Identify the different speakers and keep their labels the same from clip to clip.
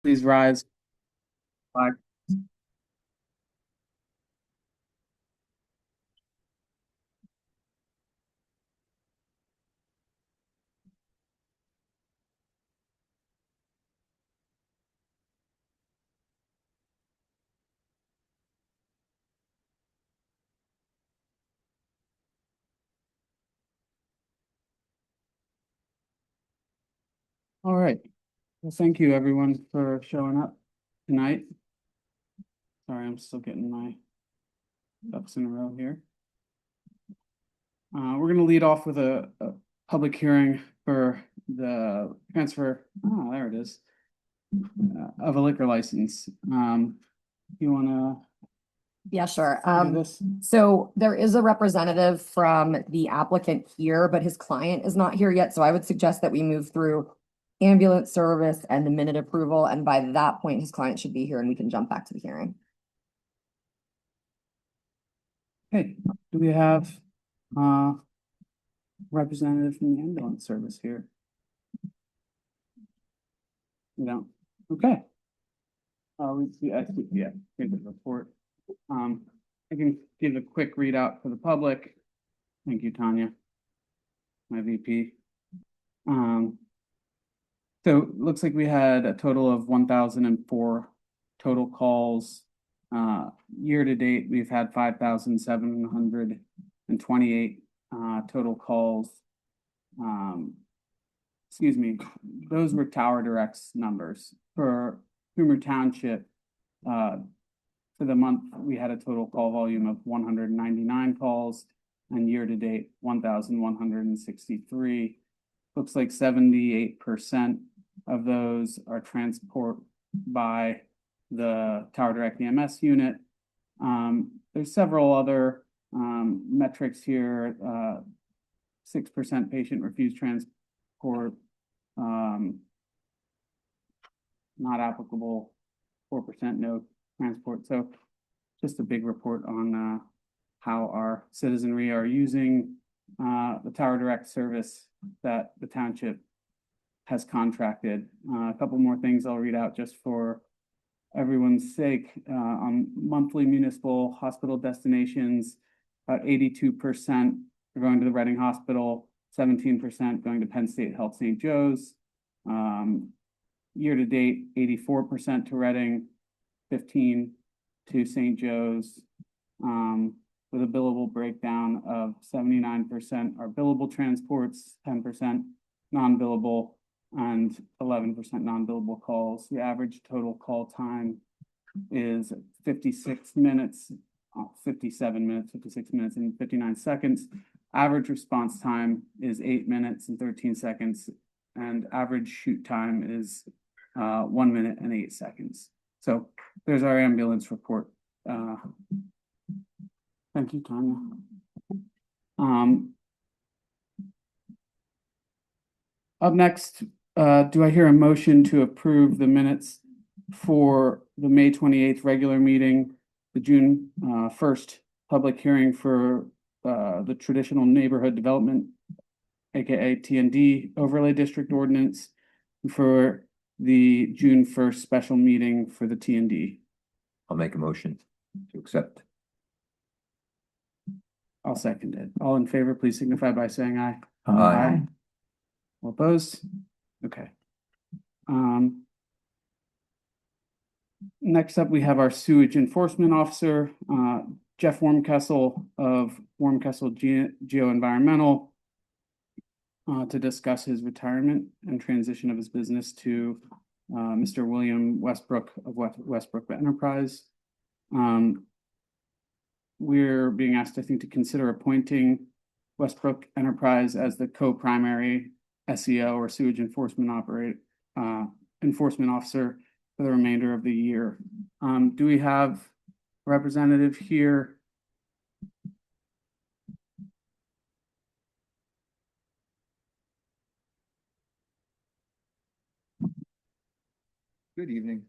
Speaker 1: Please rise. Flag. All right. Well, thank you everyone for showing up tonight. Sorry, I'm still getting my ducks in a row here. We're going to lead off with a public hearing for the transfer. Oh, there it is. Of a liquor license. You want to
Speaker 2: Yeah, sure.
Speaker 1: do this?
Speaker 2: So there is a representative from the applicant here, but his client is not here yet. So I would suggest that we move through ambulance service and the minute approval. And by that point, his client should be here and we can jump back to the hearing.
Speaker 1: Hey, do we have representative from the ambulance service here? We don't. Okay. Yeah, here's the report. I can give a quick readout for the public. Thank you, Tanya, my VP. So it looks like we had a total of 1,004 total calls. Year to date, we've had 5,728 total calls. Excuse me, those were Tower Direct's numbers. For Cumru Township, for the month, we had a total call volume of 199 calls, and year to date, 1,163. Looks like 78% of those are transport by the Tower Direct EMS unit. There's several other metrics here. 6% patient refused transport, not applicable. 4% no transport. So just a big report on how our citizenry are using the Tower Direct service that the township has contracted. A couple more things I'll read out just for everyone's sake. On monthly municipal hospital destinations, about 82% are going to the Reading Hospital, 17% going to Penn State Health St. Joe's. Year to date, 84% to Reading, 15% to St. Joe's, with a billable breakdown of 79% are billable transports, 10% non-billable, and 11% non-billable calls. The average total call time is 56 minutes, 57 minutes, 56 minutes and 59 seconds. Average response time is 8 minutes and 13 seconds, and average shoot time is 1 minute and 8 seconds. So there's our ambulance report. Thank you, Tanya. Up next, do I hear a motion to approve the minutes for the May 28th regular meeting, the June 1st public hearing for the traditional neighborhood development, aka T&D overlay district ordinance, for the June 1st special meeting for the T&D?
Speaker 3: I'll make a motion to accept.
Speaker 1: I'll second it. All in favor, please signify by saying aye.
Speaker 3: Aye.
Speaker 1: All opposed? Okay. Next up, we have our sewage enforcement officer, Jeff Wormkessel of Wormkessel Geoenvironmental, to discuss his retirement and transition of his business to Mr. William Westbrook of Westbrook Enterprise. We're being asked, I think, to consider appointing Westbrook Enterprise as the co-primary SEO or sewage enforcement officer for the remainder of the year. Do we have a representative here?
Speaker 4: Good evening.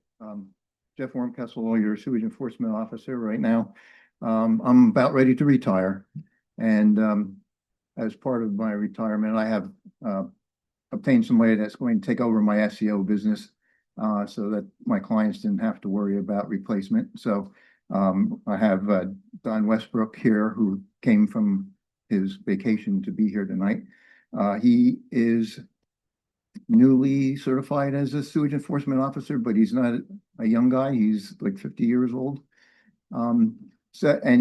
Speaker 4: Jeff Wormkessel, your sewage enforcement officer right now. I'm about ready to retire. And as part of my retirement, I have obtained somebody that's going to take over my SEO business. so that my clients didn't have to worry about replacement. So I have Don Westbrook here, who came from his vacation to be here tonight. He is newly certified as a sewage enforcement officer, but he's not a young guy. He's like 50 years old. And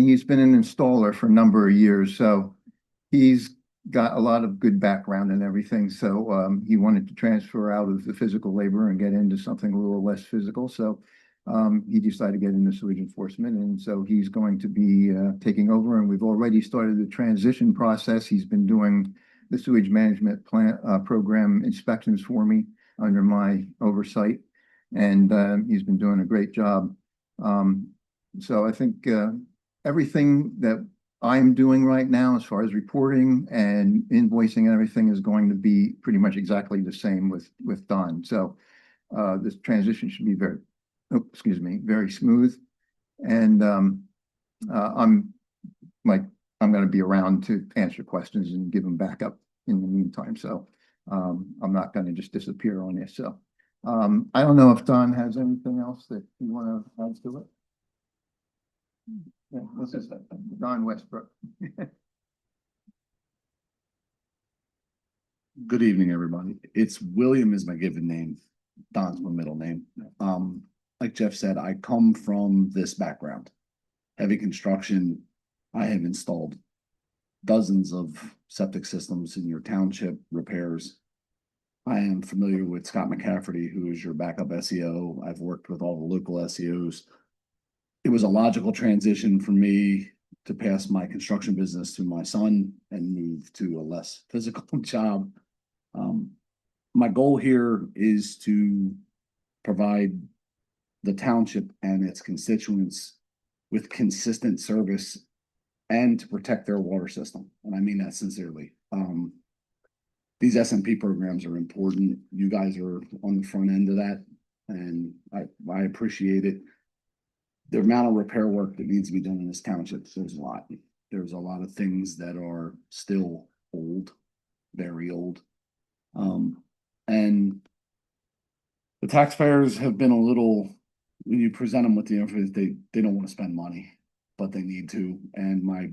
Speaker 4: he's been an installer for a number of years. So he's got a lot of good background and everything. So he wanted to transfer out of the physical labor and get into something a little less physical. So he decided to get into sewage enforcement. And so he's going to be taking over. And we've already started the transition process. He's been doing the sewage management plan program inspections for me under my oversight. And he's been doing a great job. So I think everything that I'm doing right now, as far as reporting and invoicing and everything, is going to be pretty much exactly the same with Don. So this transition should be very smooth. And I'm going to be around to answer questions and give them back up in the meantime. So I'm not going to just disappear on this. So I don't know if Don has anything else that you want to add to it. Yeah, this is Don Westbrook.
Speaker 5: Good evening, everybody. It's William is my given name. Don's my middle name. Like Jeff said, I come from this background. Heavy construction. I have installed dozens of septic systems in your township, repairs. I am familiar with Scott McCafferty, who is your backup SEO. I've worked with all the local SEOs. It was a logical transition for me to pass my construction business to my son and move to a less physical job. My goal here is to provide the township and its constituents with consistent service and to protect their water system. And I mean that sincerely. These SMP programs are important. You guys are on the front end of that, and I appreciate it. The amount of repair work that needs to be done in this township, there's a lot. There's a lot of things that are still old, very old. And the taxpayers have been a little, when you present them with the information, they don't want to spend money, but they need to. And my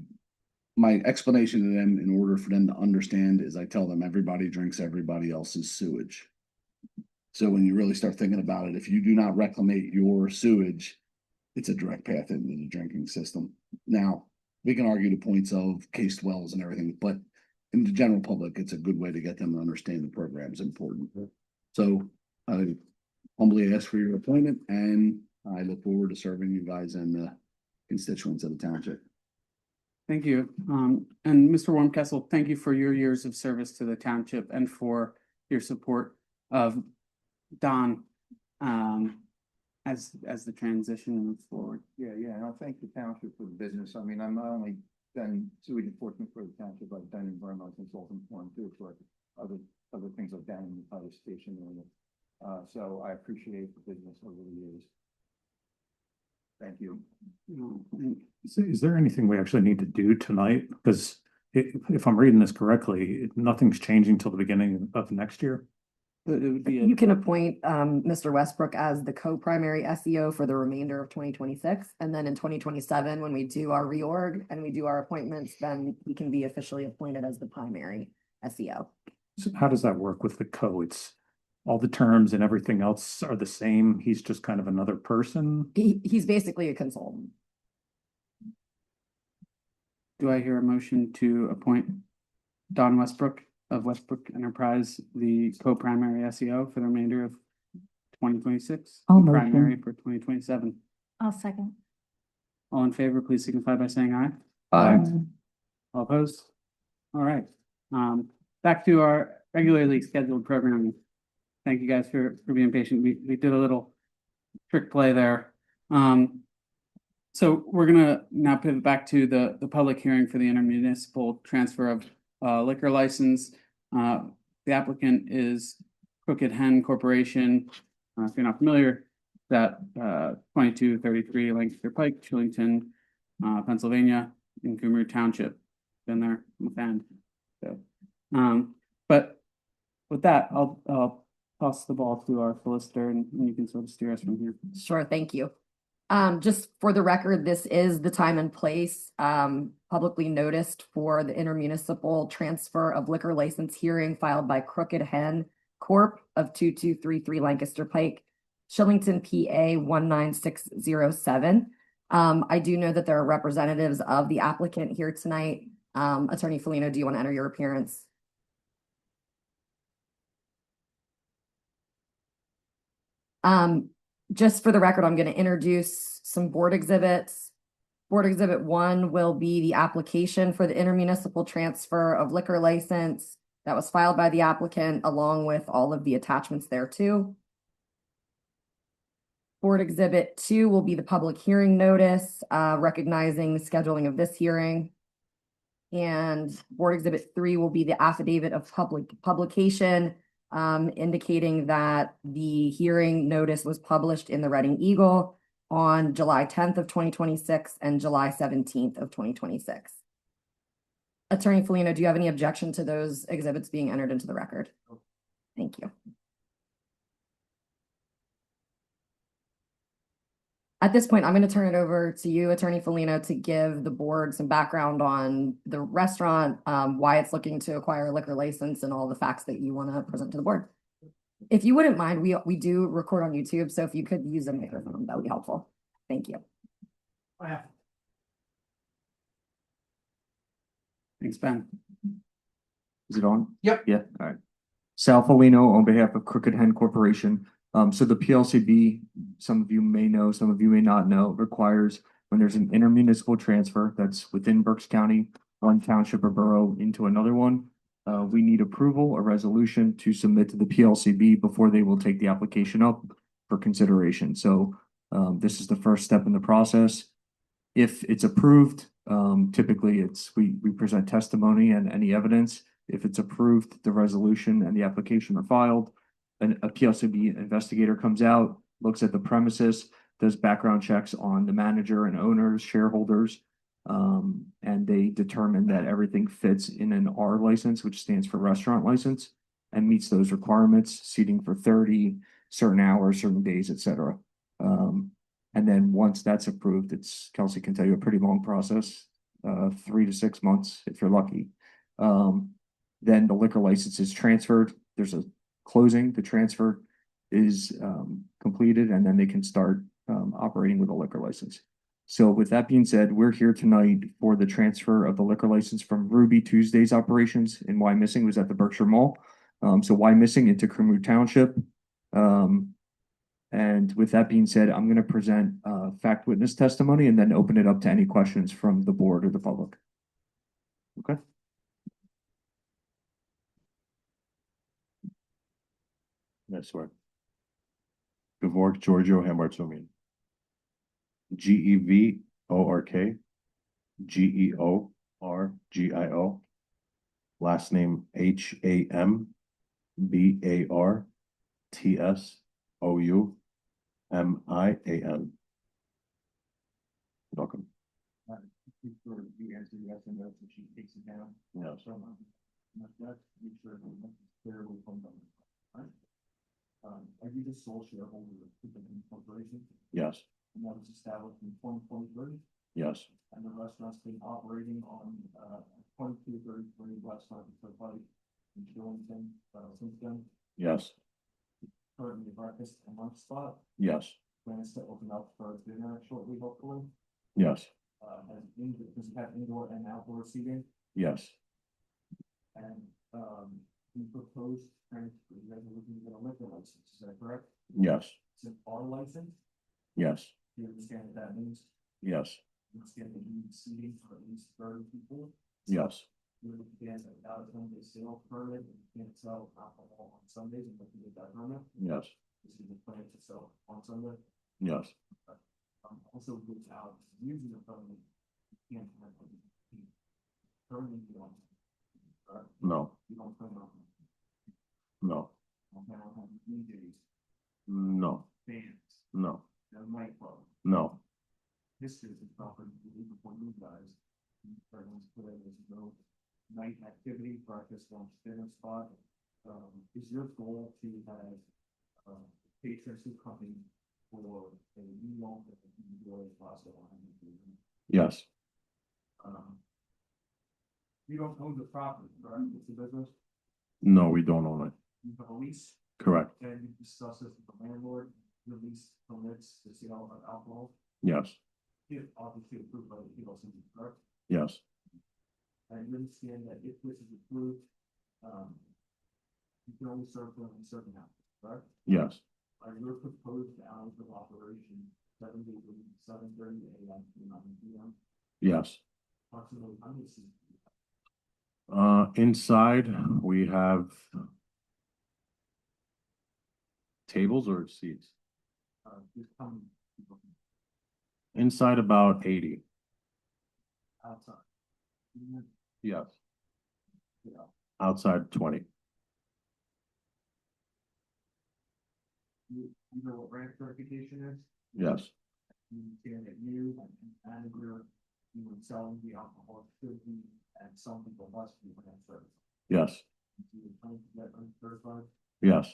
Speaker 5: explanation to them, in order for them to understand, is I tell them everybody drinks everybody else's sewage. So when you really start thinking about it, if you do not reclamate your sewage, it's a direct path into the drinking system. Now, we can argue the points of cased wells and everything, but in the general public, it's a good way to get them to understand the program is important. So I humbly ask for your appointment, and I look forward to serving you guys and the constituents of the township.
Speaker 1: Thank you. And Mr. Warmkessel, thank you for your years of service to the township and for your support of Don as the transition moves forward.
Speaker 4: Yeah, and I'll thank the township for the business. I mean, I'm not only done sewage enforcement for the township, I've done environmental consulting for them too, for other things like down in the fire station area. So I appreciate the business over the years. Thank you.
Speaker 6: So is there anything we actually need to do tonight? Because if I'm reading this correctly, nothing's changing till the beginning of next year.
Speaker 1: It would be
Speaker 2: You can appoint Mr. Westbrook as the co-primary SEO for the remainder of 2026. And then in 2027, when we do our reorg and we do our appointments, then he can be officially appointed as the primary SEO.
Speaker 6: So how does that work with the co? It's all the terms and everything else are the same. He's just kind of another person.
Speaker 2: He's basically a consultant.
Speaker 1: Do I hear a motion to appoint Don Westbrook of Westbrook Enterprise, the co-primary SEO for the remainder of 2026? Primary for 2027.
Speaker 7: I'll second.
Speaker 1: All in favor, please signify by saying aye.
Speaker 3: Aye.
Speaker 1: All opposed? All right. Back to our regularly scheduled programming. Thank you guys for being patient. We did a little trick play there. So we're gonna now pivot back to the public hearing for the intermunicipal transfer of liquor license. The applicant is Crooked Hen Corporation. If you're not familiar, that 2233 Lancaster Pike, Chillington, Pennsylvania, in Cumru Township. Been there, I'm a fan. So, but with that, I'll toss the ball to our solicitor and you can sort of steer us from here.
Speaker 2: Sure, thank you. Just for the record, this is the time and place, publicly noticed for the intermunicipal transfer of liquor license hearing filed by Crooked Hen Corp. Of 2233 Lancaster Pike, Shillington, PA 19607. I do know that there are representatives of the applicant here tonight. Attorney Felino, do you want to enter your appearance? Just for the record, I'm going to introduce some board exhibits. Board exhibit 1 will be the application for the intermunicipal transfer of liquor license that was filed by the applicant, along with all of the attachments thereto. Board exhibit 2 will be the public hearing notice, recognizing the scheduling of this hearing. And board exhibit 3 will be the affidavit of publication, indicating that the hearing notice was published in the Reading Eagle on July 10th of 2026 and July 17th of 2026. Attorney Felino, do you have any objection to those exhibits being entered into the record? Thank you. At this point, I'm going to turn it over to you, Attorney Felino, to give the board some background on the restaurant, why it's looking to acquire a liquor license, and all the facts that you want to present to the board. If you wouldn't mind, we do record on YouTube, so if you could use a microphone, that would be helpful. Thank you.
Speaker 1: Thanks, Ben.
Speaker 3: Is it on?
Speaker 1: Yep.
Speaker 3: Yeah, all right. Sal Folino on behalf of Crooked Hen Corporation. So the PLCB, some of you may know, some of you may not know, requires when there's an intermunicipal transfer that's within Berks County, one township or borough into another one, we need approval, a resolution to submit to the PLCB before they will take the application up for consideration. So this is the first step in the process. If it's approved, typically we present testimony and any evidence. If it's approved, the resolution and the application are filed. A PLCB investigator comes out, looks at the premises, does background checks on the manager and owners, shareholders, and they determine that everything fits in an R license, which stands for restaurant license, and meets those requirements, seating for 30, certain hours, certain days, etc. And then once that's approved, Kelsey can tell you, a pretty long process, 3 to 6 months if you're lucky. Then the liquor license is transferred. There's a closing, the transfer is completed, and then they can start operating with a liquor license. So with that being said, we're here tonight for the transfer of the liquor license from Ruby Tuesday's operations in Why Missing, was at the Berkshire Mall. So Why Missing into Cumru Township. And with that being said, I'm going to present fact witness testimony and then open it up to any questions from the board or the public. Okay.
Speaker 7: I swear. Gevork Giorgio Hammartumian. Gevork Georgio. Last name Hambartsounian. Welcome.
Speaker 3: You answer yes and no, so she takes it down.
Speaker 7: Yeah.
Speaker 3: Are you the sole shareholder of the corporation?
Speaker 7: Yes.
Speaker 3: And that was established in 2023,
Speaker 7: Yes.
Speaker 3: and the restaurant's been operating on 2233 West Lancaster Pike in Shillington since then.
Speaker 7: Yes.
Speaker 3: Currently breakfast and lunch spot.
Speaker 7: Yes.
Speaker 3: Plans to open up for dinner shortly, hopefully.
Speaker 7: Yes.
Speaker 3: Does it have indoor and outdoor seating?
Speaker 7: Yes.
Speaker 3: And you proposed transfer, you guys are looking to get a liquor license, is that correct?
Speaker 7: Yes.
Speaker 3: It's an R license.
Speaker 7: Yes.
Speaker 3: Do you understand what that means?
Speaker 7: Yes.
Speaker 3: You understand that you need seating for at least 30 people.
Speaker 7: Yes.
Speaker 3: You understand that without a Sunday sale permit, you can't sell alcohol on Sundays and you get that permit.
Speaker 7: Yes.
Speaker 3: This is the plan to sell on Sunday.
Speaker 7: Yes.
Speaker 3: Also without using a permit, you can't have a permit, you don't.
Speaker 7: No.
Speaker 3: You don't plan on.
Speaker 7: No.
Speaker 3: You don't plan on having DJs,
Speaker 7: No.
Speaker 3: bands,
Speaker 7: No.
Speaker 3: no nightclub.
Speaker 7: No.
Speaker 3: This is the property before you guys. Everyone's put in, there's no night activity, breakfast, lunch, dinner spot. Is your goal to have, patrons who come in for a new loan that you enjoy possible? Yes. You don't own the property, correct? It's a business? No, we don't own it. You have a lease? Correct. And you discuss this with the landlord, the lease permits the sale of alcohol? Yes. If obviously approved by the PLC, correct? Yes. And you understand that if this is approved, you can only serve them in certain hours, correct? Yes. Are your proposed hours of operation 7 days a week, 7:30 AM to 9 PM? Yes. Approximately how many seats do you have? Inside, we have tables or seats? Just how many people? Inside about 80. Outside? Yes. Yeah. Outside 20. You know what branch verification is? Yes. You understand that you and manager, you were selling the alcohol should be, and some people must be branch certified. Yes. You were trying to get uncertified? Yes.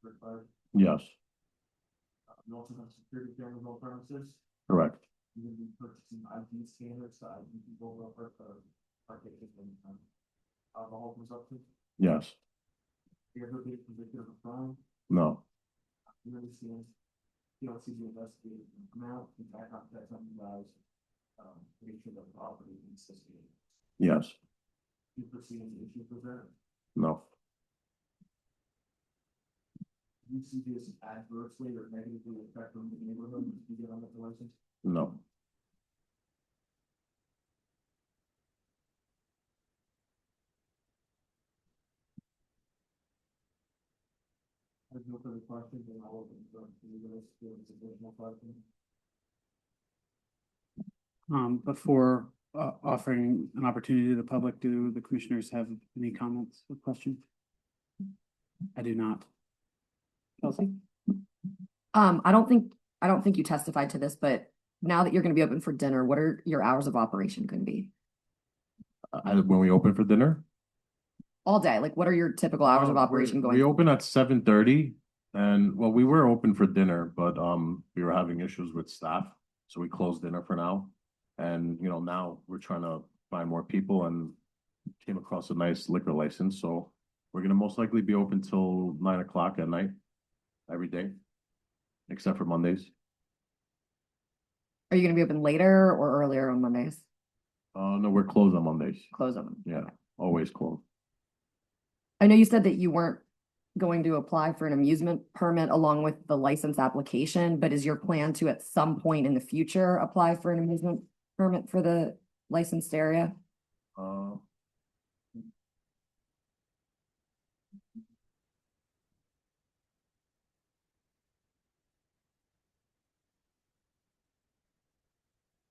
Speaker 3: Certified? Yes. You also have security cameras on premises? Correct. You're gonna be purchasing ID scanners, so ID people will partake in alcohol consumption? Yes. You ever been convicted of a crime? No. You understand? PLC be investigated and come out, and back up that on you guys, make sure the property is sustained. Yes. You foresee any issues with that? No. Do you see this adversely or negatively affecting the neighborhood if you get on the license? No. I have no further questions, and I'll open it up to you guys if there's additional questions.
Speaker 1: Before offering an opportunity to the public, do the commissioners have any comments or questions? I do not. Kelsey?
Speaker 2: I don't think you testified to this, but now that you're gonna be open for dinner, what are your hours of operation gonna be?
Speaker 7: When we open for dinner?
Speaker 2: All day, like what are your typical hours of operation going?
Speaker 7: We open at 7:30 and well, we were open for dinner, but we were having issues with staff. So we closed dinner for now. And now we're trying to find more people and came across a nice liquor license. So we're gonna most likely be open till 9 o'clock at night every day, except for Mondays.
Speaker 2: Are you gonna be open later or earlier on Mondays?
Speaker 7: No, we're closed on Mondays.
Speaker 2: Close them.
Speaker 7: Yeah, always closed.
Speaker 2: I know you said that you weren't going to apply for an amusement permit along with the license application, but is your plan to at some point in the future apply for an amusement permit for the licensed area?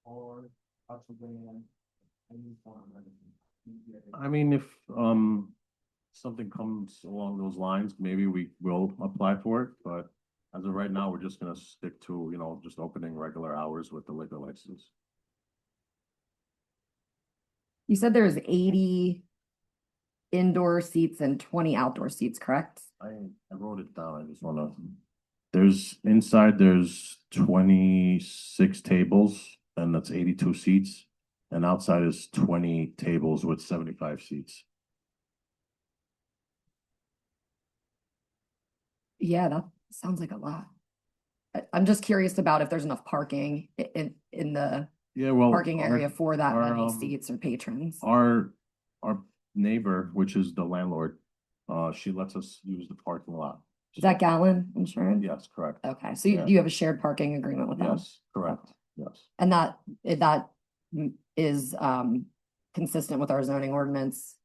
Speaker 3: Or possibly any form of
Speaker 7: I mean, if something comes along those lines, maybe we will apply for it, but as of right now, we're just gonna stick to, just opening regular hours with the liquor license.
Speaker 2: You said there's 80 indoor seats and 20 outdoor seats, correct?
Speaker 7: I wrote it down, I just there's 26 tables, and that's 82 seats, and outside is 20 tables with 75 seats.
Speaker 2: Yeah, that sounds like a lot. I'm just curious about if there's enough parking in the
Speaker 7: Yeah, well,
Speaker 2: parking area for that
Speaker 7: our,
Speaker 2: many seats or patrons.
Speaker 7: Our neighbor, which is the landlord, she lets us use the parking lot.
Speaker 2: Is that Gallon Insurance?
Speaker 7: Yes, correct.
Speaker 2: Okay, so you have a shared parking agreement with them?
Speaker 7: Yes, correct, yes.
Speaker 2: And that is consistent with our zoning ordinance?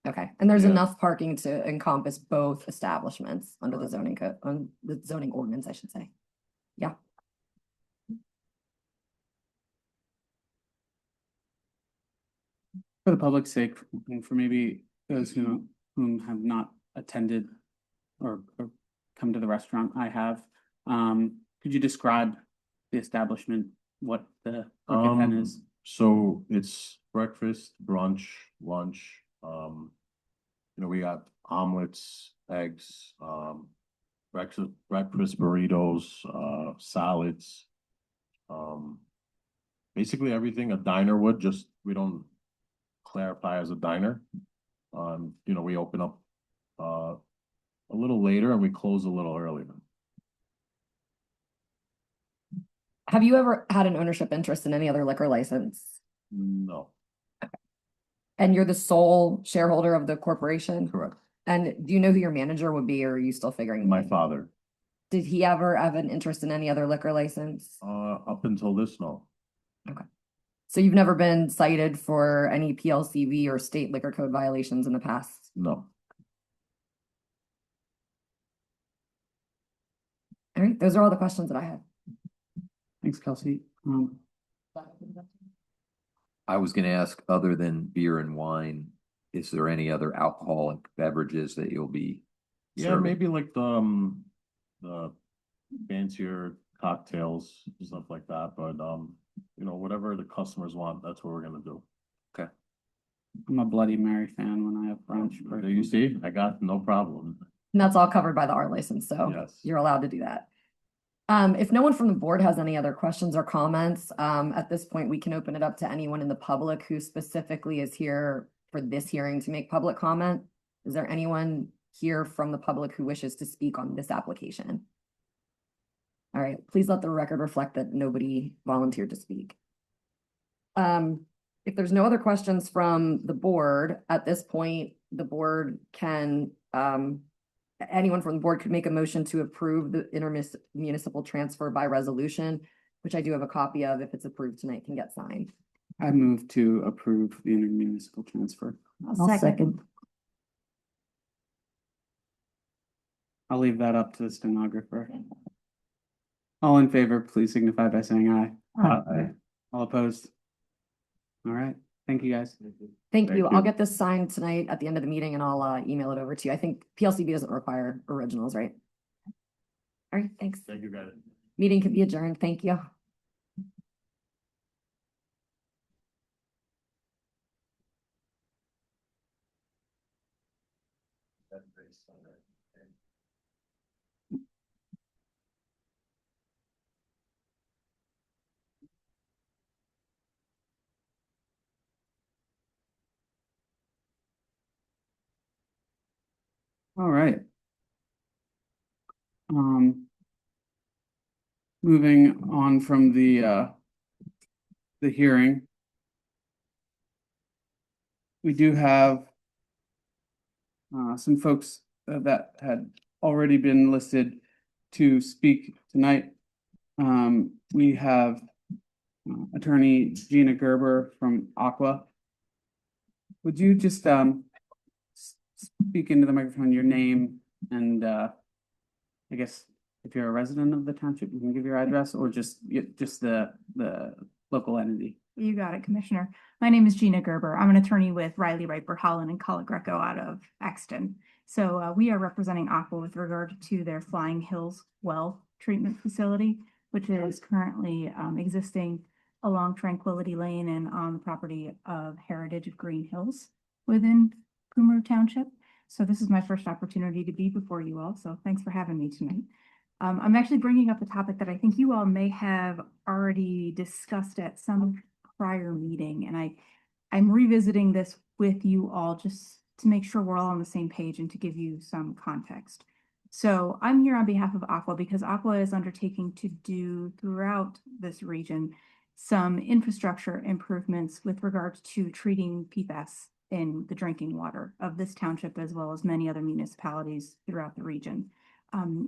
Speaker 2: Okay, and there's
Speaker 7: Yeah.
Speaker 2: enough parking to encompass both establishments under the zoning code, on the zoning ordinance, I should say. Yeah.
Speaker 1: For the public's sake, and for maybe those whom have not attended or come to the restaurant, I have, could you describe the establishment, what the Crooked Hen is?
Speaker 7: So it's breakfast, brunch, lunch, we got omelets, eggs, breakfast burritos, salads. Basically everything a diner would, just we don't clarify as a diner. We open up a little later and we close a little earlier.
Speaker 2: Have you ever had an ownership interest in any other liquor license?
Speaker 7: No,
Speaker 2: And you're the sole shareholder of the corporation?
Speaker 7: correct.
Speaker 2: And do you know who your manager would be, or are you still figuring? it
Speaker 7: My
Speaker 2: out?
Speaker 7: father,
Speaker 2: Did he ever have an interest in any other liquor license?
Speaker 7: up until this, no.
Speaker 2: So you've never been cited for any PLCV or state liquor code violations in the past?
Speaker 7: No.
Speaker 2: All right, those are all the questions that I had.
Speaker 1: Thanks, Kelsey.
Speaker 8: I was gonna ask, other than beer and wine, is there any other alcoholic beverages that you'll be
Speaker 7: Yeah,
Speaker 8: serving?
Speaker 7: maybe like the fancier cocktails, stuff like that, but whatever the customers want, that's what we're gonna do.
Speaker 1: I'm a Bloody Mary fan when I have brunch.
Speaker 7: There you see, I got no problem.
Speaker 2: And that's all covered by the R license, so
Speaker 7: Yes.
Speaker 2: you're allowed to do that. If no one from the board has any other questions or comments, at this point, we can open it up to anyone in the public who specifically is here for this hearing to make public comment. Is there anyone here from the public who wishes to speak on this application? All right, please let the record reflect that nobody volunteered to speak. If there's no other questions from the board, at this point, the board can, anyone from the board could make a motion to approve the intermunicipal transfer by resolution, which I do have a copy of. If it's approved tonight, can get signed.
Speaker 1: I move to approve the intermunicipal transfer.
Speaker 2: I'll second.
Speaker 1: I'll leave that up to the stenographer. All in favor, please signify by saying aye.
Speaker 6: Aye.
Speaker 1: All opposed? All right, thank you, guys.
Speaker 2: Thank you.
Speaker 7: Thank
Speaker 2: I'll
Speaker 7: you.
Speaker 2: get this signed tonight at the end of the meeting and I'll email it over to you. I think PLCB doesn't require originals, right? All right, thanks.
Speaker 7: Thank you, guys.
Speaker 2: Meeting can be adjourned. Thank you.
Speaker 1: All right. Moving on from the hearing. We do have some folks that had already been listed to speak tonight. We have Attorney Gina Gerber from Aqua. Would you just speak into the microphone, your name, and I guess if you're a resident of the township, you can give your address, or just the local entity.
Speaker 9: You got it, Commissioner. My name is Gina Gerber. I'm an attorney with Riley, Riper, Holland, and Greco out of Exton. So we are representing Aqua with regard to their Flying Hills well treatment facility, which is currently existing along Tranquility Lane and on the property of Heritage of Green Hills within Cumru Township. So this is my first opportunity to be before you all. So thanks for having me tonight. I'm actually bringing up a topic that I think you all may have already discussed at some prior meeting, and I'm revisiting this with you all just to make sure we're all on the same page and to give you some context. So I'm here on behalf of Aqua because Aqua is undertaking to do throughout this region some infrastructure improvements with regards to treating PFAS in the drinking water of this township as well as many other municipalities throughout the region.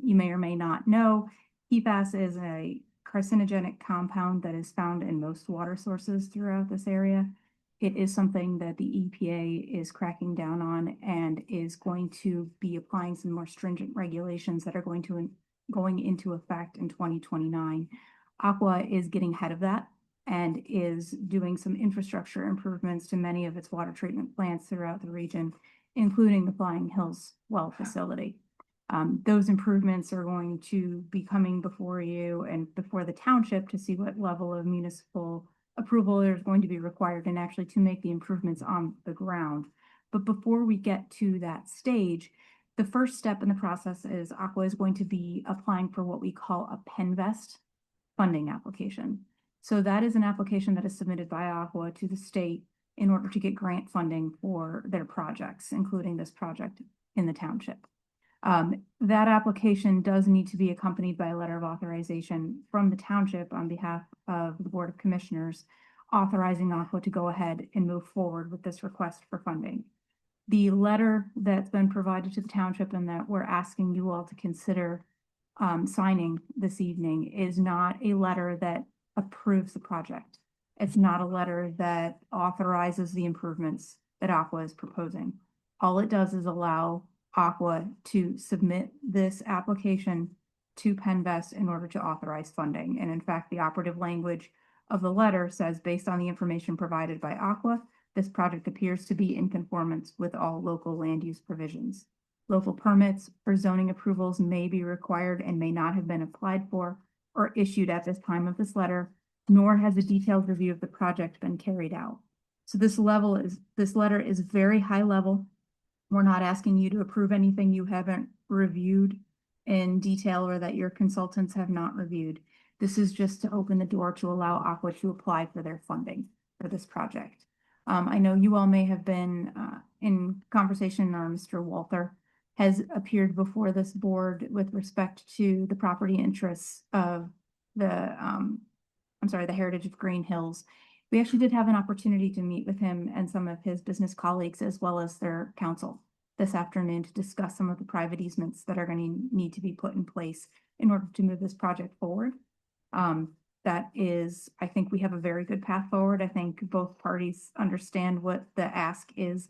Speaker 9: You may or may not know, PFAS is a carcinogenic compound that is found in most water sources throughout this area. It is something that the EPA is cracking down on and is going to be applying some more stringent regulations that are going into effect in 2029. Aqua is getting ahead of that and is doing some infrastructure improvements to many of its water treatment plants throughout the region, including the Flying Hills well facility. Those improvements are going to be coming before you and before the township to see what level of municipal approval that is going to be required and actually to make the improvements on the ground. But before we get to that stage, the first step in the process is Aqua is going to be applying for what we call a PennVest funding application. So that is an application that is submitted by Aqua to the state in order to get grant funding for their projects, including this project in the township. That application does need to be accompanied by a letter of authorization from the township on behalf of the Board of Commissioners, authorizing Aqua to go ahead and move forward with this request for funding. The letter that's been provided to the township and that we're asking you all to consider signing this evening is not a letter that approves the project. It's not a letter that authorizes the improvements that Aqua is proposing. All it does is allow Aqua to submit this application to PennVest in order to authorize funding. And in fact, the operative language of the letter says, based on the information provided by Aqua, this project appears to be in conformance with all local land use provisions. Local permits or zoning approvals may be required and may not have been applied for or issued at this time of this letter, nor has a detailed review of the project been carried out. So this letter is very high level. We're not asking you to approve anything you haven't reviewed in detail or that your consultants have not reviewed. This is just to open the door to allow Aqua to apply for their funding for this project. I know you all may have been in conversation, or Mr. Walther has appeared before this board with respect to the property interests of the Heritage of Green Hills. We actually did have an opportunity to meet with him and some of his business colleagues as well as their counsel this afternoon to discuss some of the private easements that are going to need to be put in place in order to move this project forward. That is, I think we have a very good path forward. I think both parties understand what the ask is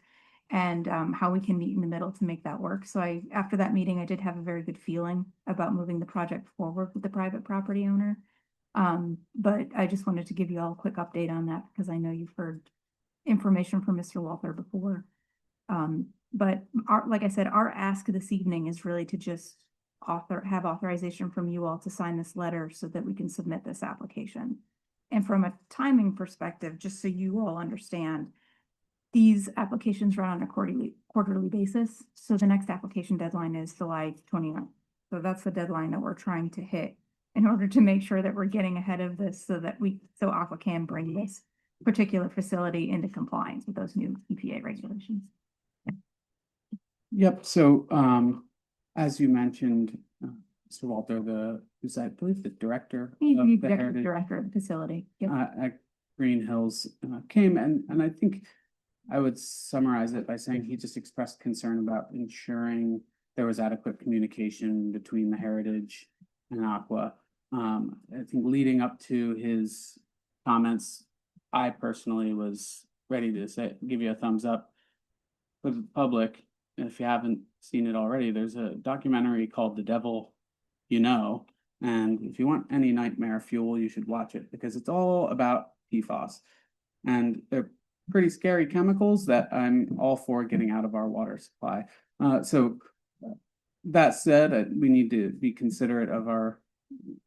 Speaker 9: and how we can meet in the middle to make that work. So after that meeting, I did have a very good feeling about moving the project forward with the private property owner. But I just wanted to give you all a quick update on that because I know you've heard information from Mr. Walther before. But like I said, our ask this evening is really to just have authorization from you all to sign this letter so that we can submit this application. And from a timing perspective, just so you all understand, these applications run on a quarterly basis. So the next application deadline is July 29th. So that's the deadline that we're trying to hit in order to make sure that we're getting ahead of this so that so Aqua can bring this particular facility into compliance with those new EPA regulations.
Speaker 1: Yep, so as you mentioned, Mr. Walter, I believe the director
Speaker 9: He's
Speaker 1: of
Speaker 9: the
Speaker 1: the
Speaker 9: executive
Speaker 1: Heritage
Speaker 9: director of the facility. Yep.
Speaker 1: at Green Hills came and I think I would summarize it by saying he just expressed concern about ensuring there was adequate communication between the Heritage and Aqua. I think leading up to his comments, I personally was ready to give you a thumbs up. For the public, if you haven't seen it already, there's a documentary called The Devil You Know. And if you want any nightmare fuel, you should watch it because it's all about PFAS. And they're pretty scary chemicals that I'm all for getting out of our water supply. So that said, we need to be considerate of our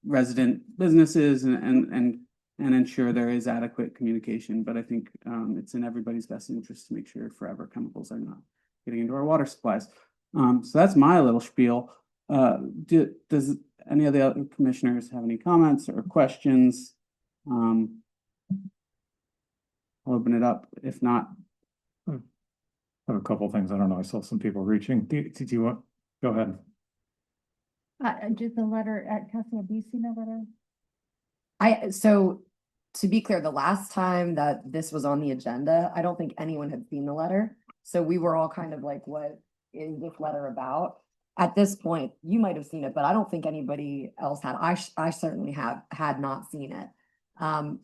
Speaker 1: resident businesses and ensure there is adequate communication. But I think it's in everybody's best interest to make sure forever chemicals are not getting into our water supplies. So that's my little spiel. Does any of the other commissioners have any comments or questions? I'll open it up. If not,
Speaker 6: I have a couple of things. I don't know. I saw some people reaching. Do you want? Go ahead.
Speaker 9: Did the letter at Castle BC know letter?
Speaker 2: So to be clear, the last time that this was on the agenda, I don't think anyone had seen the letter. So we were all kind of like, what is this letter about? At this point, you might have seen it, but I don't think anybody else had. I certainly had not seen it.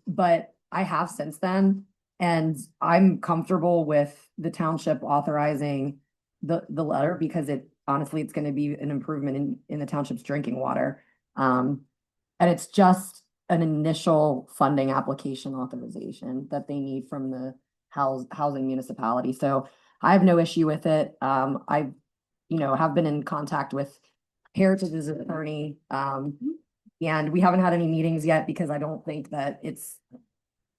Speaker 2: But I have since then, and I'm comfortable with the township authorizing the letter because honestly, it's going to be an improvement in the township's drinking water. And it's just an initial funding application authorization that they need from the housing municipality. So I have no issue with it. I have been in contact with Heritage's attorney, and we haven't had any meetings yet because I don't think that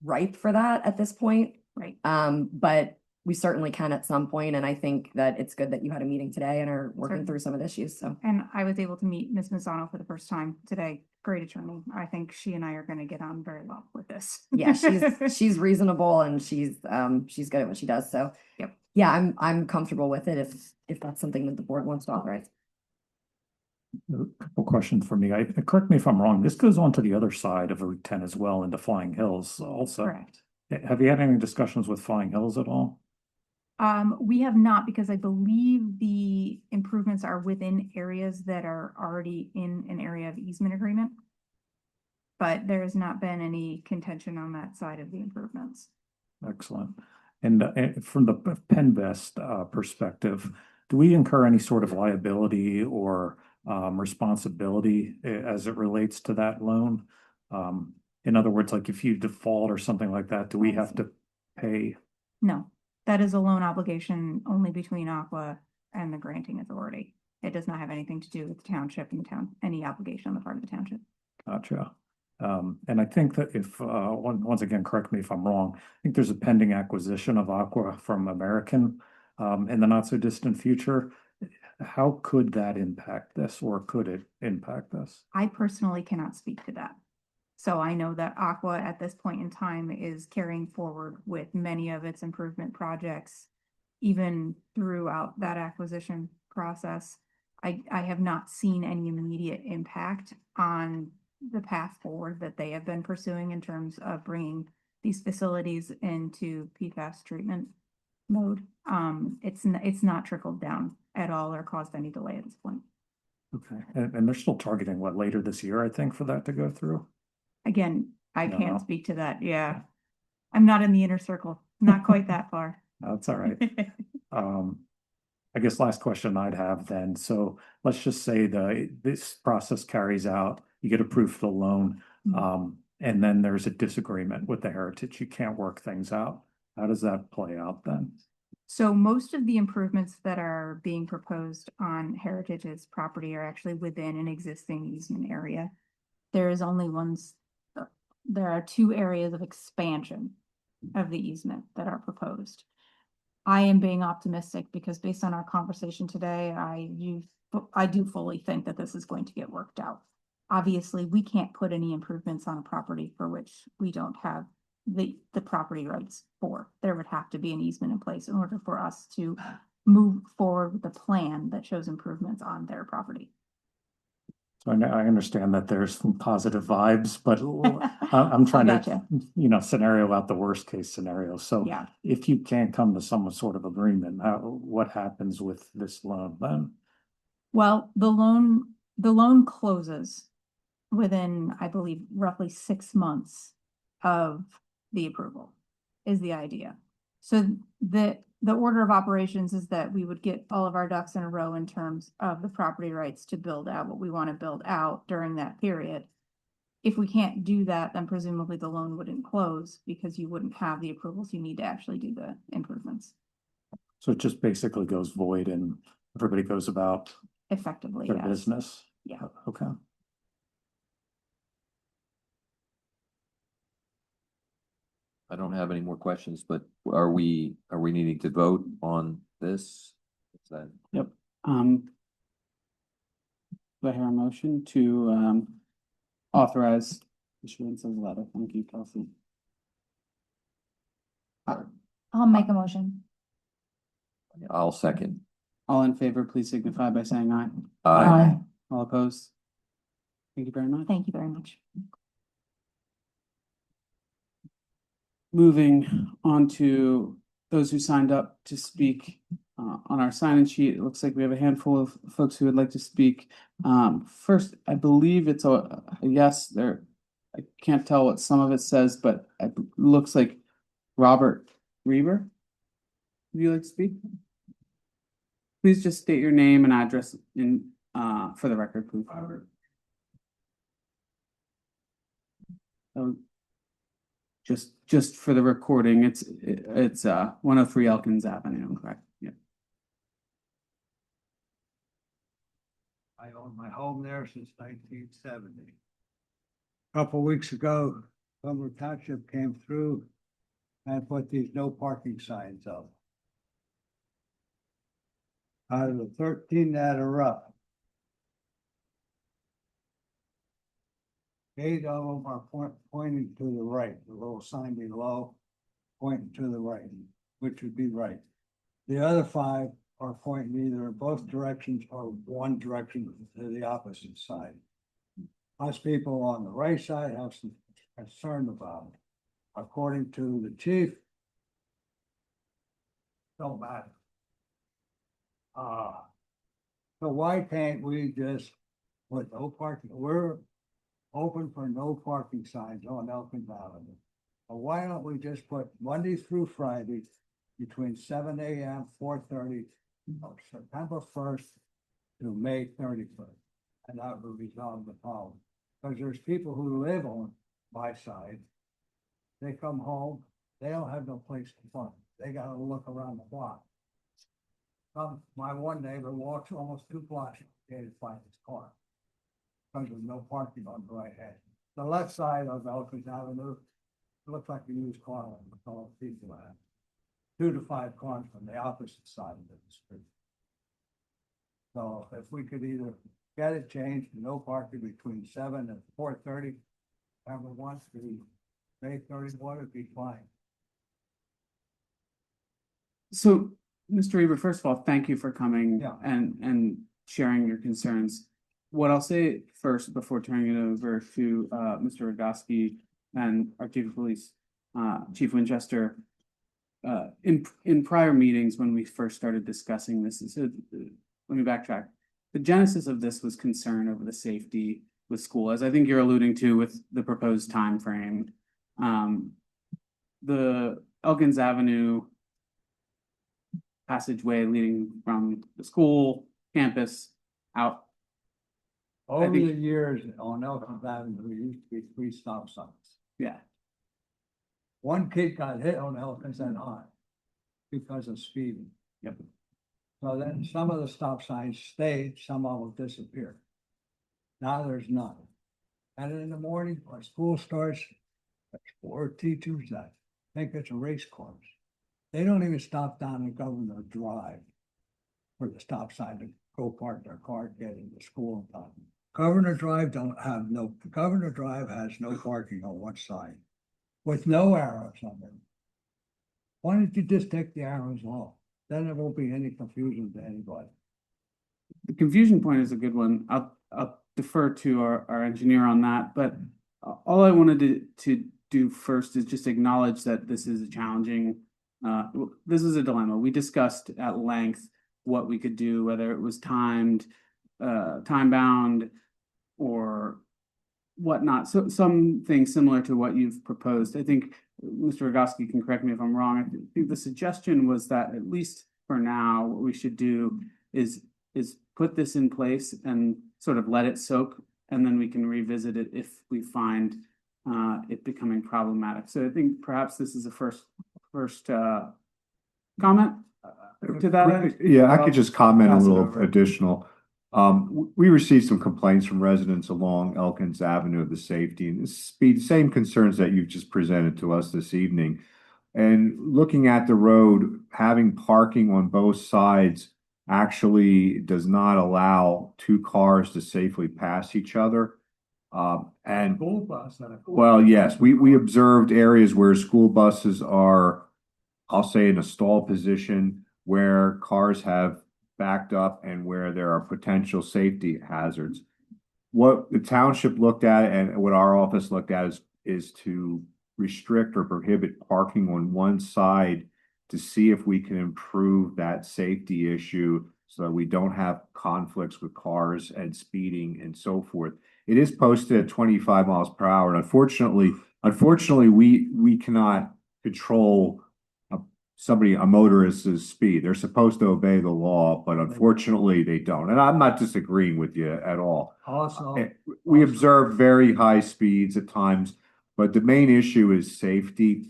Speaker 2: ripe for that at this point.
Speaker 9: Right.
Speaker 2: But we certainly can at some point, and I think that it's good that you had a meeting today and are working
Speaker 9: Certainly.
Speaker 2: through some of the issues, so.
Speaker 9: And I was able to meet Ms. Mazzano for the first time today. Great attorney. I think she and I are gonna get on very well with this.
Speaker 2: Yeah, she's reasonable and she's good at what she does, so.
Speaker 9: Yep.
Speaker 2: Yeah, I'm comfortable with it if that's something that the board wants to authorize.
Speaker 6: A couple questions for me. Correct me if I'm wrong, this goes on to the other side of Route 10 as well into Flying Hills also.
Speaker 9: Correct.
Speaker 6: Have you had any discussions with Flying Hills at all?
Speaker 9: We have not, because I believe the improvements are within areas that are already in an area of easement agreement. But there has not been any contention on that side of the improvements.
Speaker 6: Excellent. And from the Penvest perspective, do we incur any sort of liability or responsibility as it relates to that loan? In other words, like if you default or something like that, do we have to pay?
Speaker 9: No, that is a loan obligation only between Aqua and the granting authority. It does not have anything to do with the township and the town, any obligation on the part of the township.
Speaker 6: Gotcha. And I think that if, once again, correct me if I'm wrong, I think there's a pending acquisition of Aqua from American in the not so distant future. How could that impact this, or could it impact this?
Speaker 9: I personally cannot speak to that. So I know that Aqua at this point in time is carrying forward with many of its improvement projects, even throughout that acquisition process. I have not seen any immediate impact on the path forward that they have been pursuing in terms of bringing these facilities into PFAS treatment mode. It's not trickled down at all or caused any delay at this point.
Speaker 6: Okay, and they're still targeting what, later this year, I think, for that to go through?
Speaker 9: Again, I
Speaker 6: No,
Speaker 9: can't
Speaker 6: no.
Speaker 9: speak to that. Yeah. I'm not in the inner circle, not quite that far.
Speaker 6: That's all right. I guess last question I'd have then. So let's just say this process carries out, you get approved for the loan, and then there's a disagreement with the Heritage. You can't work things out. How does that play out then?
Speaker 9: So most of the improvements that are being proposed on Heritage's property are actually within an existing easement area. There is only there are 2 areas of expansion of the easement that are proposed. I am being optimistic because based on our conversation today, I do fully think that this is going to get worked out. Obviously, we can't put any improvements on a property for which we don't have the property rights for. There would have to be an easement in place in order for us to move forward with the plan that shows improvements on their property.
Speaker 6: So I understand that there's some positive vibes, but I'm trying
Speaker 9: Gotcha.
Speaker 6: to, scenario out the worst case scenario. So
Speaker 9: Yeah.
Speaker 6: if you can't come to some sort of agreement, what happens with this loan then?
Speaker 9: Well, the loan closes within, I believe, roughly 6 months of the approval is the idea. So the order of operations is that we would get all of our ducks in a row in terms of the property rights to build out what we want to build out during that period. If we can't do that, then presumably the loan wouldn't close because you wouldn't have the approvals you need to actually do the improvements.
Speaker 6: So it just basically goes void and everybody goes about
Speaker 9: Effectively,
Speaker 6: their
Speaker 9: yes.
Speaker 6: business?
Speaker 9: Yeah.
Speaker 6: Okay.
Speaker 8: I don't have any more questions, but are we needing to vote on this? Is that?
Speaker 1: Yep. Do I hear a motion to authorize issuance of the letter? Thank you, Kelsey.
Speaker 10: I'll make a motion.
Speaker 8: I'll second.
Speaker 1: All in favor, please signify by saying aye.
Speaker 8: Aye.
Speaker 1: All opposed? Thank you very much.
Speaker 9: Thank you very much.
Speaker 1: Moving on to those who signed up to speak on our sign-in sheet. It looks like we have a handful of folks who would like to speak. First, I believe it's a yes there. I can't tell what some of it says, but it looks like Robert Reber. Would you like to speak? Please just state your name and address in for the record, please. Just for the recording, it's 103 Elkins Avenue, correct? Yeah.
Speaker 11: I owned my home there since 1970. A couple weeks ago, Cumru Township came through and put these no parking signs up. Out of the 13 that are up, 8 of them are pointing to the right, the little sign below, pointing to the right, which would be right. The other 5 are pointing either in both directions or one direction to the opposite side. Us people on the right side have some concern about it. According to the chief, don't matter. So why can't we just put no parking? We're open for no parking signs on Elkins Avenue. But why don't we just put Monday through Friday between 7 a.m., 4:30, September 1st to May 31st? And that would resolve the problem. Because there's people who live on my side. They come home, they don't have no place to park. They gotta look around the block. My one neighbor walks almost 2 blocks to find his car. Because there's no parking on the right hand. The left side of Elkins Avenue, it looks like a used car lot with all the people at. 2 to 5 cars from the opposite side of the street. So if we could either get it changed to no parking between 7 and 4:30, everyone wants to May 31, it'd be fine.
Speaker 1: So, Mr. Reber, first of all, thank you for coming
Speaker 11: Yeah.
Speaker 1: and sharing your concerns. What I'll say first before turning it over to Mr. Rogoski and our Chief of Police, Chief Winchester, in prior meetings when we first started discussing this, let me backtrack. The genesis of this was concern over the safety with school, as I think you're alluding to with the proposed time frame. The Elkins Avenue passageway leading from the school campus out.
Speaker 11: Over
Speaker 1: think-
Speaker 11: the years on Elkins Avenue, there used to be 3 stop signs.
Speaker 1: Yeah,
Speaker 11: One kid got hit on Elkins and on because of speeding.
Speaker 1: Yep.
Speaker 11: So then some of the stop signs stayed, some of them disappeared. Now there's none. And in the morning, when school starts, that's 4 teachers that think it's a race course. They don't even stop down at Governor Drive for the stop sign to go park their car, get into school and time. Governor Drive Governor Drive has no parking on one side with no arrows on it. Why don't you just take the arrows off? Then there won't be any confusion to anybody.
Speaker 1: the confusion point is a good one. I'll defer to our engineer on that, but all I wanted to do first is just acknowledge that this is a challenging, this is a dilemma. We discussed at length what we could do, whether it was timed, time bound, or whatnot. So something similar to what you've proposed. I think Mr. Rogoski can correct me if I'm wrong. I think the suggestion was that at least for now, what we should do is put this in place and sort of let it soak, and then we can revisit it if we find it becoming problematic. So I think perhaps this is a first comment to that end.
Speaker 12: Yeah, I could just comment a
Speaker 1: Pass it
Speaker 12: little
Speaker 1: over.
Speaker 12: additional. We received some complaints from residents along Elkins Avenue of the safety and speed, same concerns that you've just presented to us this evening. And looking at the road, having parking on both sides actually does not allow 2 cars to safely pass each other. And
Speaker 11: School bus and a.
Speaker 12: well, yes, we observed areas where school buses are, I'll say, in a stall position where cars have backed up and where there are potential safety hazards. What the township looked at and what our office looked at is to restrict or prohibit parking on one side to see if we can improve that safety issue so that we don't have conflicts with cars and speeding and so forth. It is posted at 25 miles per hour. And unfortunately, we cannot control a motorist's speed. They're supposed to obey the law, but unfortunately they don't. And I'm not disagreeing with you at all.
Speaker 11: Also,
Speaker 12: We observe very high speeds at times, but the main issue is safety.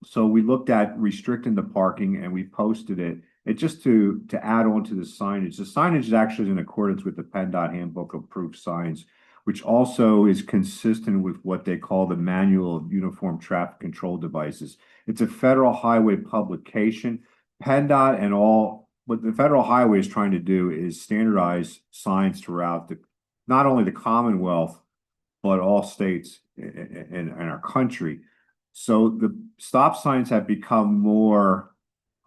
Speaker 12: So we looked at restricting the parking and we posted it. And just to add on to the signage is actually in accordance with the PennDOT handbook of approved signs. which also is consistent with what they call the Manual of Uniform Traffic Control Devices. It's a federal highway publication. PennDOT and what the federal highway is trying to do is standardize signs throughout not only the Commonwealth, but all states in our country. So the stop signs have become more,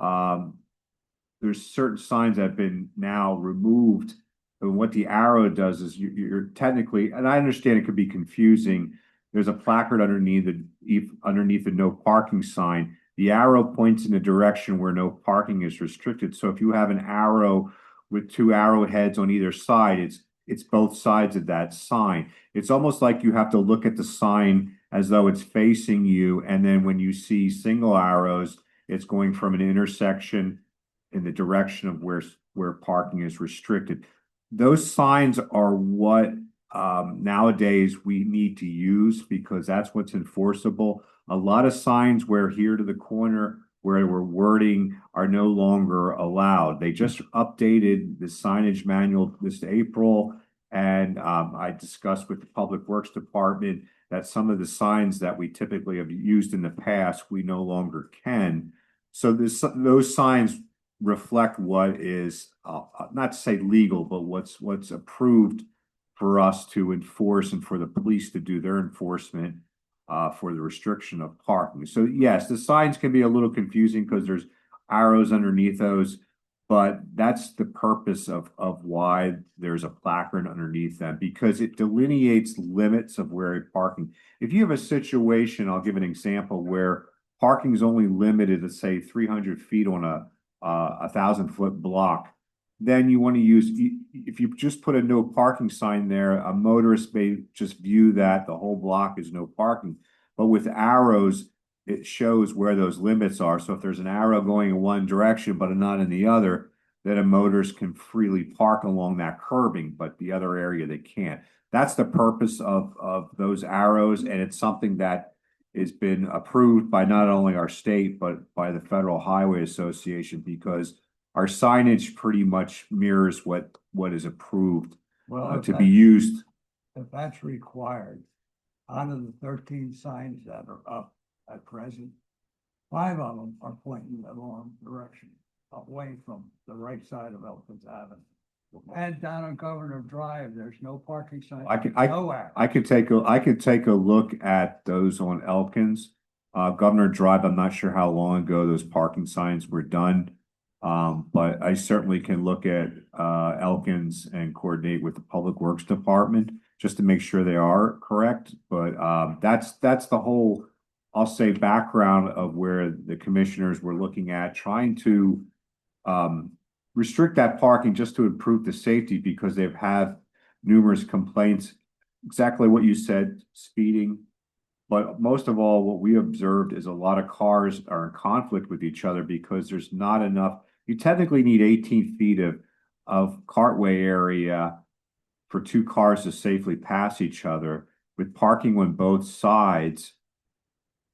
Speaker 12: there's certain signs that have been now removed. And what the arrow does is you're technically, and I understand it could be confusing. There's a placard underneath the no parking sign. The arrow points in the direction where no parking is restricted. So if you have an arrow with two arrowheads on either side, it's both sides of that sign. It's almost like you have to look at the sign as though it's facing you. And then when you see single arrows, it's going from an intersection in the direction of where parking is restricted. Those signs are what nowadays we need to use because that's what's enforceable. A lot of signs where here to the corner where we're wording are no longer allowed. They just updated the signage manual this April, and I discussed with the Public Works Department that some of the signs that we typically have used in the past, we no longer can. So those signs reflect what is, not to say legal, but what's approved for us to enforce and for the police to do their enforcement for the restriction of parking. So yes, the signs can be a little confusing because there's arrows underneath those, but that's the purpose of why there's a placard underneath them, because it delineates limits of where parking. If you have a situation, I'll give an example where parking is only limited to say 300 feet on a 1,000-foot block, then you want to use, if you just put a no parking sign there, a motorist may just view that the whole block is no parking. But with arrows, it shows where those limits are. So if there's an arrow going in one direction, but not in the other, then a motorist can freely park along that curbing, but the other area they can't. That's the purpose of those arrows, and it's something that has been approved by not only our state, but by the Federal Highway Association, because our signage pretty much mirrors what is approved to be used.
Speaker 11: If that's required, out of the 13 signs that are up at present, 5 of them are pointing the wrong direction, away from the right side of Elkins Avenue. And down on Governor Drive, there's no parking sign.
Speaker 12: I could take a look at those on Elkins. Governor Drive, I'm not sure how long ago those parking signs were done. But I certainly can look at Elkins and coordinate with the Public Works Department just to make sure they are correct. But that's the whole, I'll say, background of where the commissioners were looking at trying to restrict that parking just to improve the safety, because they've had numerous complaints, exactly what you said, speeding. But most of all, what we observed is a lot of cars are in conflict with each other because there's not enough. You technically need 18 feet of cartway area for 2 cars to safely pass each other. With parking on both sides,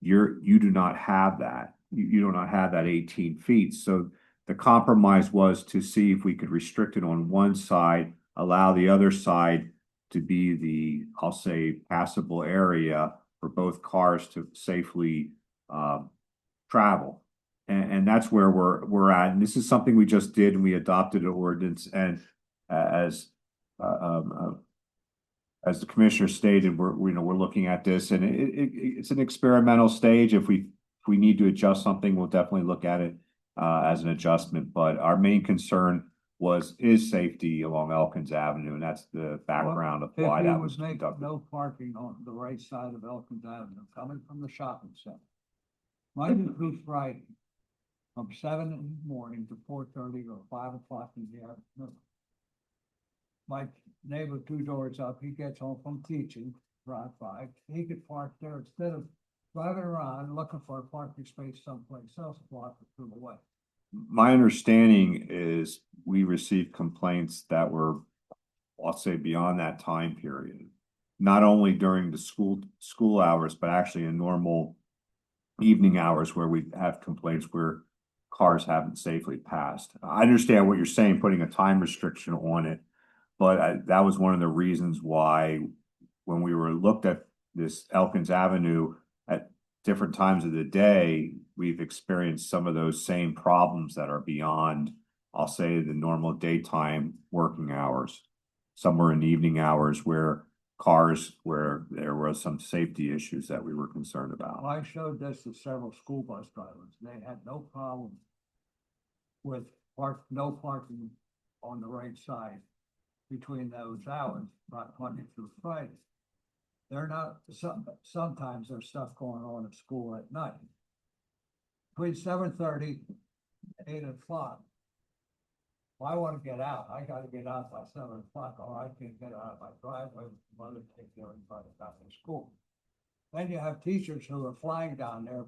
Speaker 12: you do not have that. You do not have that 18 feet. So the compromise was to see if we could restrict it on one side, allow the other side to be the, I'll say, passable area for both cars to safely travel. And that's where we're at. And this is something we just did, and we adopted an ordinance. And as the commissioner stated, we're looking at this, and it's an experimental stage. If we need to adjust something, we'll definitely look at it as an adjustment. But our main concern is safety along Elkins Avenue, and that's the background of why that was conducted.
Speaker 11: No parking on the right side of Elkins Avenue coming from the shopping center, Monday through Friday, from 7 in the morning to 4:30 or 5 o'clock in the afternoon. My neighbor 2 doors up, he gets home from teaching around 5. He could park there instead of driving around looking for a parking space someplace else, block it through the way.
Speaker 12: My understanding is we received complaints that were, I'll say, beyond that time period, not only during the school hours, but actually in normal evening hours where we have complaints where cars haven't safely passed. I understand what you're saying, putting a time restriction on it, but that was one of the reasons why when we were looked at this Elkins Avenue at different times of the day, we've experienced some of those same problems that are beyond, I'll say, the normal daytime working hours. Some were in the evening hours where there was some safety issues that we were concerned about.
Speaker 11: I showed this to several school bus drivers. They had no problem with no parking on the right side between those hours, not Monday through Friday. They're not, sometimes there's stuff going on at school at night. Between 7:30 and 8 o'clock. If I want to get out, I gotta get out by 7 o'clock, or I can't get out of my driveway. Mother take everybody back to school. Then you have teachers who are flying down there,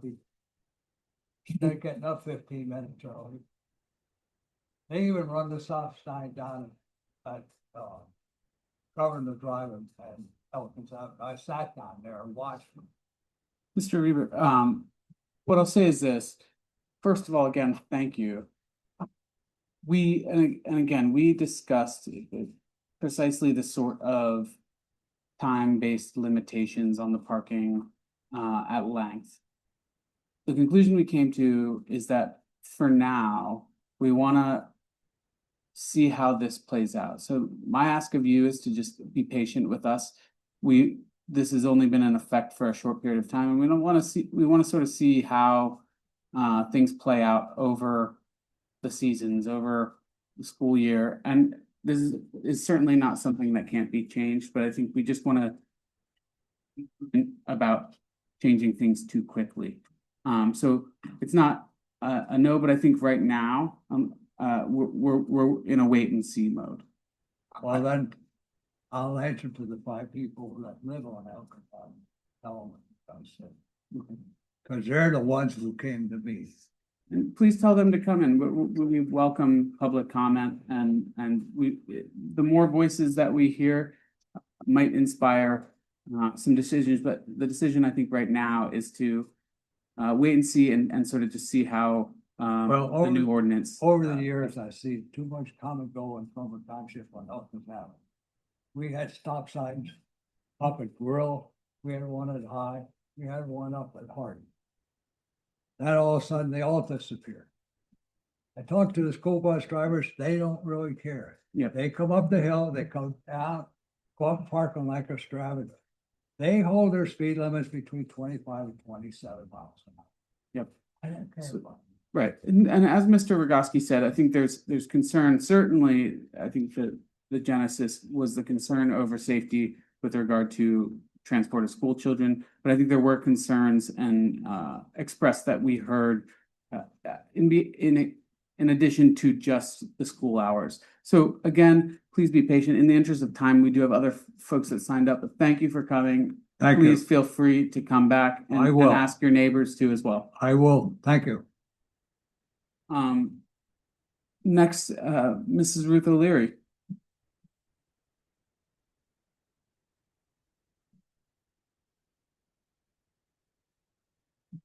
Speaker 11: they're getting up 15 minutes early. They even run the stop sign down at Governor Drive and Elkins. I sat down there and watched them.
Speaker 1: Mr. Reber, what I'll say is this. First of all, again, thank you. And again, we discussed precisely the sort of time-based limitations on the parking at length. The conclusion we came to is that for now, we want to see how this plays out. So my ask of you is to just be patient with us. This has only been in effect for a short period of time, and we want to sort of see how things play out over the seasons, over the school year. And this is certainly not something that can't be changed, but I think we just want to about changing things too quickly. So it's not a no, but I think right now we're in a wait and see mode.
Speaker 11: Well, then I'll answer to the 5 people that live on Elkins. Tell them I said, because they're the ones who came to me.
Speaker 1: And please tell them to come in. We welcome public comment, and the more voices that we hear might inspire some decisions. But the decision I think right now is to wait and see and sort of just see how the new ordinance.
Speaker 11: Over the years, I see too much come and go in Cumru Township on Elkins Avenue. We had stop signs up at Grill. We had one at High. We had one up at Harding. Then all of a sudden, they all disappeared. I talked to the school bus drivers, they don't really care.
Speaker 1: Yeah.
Speaker 11: They come up the hill, they come down, go up parking like extravagant. They hold their speed limits between 25 and 27 miles an hour.
Speaker 1: Yep.
Speaker 11: I don't care about it.
Speaker 1: Right, and as Mr. Rogoski said, I think there's concern. Certainly, I think the genesis was the concern over safety with regard to transport of school children, but I think there were concerns and expressed that we heard in addition to just the school hours. So again, please be patient. In the interest of time, we do have other folks that signed up, but thank you for coming.
Speaker 11: Thank you.
Speaker 1: Please feel free to come back and ask your neighbors too as well.
Speaker 11: I will, thank you.
Speaker 1: Next, Mrs. Ruth O'Leary.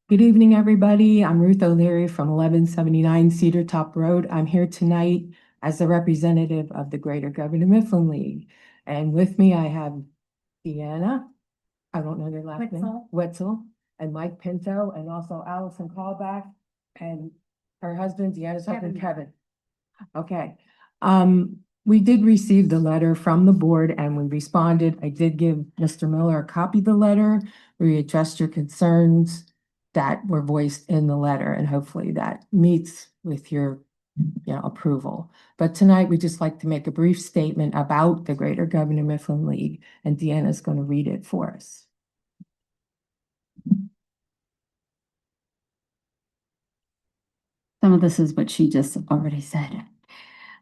Speaker 13: Good evening, everybody. I'm Ruth O'Leary from 1179 Cedar Top Road. I'm here tonight as the representative of the Greater Governor Mifflin League. And with me, I have Deanna, I don't know their last name, Wetzel, and Mike Pinto, and also Allison Callback, and her husband, Deanna's husband, Kevin. Okay. We did receive the letter from the board and we responded. I did give Mr. Miller a copy of the letter. We addressed your concerns that were voiced in the letter, and hopefully that meets with your approval. But tonight we just like to make a brief statement about the Greater Governor Mifflin League, and Deanna's going to read it for us.
Speaker 10: Some of this is what she just already said.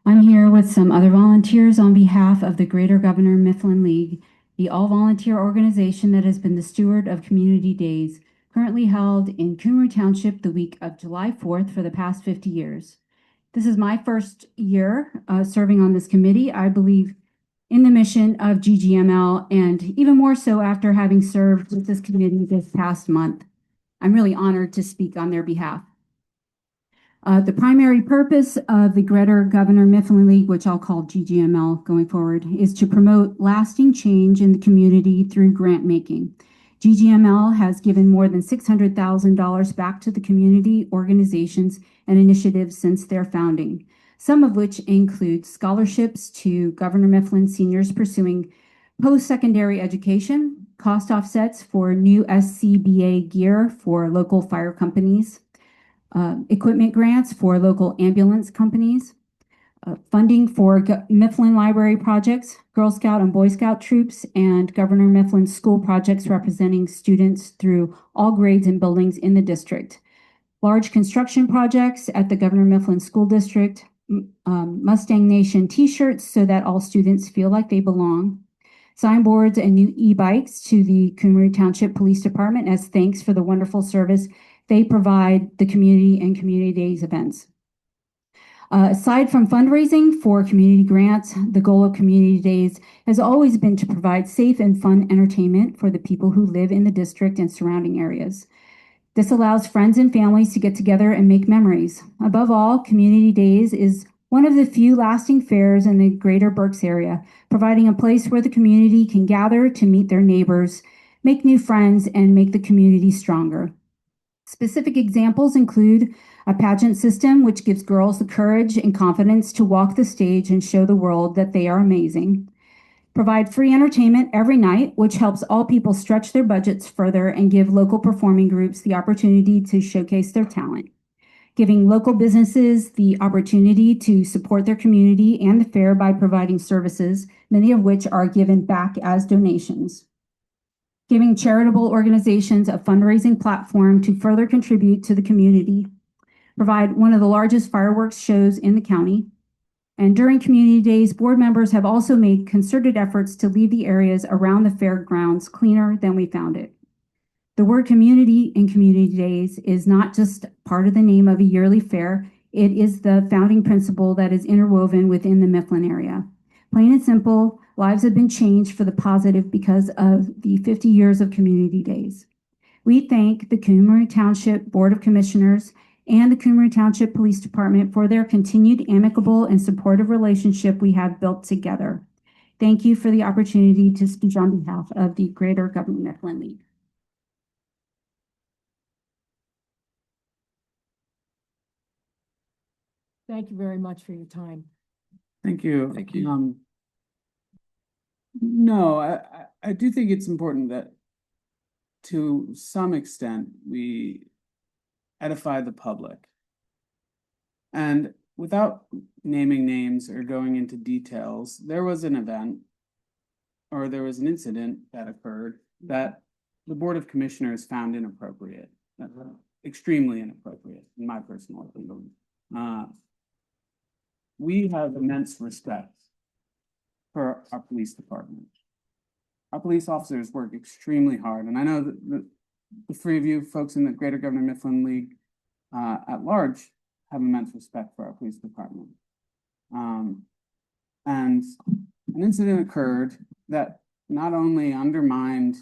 Speaker 10: I'm here with some other volunteers on behalf of the Greater Governor Mifflin League, the all-volunteer organization that has been the steward of community days, currently held in Cumru Township the week of July 4th for the past 50 years. This is my first year serving on this committee. I believe in the mission of GGML, and even more so after having served with this committee this past month. I'm really honored to speak on their behalf. The primary purpose of the Greater Governor Mifflin League, which I'll call GGML going forward, is to promote lasting change in the community through grant making. GGML has given more than $600,000 back to the community, organizations, and initiatives since their founding, some of which include scholarships to Governor Mifflin seniors pursuing post-secondary education, cost offsets for new SCBA gear for local fire companies, equipment grants for local ambulance companies, funding for Mifflin Library projects, Girl Scout and Boy Scout troops, and Governor Mifflin school projects representing students through all grades and buildings in the district. Large construction projects at the Governor Mifflin School District, Mustang Nation t-shirts so that all students feel like they belong, signboards and new e-bikes to the Cumru Township Police Department as thanks for the wonderful service they provide the community and community days events. Aside from fundraising for community grants, the goal of community days has always been to provide safe and fun entertainment for the people who live in the district and surrounding areas. This allows friends and families to get together and make memories. Above all, community days is one of the few lasting fairs in the greater Berks area, providing a place where the community can gather to meet their neighbors, make new friends, and make the community stronger. Specific examples include a pageant system, which gives girls the courage and confidence to walk the stage and show the world that they are amazing. Provide free entertainment every night, which helps all people stretch their budgets further and give local performing groups the opportunity to showcase their talent. Giving local businesses the opportunity to support their community and the fair by providing services, many of which are given back as donations. Giving charitable organizations a fundraising platform to further contribute to the community. Provide one of the largest fireworks shows in the county. And during community days, board members have also made concerted efforts to leave the areas around the fairgrounds cleaner than we found it. The word community in community days is not just part of the name of a yearly fair, it is the founding principle that is interwoven within the Mifflin area. Plain and simple, lives have been changed for the positive because of the 50 years of community days. We thank the Cumru Township Board of Commissioners and the Cumru Township Police Department for their continued amicable and supportive relationship we have built together. Thank you for the opportunity to speak on behalf of the Greater Governor Mifflin League.
Speaker 13: Thank you very much for your time.
Speaker 1: Thank you.
Speaker 8: Thank you.
Speaker 1: No, I do think it's important that to some extent we edify the public. And without naming names or going into details, there was an event or there was an incident that occurred that the Board of Commissioners found inappropriate, extremely inappropriate, in my personal opinion. We have immense respect for our police department. Our police officers work extremely hard, and I know that the three of you folks in the Greater Governor Mifflin League at large have immense respect for our police department. And an incident occurred that not only undermined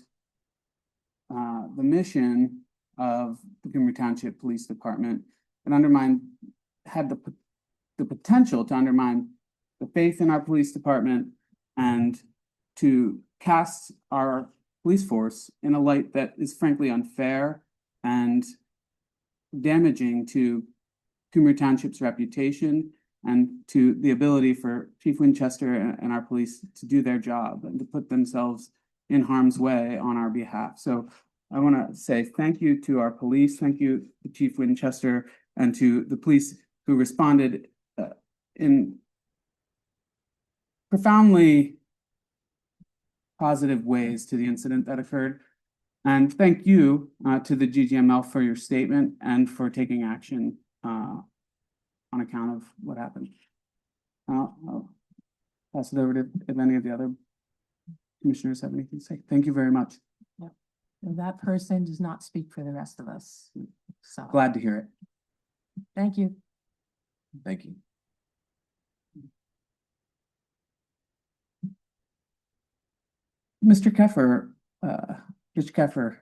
Speaker 1: the mission of the Cumru Township Police Department, it had the potential to undermine the faith in our police department and to cast our police force in a light that is frankly unfair and damaging to Cumru Township's reputation and to the ability for Chief Winchester and our police to do their job and to put themselves in harm's way on our behalf. So I want to say thank you to our police, thank you to Chief Winchester and to the police who responded in profoundly positive ways to the incident that occurred. And thank you to the GGML for your statement and for taking action on account of what happened. I'll pass it over to if any of the other commissioners have anything to say. Thank you very much.
Speaker 13: Yep. And that person does not speak for the rest of us. So
Speaker 1: Glad to hear it.
Speaker 13: thank you.
Speaker 8: Thank you.
Speaker 1: Mr. Keffer, Mr. Keffer.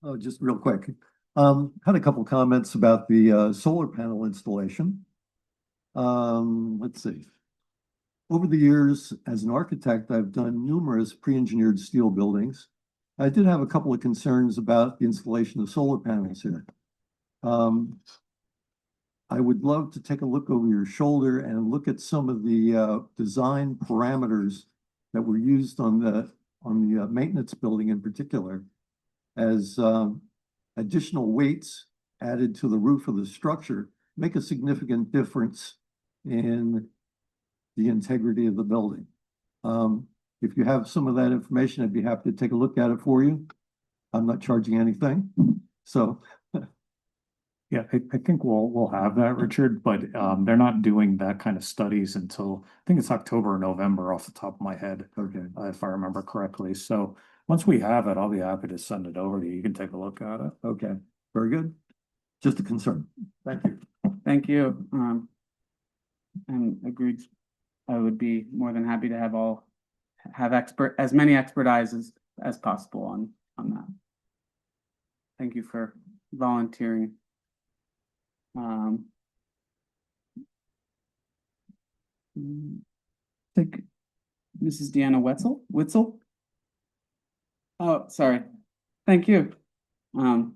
Speaker 14: Oh, just real quick. Had a couple comments about the solar panel installation. Let's see. Over the years, as an architect, I've done numerous pre-engineered steel buildings. I did have a couple of concerns about the installation of solar panels here. I would love to take a look over your shoulder and look at some of the design parameters that were used on the maintenance building in particular, as additional weights added to the roof of the structure make a significant difference in the integrity of the building. If you have some of that information, I'd be happy to take a look at it for you. I'm not charging anything, so.
Speaker 6: Yeah, I think we'll have that, Richard, but they're not doing that kind of studies until, I think it's October or November off the top of my head.
Speaker 14: Okay.
Speaker 6: If I remember correctly. So once we have it, I'll be happy to send it over to you. You can take a look at it.
Speaker 14: Okay, very good. Just a concern. Thank you.
Speaker 1: Thank you. And agreed. I would be more than happy to have as many expertise as possible on that. Thank you for volunteering. Think Mrs. Deanna Witzel? Oh, sorry. Thank you. You're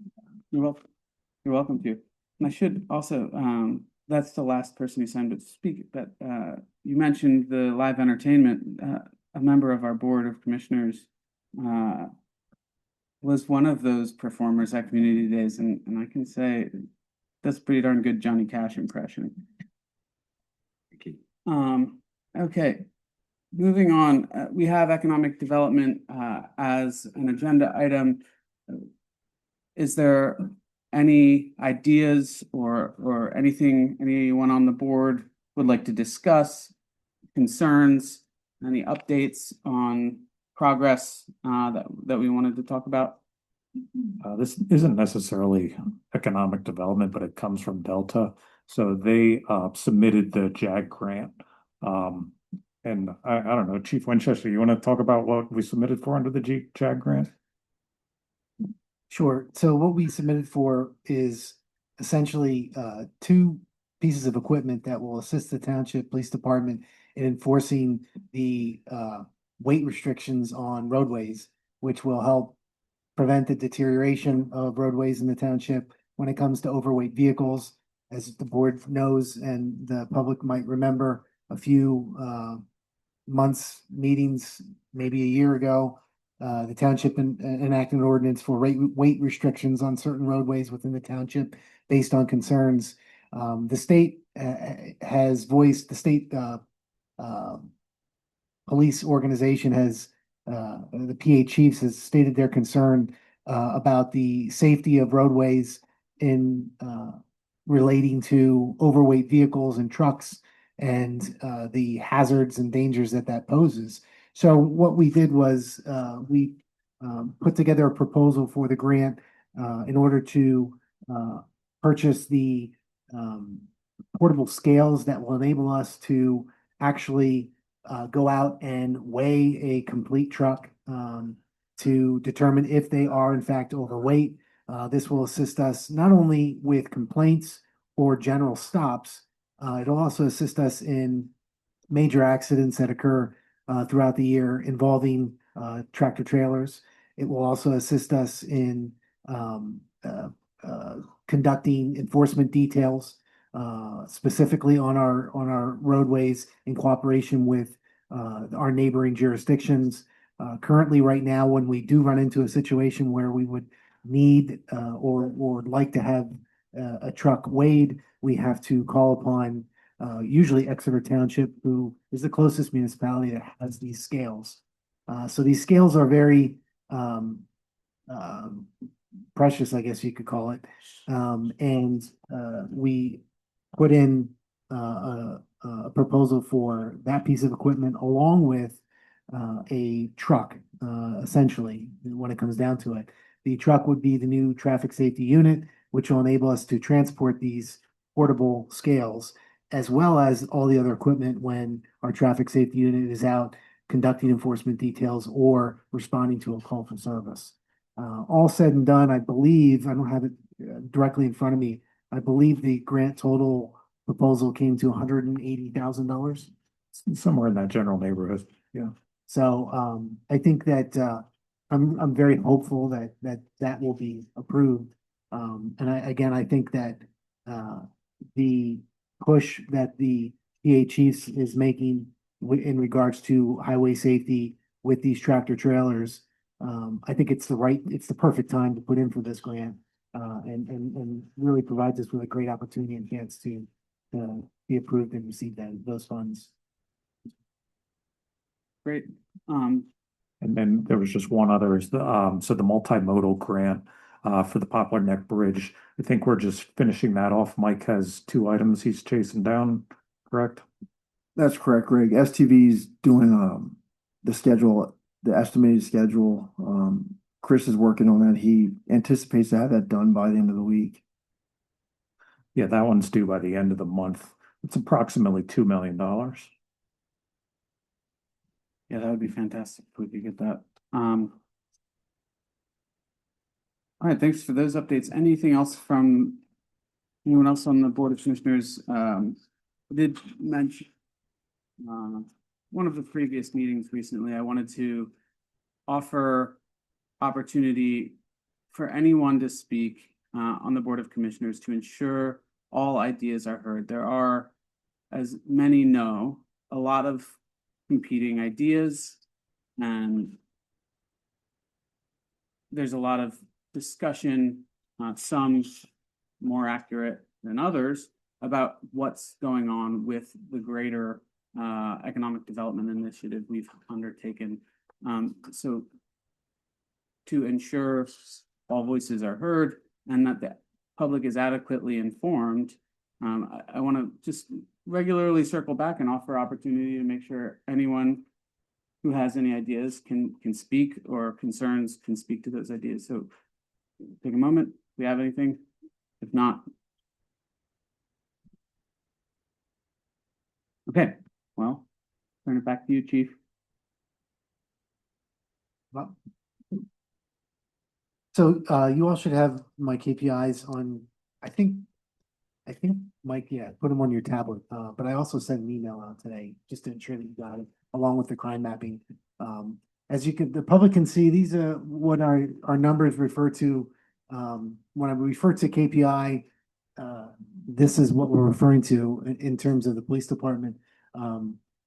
Speaker 1: welcome to. And I should also, that's the last person who signed up to speak, but you mentioned the live entertainment. A member of our board of commissioners was one of those performers at Community Days, and I can say that's a pretty darn good Johnny Cash impression.
Speaker 8: Thank you.
Speaker 1: Okay, moving on. We have economic development as an agenda item. Is there any ideas or anything anyone on the board would like to discuss, concerns, any updates on progress that we wanted to talk about?
Speaker 6: This isn't necessarily economic development, but it comes from Delta. So they submitted the JAG grant. And I don't know, Chief Winchester, you want to talk about what we submitted for under the JAG grant?
Speaker 15: Sure. So what we submitted for is essentially two pieces of equipment that will assist the Township Police Department in enforcing the weight restrictions on roadways, which will help prevent the deterioration of roadways in the township when it comes to overweight vehicles. As the board knows and the public might remember, a few meetings, maybe a year ago, the township enacted an ordinance for weight restrictions on certain roadways within the township based on concerns. The state has voiced, the state police organization has, the PA chiefs has stated their concern about the safety of roadways in relating to overweight vehicles and trucks and the hazards and dangers that poses. So what we did was we put together a proposal for the grant in order to purchase the portable scales that will enable us to actually go out and weigh a complete truck to determine if they are in fact overweight. This will assist us not only with complaints or general stops, it'll also assist us in major accidents that occur throughout the year involving tractor trailers. It will also assist us in conducting enforcement details, specifically on our roadways in cooperation with our neighboring jurisdictions. Currently, right now, when we do run into a situation where we would need or would like to have a truck weighed, we have to call upon usually Exeter Township, who is the closest municipality that has these scales. So these scales are very precious, I guess you could call it. And we put in a proposal for that piece of equipment along with a truck, essentially, when it comes down to it. The truck would be the new traffic safety unit, which will enable us to transport these portable scales, as well as all the other equipment when our traffic safety unit is out conducting enforcement details or responding to a call for service. All said and done, I believe, I don't have it directly in front of me. I believe the grant total proposal came to $180,000.
Speaker 6: Somewhere in that general neighborhood. Yeah.
Speaker 15: So I think that I'm very hopeful that will be approved. And I think that the push that the PA chiefs is making in regards to highway safety with these tractor trailers, I think it's the perfect time to put in for this grant. And really provides us with a great opportunity and chance to be approved and receive those funds.
Speaker 1: Great.
Speaker 6: And then there was just one other, is so the multimodal grant for the Poplar Neck Bridge. I think we're just finishing that off. Mike has 2 items he's chasing down, correct?
Speaker 16: That's correct, Greg. STV's doing the schedule, the estimated schedule. Chris is working on that. He anticipates to have that done by the end of the week.
Speaker 6: Yeah, that one's due by the end of the month. It's approximately $2 million.
Speaker 1: Yeah, that would be fantastic if we could get that. All right, thanks for those updates. Anything else from anyone else on the Board of Commissioners? I did mention one of the previous meetings recently, I wanted to offer opportunity for anyone to speak on the Board of Commissioners to ensure all ideas are heard. There are, as many know, a lot of competing ideas, and there's a lot of discussion, some more accurate than others, about what's going on with the greater economic development initiative we've undertaken. So to ensure all voices are heard and that the public is adequately informed, I want to just regularly circle back and offer opportunity to make sure anyone who has any ideas can speak, or concerns can speak to those ideas. So take a moment. Do we have anything? If not, okay, well, turn it back to you, Chief.
Speaker 15: Well, so you all should have my KPIs on, I think Mike, yeah, put them on your tablet. But I also sent an email out today just to ensure that you got it, along with the crime mapping. As the public can see, these are what our numbers refer to. When I refer to KPI, this is what we're referring to in terms of the police department.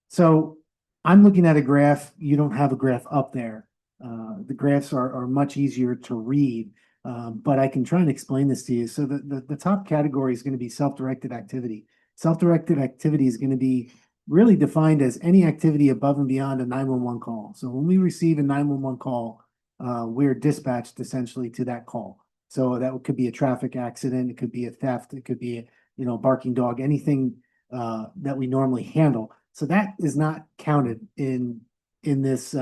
Speaker 15: So I'm looking at a graph. You don't have a graph up there. The graphs are much easier to read, but I can try and explain this to you. So the top category is going to be self-directed activity. Self-directed activity is going to be really defined as any activity above and beyond a 911 call. So when we receive a 911 call, we're dispatched essentially to that call. So that could be a traffic accident, it could be a theft, it could be a barking dog, anything that we normally handle. So that is not counted in this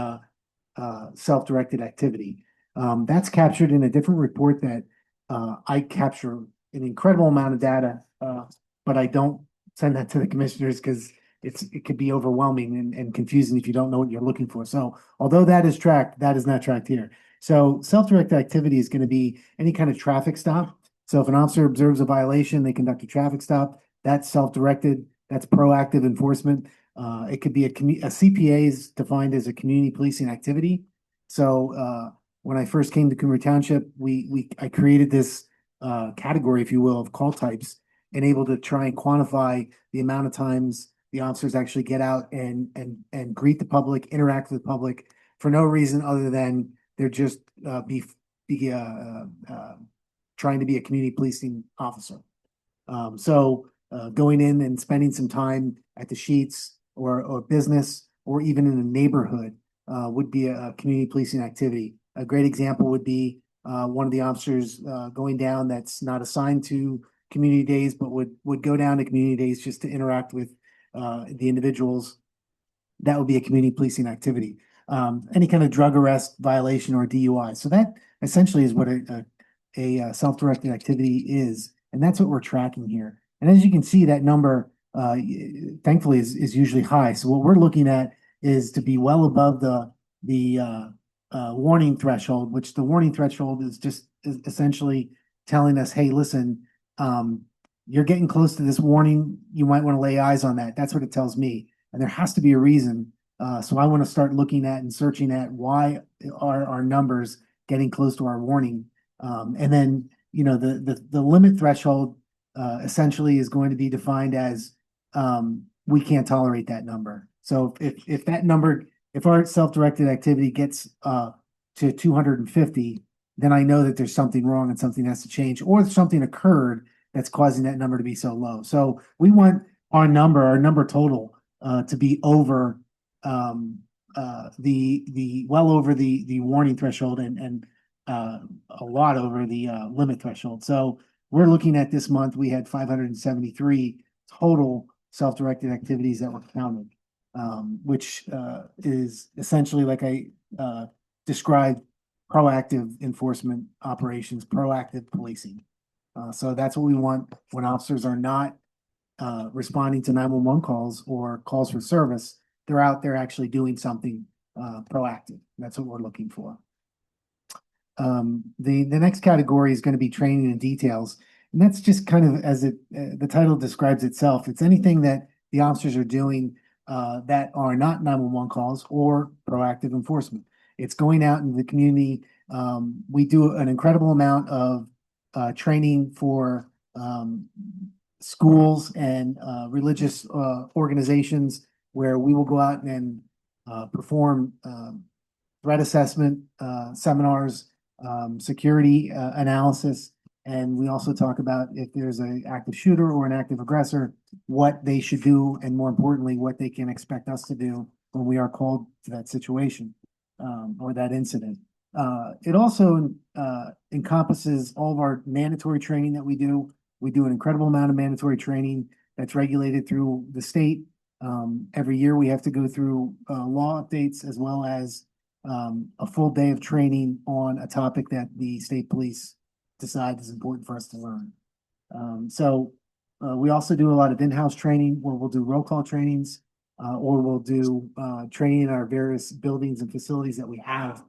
Speaker 15: self-directed activity. That's captured in a different report that I capture an incredible amount of data, but I don't send that to the commissioners because it could be overwhelming and confusing if you don't know what you're looking for. So although that is tracked, that is not tracked here. So self-directed activity is going to be any kind of traffic stop. So if an officer observes a violation, they conduct a traffic stop. That's self-directed. That's proactive enforcement. It could be a CPA is defined as a community policing activity. So when I first came to Cumru Township, I created this category, if you will, of call types, and able to try and quantify the amount of times the officers actually get out and greet the public, interact with the public for no reason other than they're just trying to be a community policing officer. So going in and spending some time at the sheets or business or even in a neighborhood would be a community policing activity. A great example would be one of the officers going down that's not assigned to community days, but would go down to community days just to interact with the individuals. That would be a community policing activity. Any kind of drug arrest violation or DUI. So that essentially is what a self-directed activity is. And that's what we're tracking here. And as you can see, that number, thankfully, is usually high. So what we're looking at is to be well above the warning threshold, which the warning threshold is just essentially telling us, hey, listen, you're getting close to this warning. You might want to lay eyes on that. That's what it tells me. And there has to be a reason. So I want to start looking at and searching at why are our numbers getting close to our warning. And then, the limit threshold essentially is going to be defined as we can't tolerate that number. So if that number, if our self-directed activity gets to 250, then I know that there's something wrong and something has to change, or something occurred that's causing that number to be so low. So we want our number total to be over the well over the warning threshold and a lot over the limit threshold. So we're looking at this month, we had 573 total self-directed activities that were counted, which is essentially, like I described, proactive enforcement operations, proactive policing. So that's what we want when officers are not responding to 911 calls or calls for service. They're out there actually doing something proactive. That's what we're looking for. The next category is going to be training and details. And that's just kind of, as the title describes itself, it's anything that the officers are doing that are not 911 calls or proactive enforcement. It's going out in the community. We do an incredible amount of training for schools and religious organizations, where we will go out and perform threat assessment seminars, security analysis, and we also talk about if there's an active shooter or an active aggressor, what they should do, and more importantly, what they can expect us to do when we are called to that situation or that incident. It also encompasses all of our mandatory training that we do. We do an incredible amount of mandatory training that's regulated through the state. Every year we have to go through law updates, as well as a full day of training on a topic that the state police decide is important for us to learn. We also do a lot of in-house training, where we'll do roll call trainings, or we'll do training in our various buildings and facilities that we have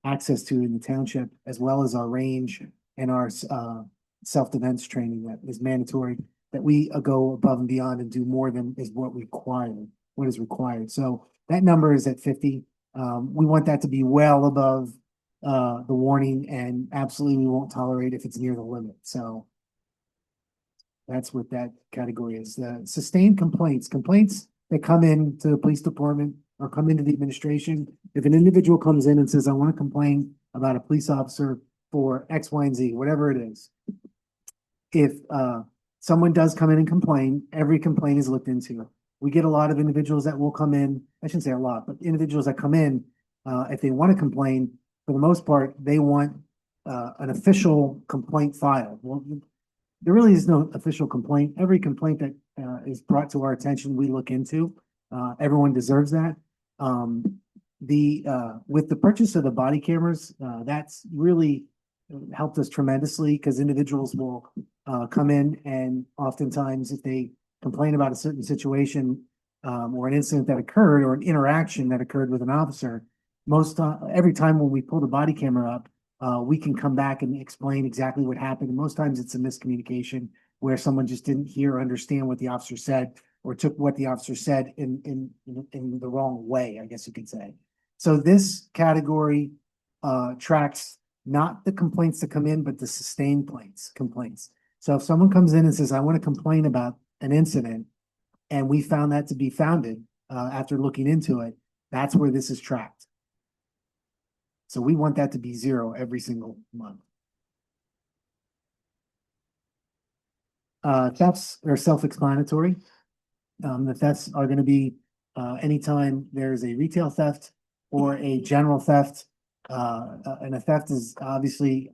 Speaker 15: access to in the township, as well as our range and our self-defense training that is mandatory, that we go above and beyond and do more than is what is required. So that number is at 50. We want that to be well above the warning, and absolutely we won't tolerate if it's near the limit. So that's what that category is. The sustained complaints that come in to the police department or come into the administration. If an individual comes in and says, I want to complain about a police officer for X, Y, and Z, whatever it is. If someone does come in and complain, every complaint is looked into. We get a lot of individuals that will come in, I shouldn't say a lot, but individuals that come in, if they want to complain, for the most part, they want an official complaint filed. Well, there really is no official complaint. Every complaint that is brought to our attention, we look into. Everyone deserves that. With the purchase of the body cameras, that's really helped us tremendously, because individuals will come in, and oftentimes if they complain about a certain situation or an incident that occurred, or an interaction that occurred with an officer, every time when we pull the body camera up, we can come back and explain exactly what happened. And most times it's a miscommunication, where someone just didn't hear or understand what the officer said, or took what the officer said in the wrong way, I guess you could say. So this category tracks not the complaints that come in, but the sustained complaints. So if someone comes in and says, I want to complain about an incident, and we found that to be founded after looking into it, that's where this is tracked. So we want that to be 0 every single month. Thefts are self-explanatory. The thefts are going to be anytime there's a retail theft or a general theft. And a theft is obviously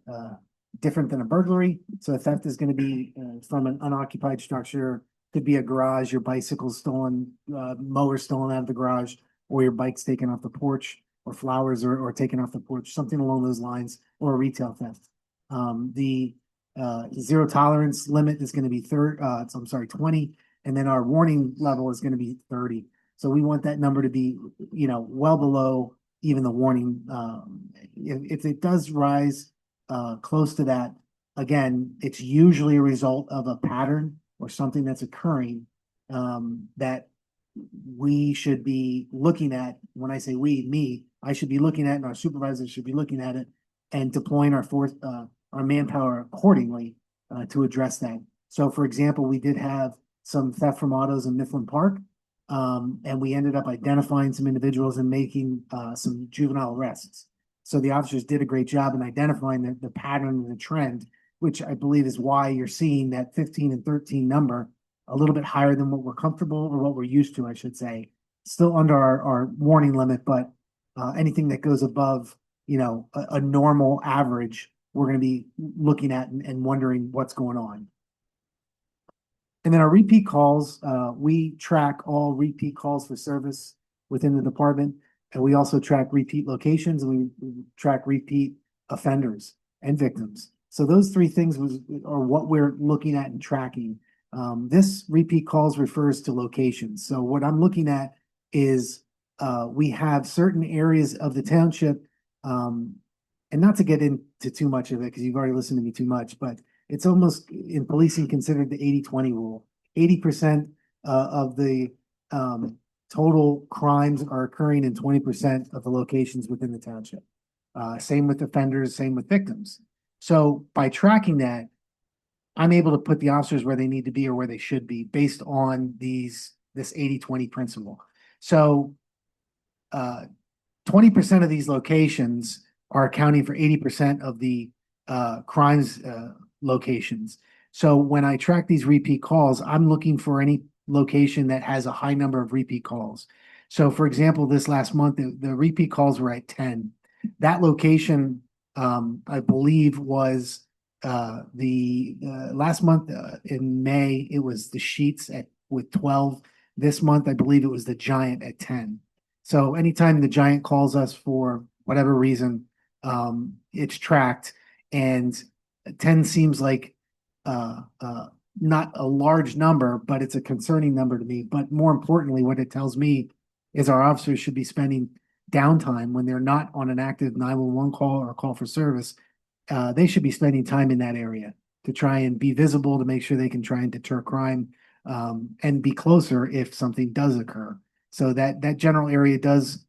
Speaker 15: different than a burglary. So a theft is going to be from an unoccupied structure. Could be a garage, your bicycle's stolen, mower stolen out of the garage, or your bike's taken off the porch, or flowers or taken off the porch, something along those lines, or a retail theft. The zero tolerance limit is going to be 20, and then our warning level is going to be 30. So we want that number to be, well below even the warning, if it does rise close to that, again, it's usually a result of a pattern or something that's occurring that we should be looking at. When I say we, me, I should be looking at, and our supervisors should be looking at it and deploying our force, our manpower accordingly to address that. So, for example, we did have some theft from autos in Mifflin Park, and we ended up identifying some individuals and making some juvenile arrests. So the officers did a great job in identifying the pattern and the trend, which I believe is why you're seeing that 15 and 13 number a little bit higher than what we're comfortable or what we're used to, I should say. Still under our warning limit, but anything that goes above, a normal average, we're going to be looking at and wondering what's going on. And then our repeat calls, we track all repeat calls for service within the department. And we also track repeat locations, and we track repeat offenders and victims. So those three things are what we're looking at and tracking. This repeat calls refers to locations. So what I'm looking at is we have certain areas of the township, and not to get into too much of it because you've already listened to me too much, but it's almost in policing considered the 80-20 rule. 80% of the total crimes are occurring in 20% of the locations within the township. Same with offenders, same with victims. So by tracking that, I'm able to put the officers where they need to be or where they should be based on this 80-20 principle. So 20% of these locations are accounting for 80% of the crimes locations. So when I track these repeat calls, I'm looking for any location that has a high number of repeat calls. So for example, this last month, the repeat calls were at 10. That location, I believe, was the last month in May, it was the Sheets with 12. This month, I believe it was the Giant at 10. So anytime the Giant calls us for whatever reason, it's tracked, and 10 seems like not a large number, but it's a concerning number to me. But more importantly, what it tells me is our officers should be spending downtime when they're not on an active 911 call or a call for service. They should be spending time in that area to try and be visible, to make sure they can try and deter crime, and be closer if something does occur. So that general area does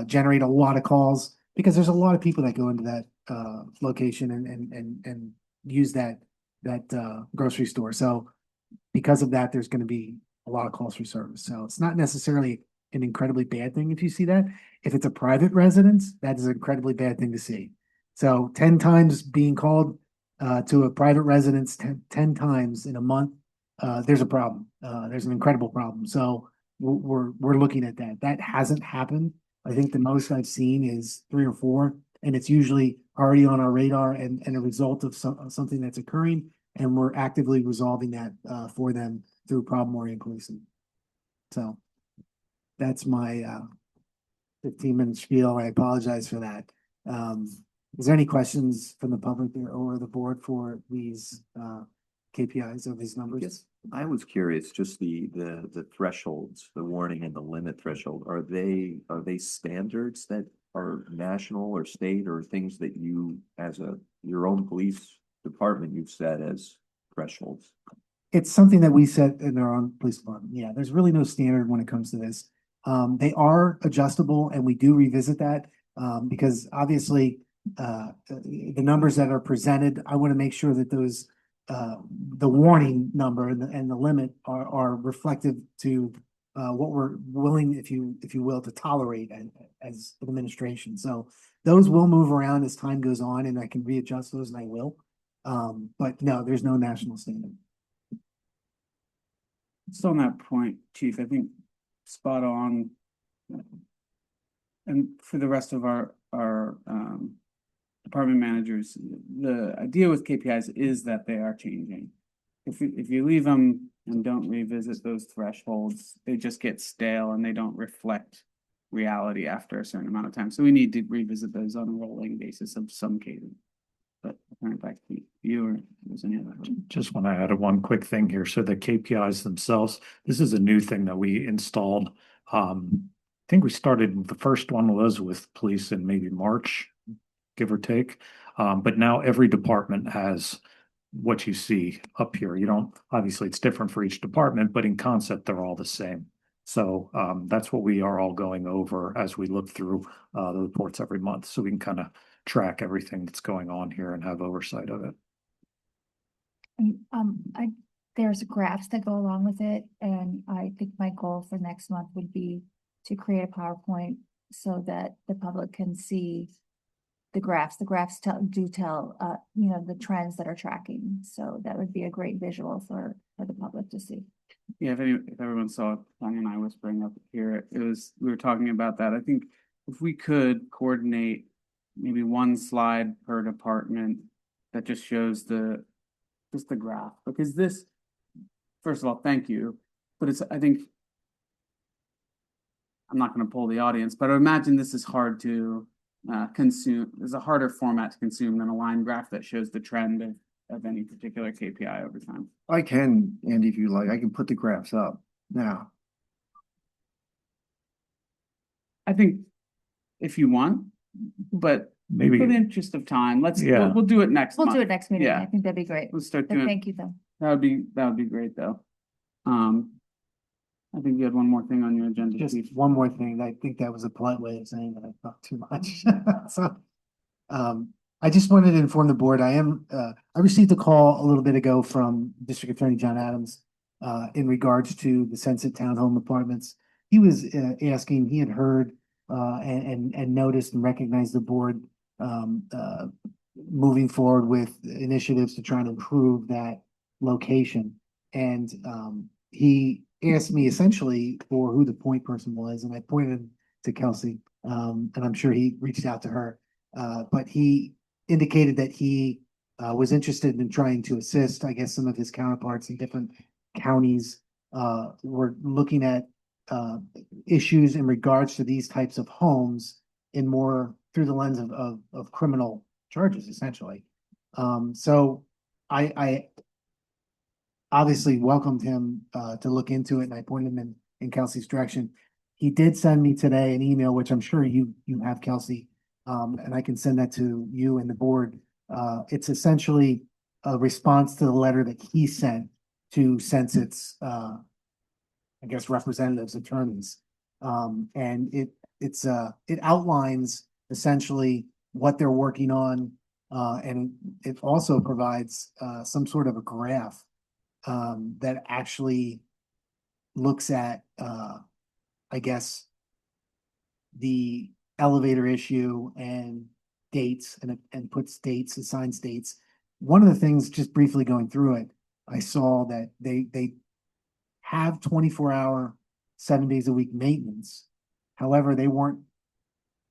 Speaker 15: generate a lot of calls because there's a lot of people that go into that location and use that grocery store. So because of that, there's going to be a lot of calls for service. So it's not necessarily an incredibly bad thing if you see that. If it's a private residence, that is an incredibly bad thing to see. So 10 times being called to a private residence 10 times in a month, there's a problem. There's an incredible problem. So we're looking at that. That hasn't happened. I think the most I've seen is 3 or 4, and it's usually already on our radar and a result of something that's occurring, and we're actively resolving that for them through problem-oriented policing. So that's my 15-minute spiel. I apologize for that. Is there any questions from the public or the board for these KPIs or these numbers?
Speaker 8: Yes, I was curious, just the thresholds, the warning and the limit threshold, are they standards that are national or state, or things that you, as your own police department, you've set as thresholds?
Speaker 15: It's something that we set in our own police department. Yeah, there's really no standard when it comes to this. They are adjustable, and we do revisit that because obviously the numbers that are presented, I want to make sure that those the warning number and the limit are reflective to what we're willing, if you will, to tolerate as an administration. So those will move around as time goes on, and I can readjust those, and I will. But no, there's no national standard.
Speaker 1: Just on that point, Chief, I think spot on. And for the rest of our department managers, the idea with KPIs is that they are changing. If you leave them and don't revisit those thresholds, they just get stale and they don't reflect reality after a certain amount of time. So we need to revisit those on a rolling basis of some cadence. But I'll turn it back to you, or if there's any other.
Speaker 6: Just want to add one quick thing here. So the KPIs themselves, this is a new thing that we installed. I think we started, the first one was with police in maybe March, give or take. But now every department has what you see up here. You don't, obviously it's different for each department, but in concept, they're all the same. So that's what we are all going over as we look through the reports every month. So we can kind of track everything that's going on here and have oversight of it.
Speaker 17: There's graphs that go along with it, and I think my goal for next month would be to create a PowerPoint so that the public can see the graphs. The graphs tell the trends that are tracking. So that would be a great visual for the public to see.
Speaker 1: Yeah, if everyone saw Tanya and I whispering up here, we were talking about that. I think if we could coordinate maybe one slide per department that just shows the graph, because this, first of all, thank you, but I think I'm not going to pull the audience, but I imagine this is hard to consume. There's a harder format to consume than a line graph that shows the trend of any particular KPI over time.
Speaker 16: I can, Andy, if you like, I can put the graphs up now.
Speaker 1: I think if you want, but
Speaker 6: Maybe
Speaker 1: for the interest of time,
Speaker 6: Yeah.
Speaker 1: we'll do it next
Speaker 17: We'll
Speaker 1: month.
Speaker 17: do it next meeting.
Speaker 1: Yeah.
Speaker 17: I think that'd be great.
Speaker 1: We'll start
Speaker 17: But
Speaker 1: doing.
Speaker 17: thank you though.
Speaker 1: That would be great though. I think you had one more thing on your agenda.
Speaker 15: Just
Speaker 1: Steve.
Speaker 15: one more thing. I think that was a polite way of saying that I talked too much. So, I just wanted to inform the board, I received a call a little bit ago from District Attorney John Adams in regards to the Sunset Townhome Apartments. He was asking, he had heard and noticed and recognized the board moving forward with initiatives to try and improve that location. And he asked me essentially for who the point person was, and I pointed to Kelsey, and I'm sure he reached out to her. But he indicated that he was interested in trying to assist, I guess, some of his counterparts in different counties were looking at issues in regards to these types of homes in more through the lens of criminal charges, essentially. So I obviously welcomed him to look into it, and I pointed him in Kelsey's direction. He did send me today an email, which I'm sure you have, Kelsey, and I can send that to you and the board. It's essentially a response to the letter that he sent to Sensit's, I guess, representatives, attorneys. And it outlines essentially what they're working on, and it also provides some sort of a graph that actually looks at, I guess, the elevator issue and dates and puts dates, assigns dates. One of the things, just briefly going through it, I saw that they have 24-hour, 7 days a week maintenance. However, they weren't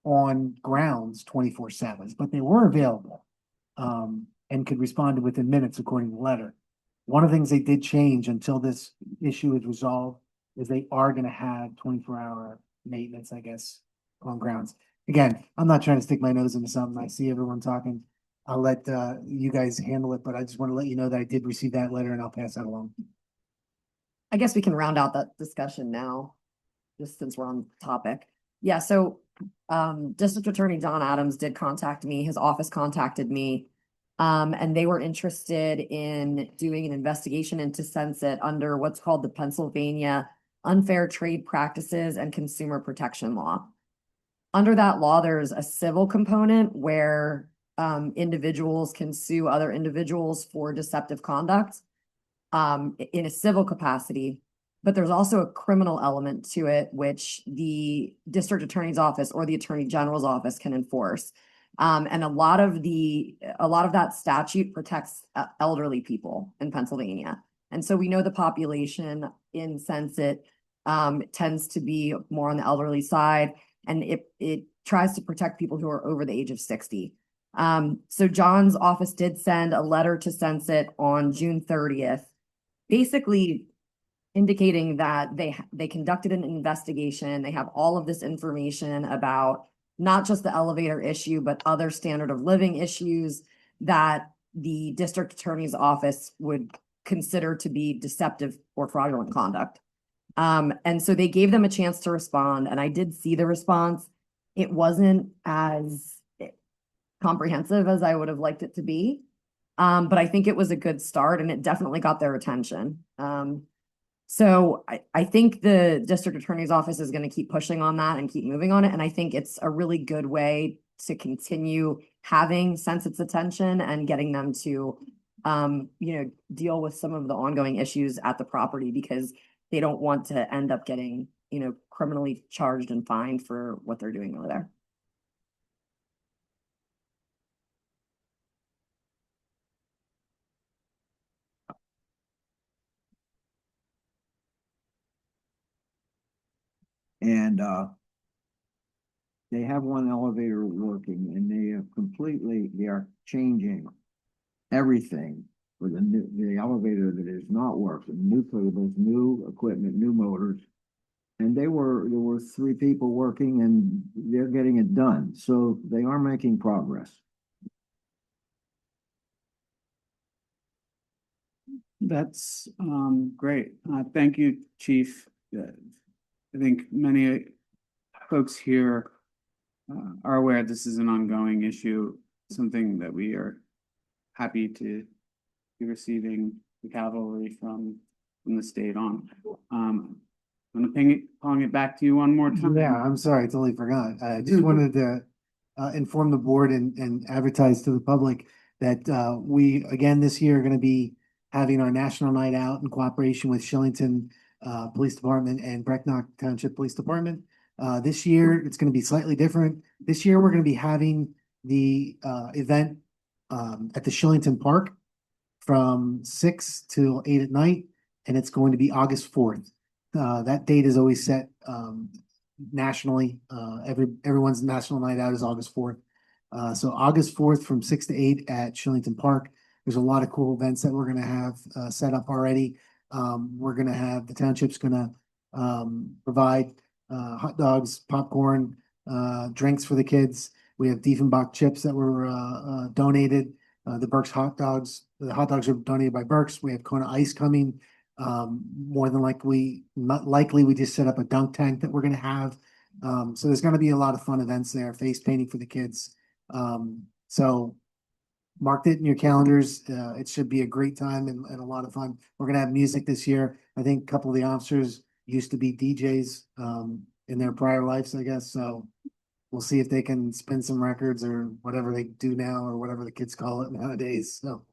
Speaker 15: on grounds 24/7, but they were available and could respond within minutes according to the letter. One of the things they did change until this issue is resolved is they are going to have 24-hour maintenance, I guess, on grounds. Again, I'm not trying to stick my nose into something. I see everyone talking. I'll let you guys handle it, but I just want to let you know that I did receive that letter and I'll pass that along.
Speaker 2: I guess we can round out that discussion now, just since we're on topic. Yeah, so District Attorney John Adams did contact me. His office contacted me. And they were interested in doing an investigation into Sensit under what's called the Pennsylvania Unfair Trade Practices and Consumer Protection Law. Under that law, there's a civil component where individuals can sue other individuals for deceptive conduct in a civil capacity. But there's also a criminal element to it, which the district attorney's office or the attorney general's office can enforce. And a lot of that statute protects elderly people in Pennsylvania. And so we know the population in Sensit tends to be more on the elderly side, and it tries to protect people who are over the age of 60. So John's office did send a letter to Sensit on June 30th, basically indicating that they conducted an investigation. They have all of this information about not just the elevator issue, but other standard of living issues that the district attorney's office would consider to be deceptive or fraudulent conduct. And so they gave them a chance to respond, and I did see the response. It wasn't as comprehensive as I would have liked it to be. But I think it was a good start, and it definitely got their attention. So I think the district attorney's office is going to keep pushing on that and keep moving on it. And I think it's a really good way to continue having Sensit's attention and getting them to, deal with some of the ongoing issues at the property, because they don't want to end up getting, criminally charged and fined for what they're doing over there.
Speaker 18: And they have one elevator working, and they are changing everything for the elevator that is not working, new cables, new equipment, new motors. And there were 3 people working, and they're getting it done. So they are making progress.
Speaker 1: That's great. Thank you, Chief. I think many folks here are aware this is an ongoing issue, something that we are happy to be receiving the cavalry from the state on. I'm gonna pong it back to you one more time.
Speaker 15: Yeah, I'm sorry, I totally forgot. I just wanted to inform the board and advertise to the public that we, again, this year are gonna be having our national night out in cooperation with Shillington Police Department and Brecknock Township Police Department. This year, it's gonna be slightly different. This year, we're gonna be having the event at the Shillington Park from 6 till 8 at night, and it's going to be August 4th. That date is always set nationally. Everyone's national night out is August 4th. So August 4th from 6 to 8 at Shillington Park. There's a lot of cool events that we're gonna have set up already. We're gonna have, the township's gonna provide hot dogs, popcorn, drinks for the kids. We have Diefenbach chips that were donated. The Burke's hot dogs, the hot dogs are donated by Burke's. We have Kona Ice coming. More than likely, we just set up a dunk tank that we're gonna have. So there's gonna be a lot of fun events there, face painting for the kids. So mark it in your calendars. It should be a great time and a lot of fun. We're gonna have music this year. I think a couple of the officers used to be DJs in their prior lives, I guess. So we'll see if they can spin some records or whatever they do now, or whatever the kids call it nowadays. So,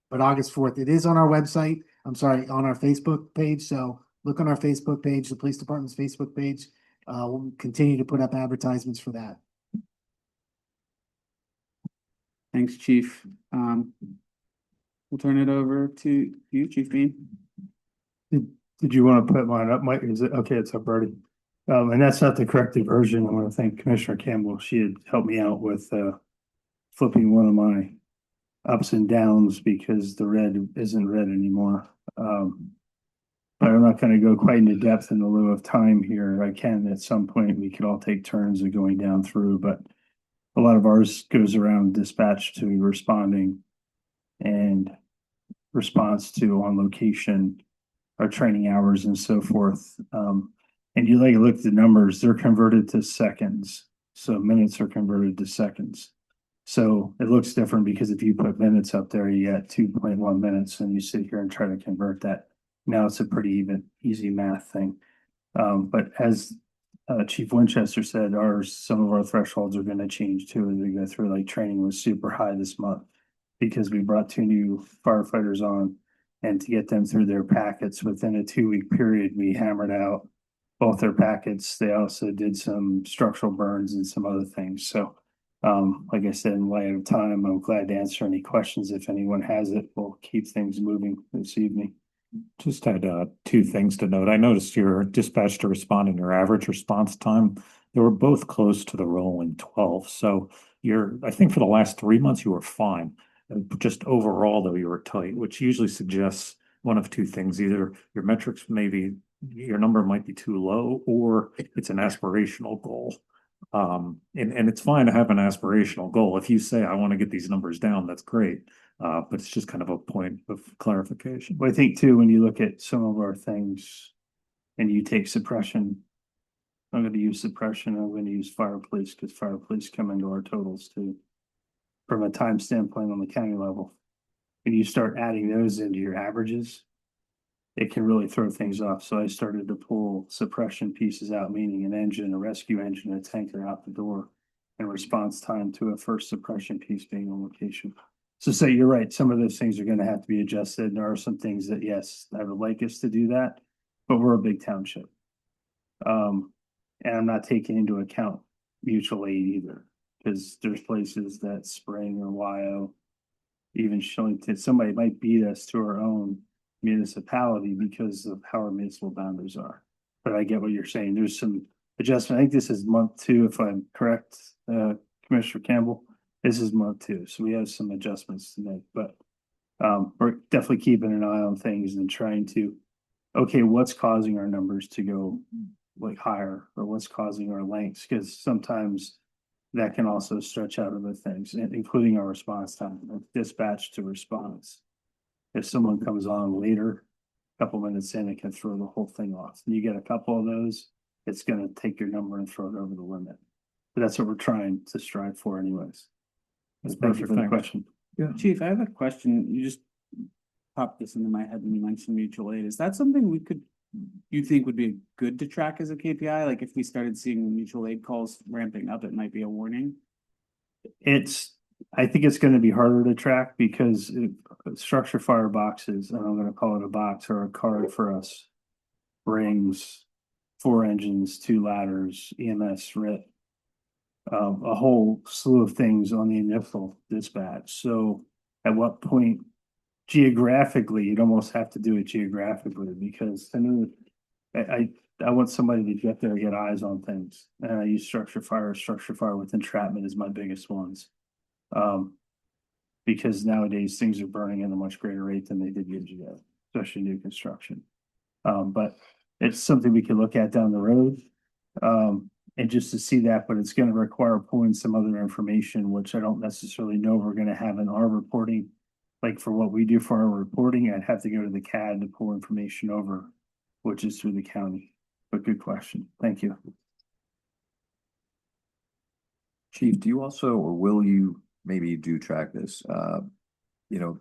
Speaker 15: but August 4th, it is on our website. I'm sorry, on our Facebook page. So look on our Facebook page, the police department's Facebook page. We'll continue to put up advertisements for that.
Speaker 1: Thanks, Chief. We'll turn it over to you, Chief Bean.
Speaker 19: Did you want to put mine up, Mike? Is it okay? It's up already. And that's not the corrected version. I want to thank Commissioner Campbell. She had helped me out with flipping one of my ups and downs because the red isn't red anymore. But I'm not going to go quite into depth in the lieu of time here. I can at some point. We could all take turns of going down through, but a lot of ours goes around dispatch to responding and response to on location, our training hours and so forth. And you look at the numbers, they're converted to seconds. So minutes are converted to seconds. So it looks different because if you put minutes up there, you get 2.1 minutes and you sit here and try to convert that. Now it's a pretty easy math thing. But as Chief Winchester said, some of our thresholds are going to change too as we go through. Like training was super high this month because we brought 2 new firefighters on, and to get them through their packets within a 2-week period, we hammered out both their packets. They also did some structural burns and some other things. So, like I said, in light of time, I'm glad to answer any questions if anyone has it. We'll keep things moving this evening.
Speaker 6: Just had 2 things to note. I noticed your dispatch to respond and your average response time, they were both close to the rolling 12. So I think for the last 3 months, you were fine. Just overall, though, you were tight, which usually suggests one of 2 things. Either your metrics, maybe your number might be too low, or it's an aspirational goal. And it's fine to have an aspirational goal. If you say, I want to get these numbers down, that's great. But it's just kind of a point of clarification.
Speaker 19: But I think too, when you look at some of our things, and you take suppression. I'm gonna use suppression, I'm gonna use fire police, because fire police come into our totals too. From a time standpoint on the county level. When you start adding those into your averages, it can really throw things off. So I started to pull suppression pieces out, meaning an engine, a rescue engine, a tanker out the door, and response time to a first suppression piece being on location. So say you're right, some of those things are gonna have to be adjusted. And there are some things that, yes, I would like us to do that, but we're a big township. And I'm not taking into account mutual aid either, because there's places that Spring or YO, even Shillington, somebody might beat us to our own municipality because of how our municipal boundaries are. But I get what you're saying. There's some adjustment. I think this is month 2, if I'm correct, Commissioner Campbell. This is month 2, so we have some adjustments to make, but we're definitely keeping an eye on things and trying to, okay, what's causing our numbers to go like higher, or what's causing our lengths? Because sometimes that can also stretch out other things, including our response time, dispatch to response. If someone comes on later, a couple minutes in, it can throw the whole thing off. And you get a couple of those, it's gonna take your number and throw it over the limit. But that's what we're trying to strive for anyways. That's perfect for the question.
Speaker 1: Chief, I have a question. You just popped this into my head when you mentioned mutual aid. Is that something you think would be good to track as a KPI? Like if we started seeing mutual aid calls ramping up, it might be a warning.
Speaker 19: I think it's gonna be harder to track because structure fire boxes, and I'm gonna call it a box or a card for us, brings 4 engines, 2 ladders, EMS, RIT, a whole slew of things on the initial dispatch. So at what point geographically, you'd almost have to do it geographically, because I know I want somebody to get there and get eyes on things. And I use structure fire with entrapment is my biggest ones. Because nowadays things are burning at a much greater rate than they did years ago, especially new construction. But it's something we can look at down the road. And just to see that, but it's gonna require pulling some other information, which I don't necessarily know we're gonna have in our reporting. Like for what we do for our reporting, I'd have to go to the CAD to pull information over, which is through the county. But good question. Thank you.
Speaker 8: Chief, do you also, or will you, maybe you do track this,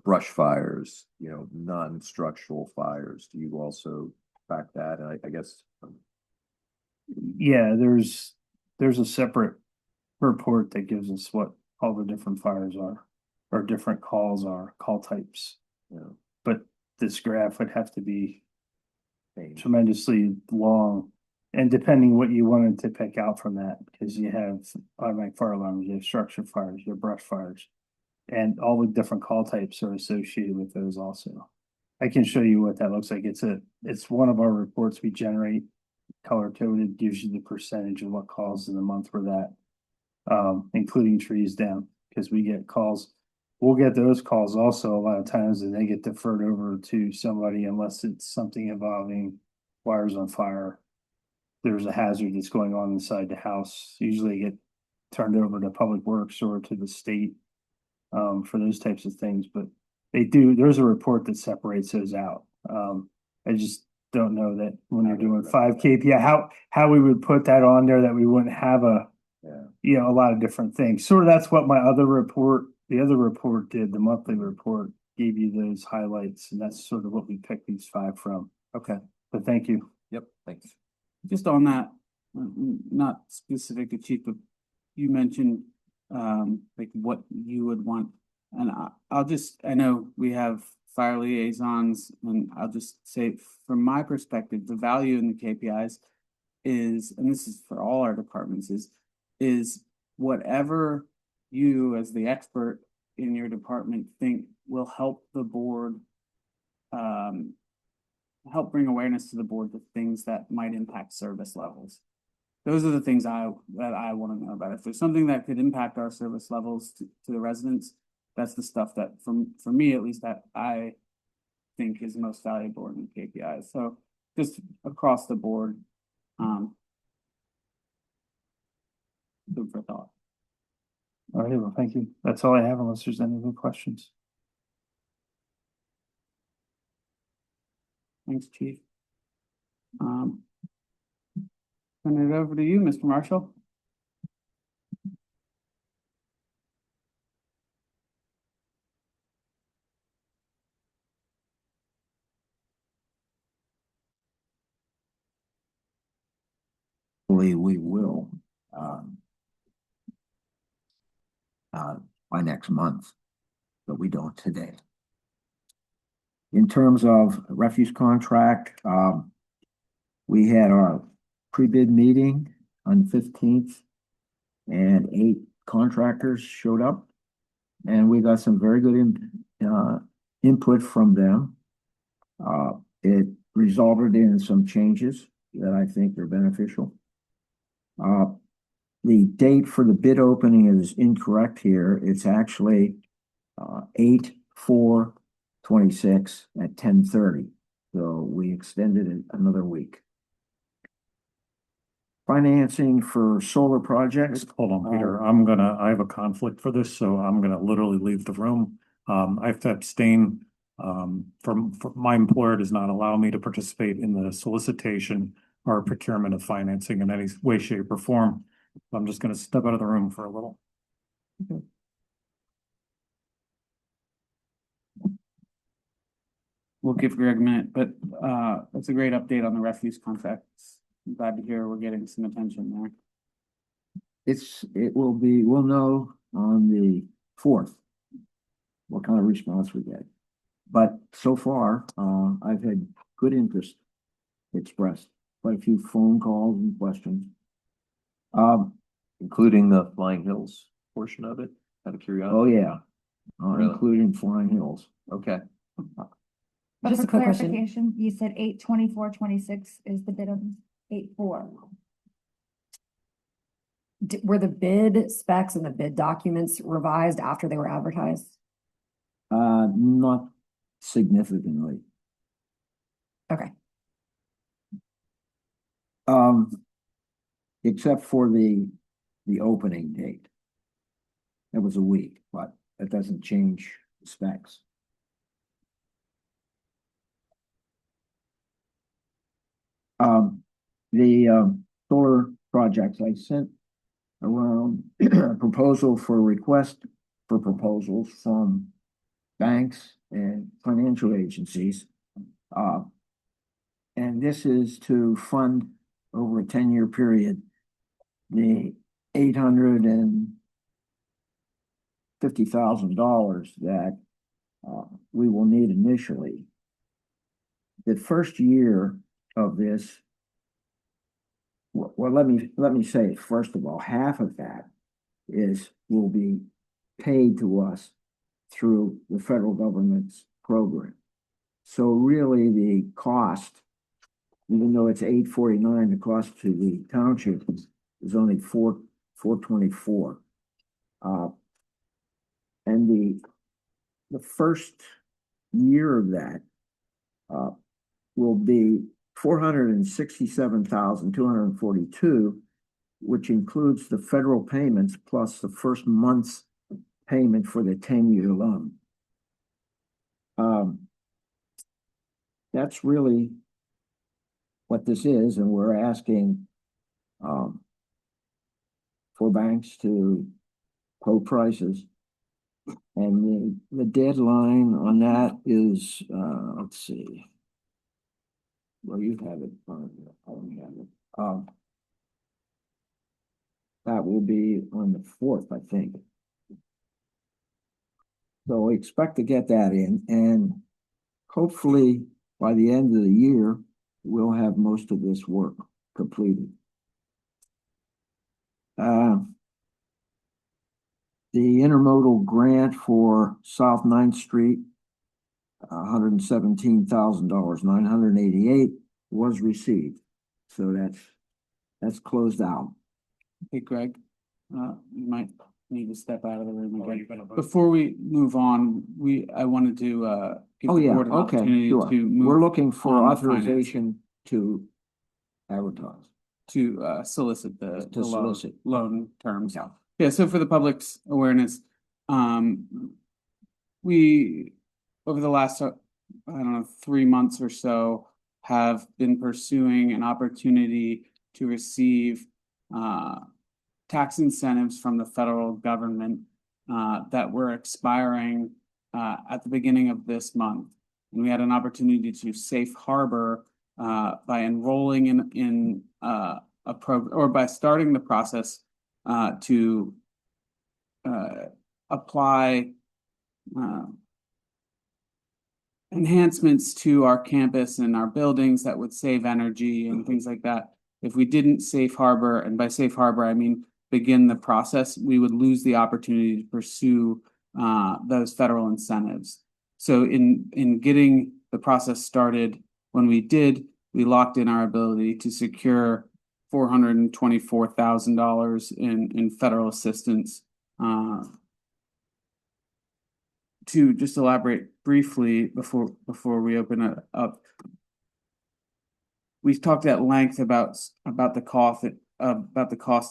Speaker 8: brush fires, non-structural fires? Do you also track that? And I guess.
Speaker 19: Yeah, there's a separate report that gives us what all the different fires are, or different calls are, call types. But this graph would have to be tremendously long, and depending what you wanted to pick out from that, because you have automatic fire alarms, you have structure fires, you have brush fires, and all the different call types are associated with those also. I can show you what that looks like. It's one of our reports we generate, color coded, gives you the percentage of what calls in the month for that, including trees down, because we get calls. We'll get those calls also a lot of times, and they get deferred over to somebody unless it's something involving wires on fire. There's a hazard that's going on inside the house. Usually get turned over to Public Works or to the state for those types of things. But there's a report that separates those out. I just don't know that when you're doing 5 KPI, how we would put that on there that we wouldn't have a lot of different things. Sort of that's what the other report did, the monthly report gave you those highlights, and that's sort of what we picked these 5 from.
Speaker 8: Okay.
Speaker 19: But thank you.
Speaker 8: Yep, thanks.
Speaker 1: Just on that, not specific to Chief, but you mentioned like what you would want. And I know we have fire liaisons, and I'll just say from my perspective, the value in the KPIs is, and this is for all our departments, is whatever you as the expert in your department think will help the board, help bring awareness to the board to things that might impact service levels. Those are the things that I want to know about. If there's something that could impact our service levels to the residents, that's the stuff that for me at least that I think is most valuable in the KPIs. So just across the board, food for thought.
Speaker 19: All right, well, thank you. That's all I have unless there's any other questions.
Speaker 1: Thanks, Chief. Turn it over to you, Mr. Marshall.
Speaker 18: We will, by next month, but we don't today. In terms of refuse contract, we had our pre-bid meeting on the 15th and 8 contractors showed up and we got some very good input from them. It resulted in some changes that I think are beneficial. The date for the bid opening is incorrect here. It's actually 8/4/26 at 10:30. So we extended it another week. Financing for solar projects.
Speaker 6: Hold on, Peter. I have a conflict for this, so I'm gonna literally leave the room. I have to abstain. From my employer does not allow me to participate in the solicitation or procurement of financing in any way, shape, or form. I'm just gonna step out of the room for a little.
Speaker 1: Okay. We'll give Greg a minute, but that's a great update on the refuse contracts. I'm glad to hear we're getting some attention there.
Speaker 18: We'll know on the 4th what kind of response we get. But so far, I've had good interest expressed, quite a few phone calls and questions.
Speaker 8: Including the Flying Hills portion of it, out of curiosity.
Speaker 18: Oh, yeah,
Speaker 8: Really?
Speaker 18: including Flying Hills.
Speaker 8: Okay.
Speaker 17: But
Speaker 2: Just
Speaker 17: for
Speaker 2: a quick question.
Speaker 17: clarification, you said 8/24/26 is the bid of 8/4.
Speaker 2: Were the bid specs and the bid documents revised after they were advertised?
Speaker 18: Not significantly.
Speaker 2: Okay.
Speaker 18: Except for the opening date. That was a week, but that doesn't change the specs. The solar projects, I sent around a proposal for request for proposals from banks and financial agencies. And this is to fund over a 10-year period the $850,000 that we will need initially. The first year of this, well, let me say, first of all, half of that will be paid to us through the federal government's program. So really the cost, even though it's $849, the cost to the township is only $424. And the first year of that will be $467,242, which includes the federal payments plus the first month's payment for the 10-year loan. That's really what this is, and we're asking for banks to quote prices. And the deadline on that is, let's see. Well, you have it. I don't have it. That will be on the 4th, I think. So we expect to get that in, and hopefully by the end of the year, we'll have most of this work completed. The intermodal grant for South 9th Street, $117,000, 988 was received. So that's closed out.
Speaker 1: Hey, Greg, you might need to step out of the room again. Before we move on, I wanted to give the board an opportunity
Speaker 18: sure.
Speaker 1: to move.
Speaker 18: We're looking for
Speaker 1: on the
Speaker 18: authorization to advertise.
Speaker 1: To solicit the
Speaker 18: solicit.
Speaker 1: loan terms. Yeah, so for the public's awareness, we, over the last, I don't know, 3 months or so, have been pursuing an opportunity to receive tax incentives from the federal government that were expiring at the beginning of this month. And we had an opportunity to safe harbor by enrolling in a program, or by starting the process to apply enhancements to our campus and our buildings that would save energy and things like that. If we didn't safe harbor, and by safe harbor, I mean begin the process, we would lose the opportunity to pursue those federal incentives. So in getting the process started, when we did, we locked in our ability to secure $424,000 in federal assistance. To just elaborate briefly before we open it up, we've talked at length about the cost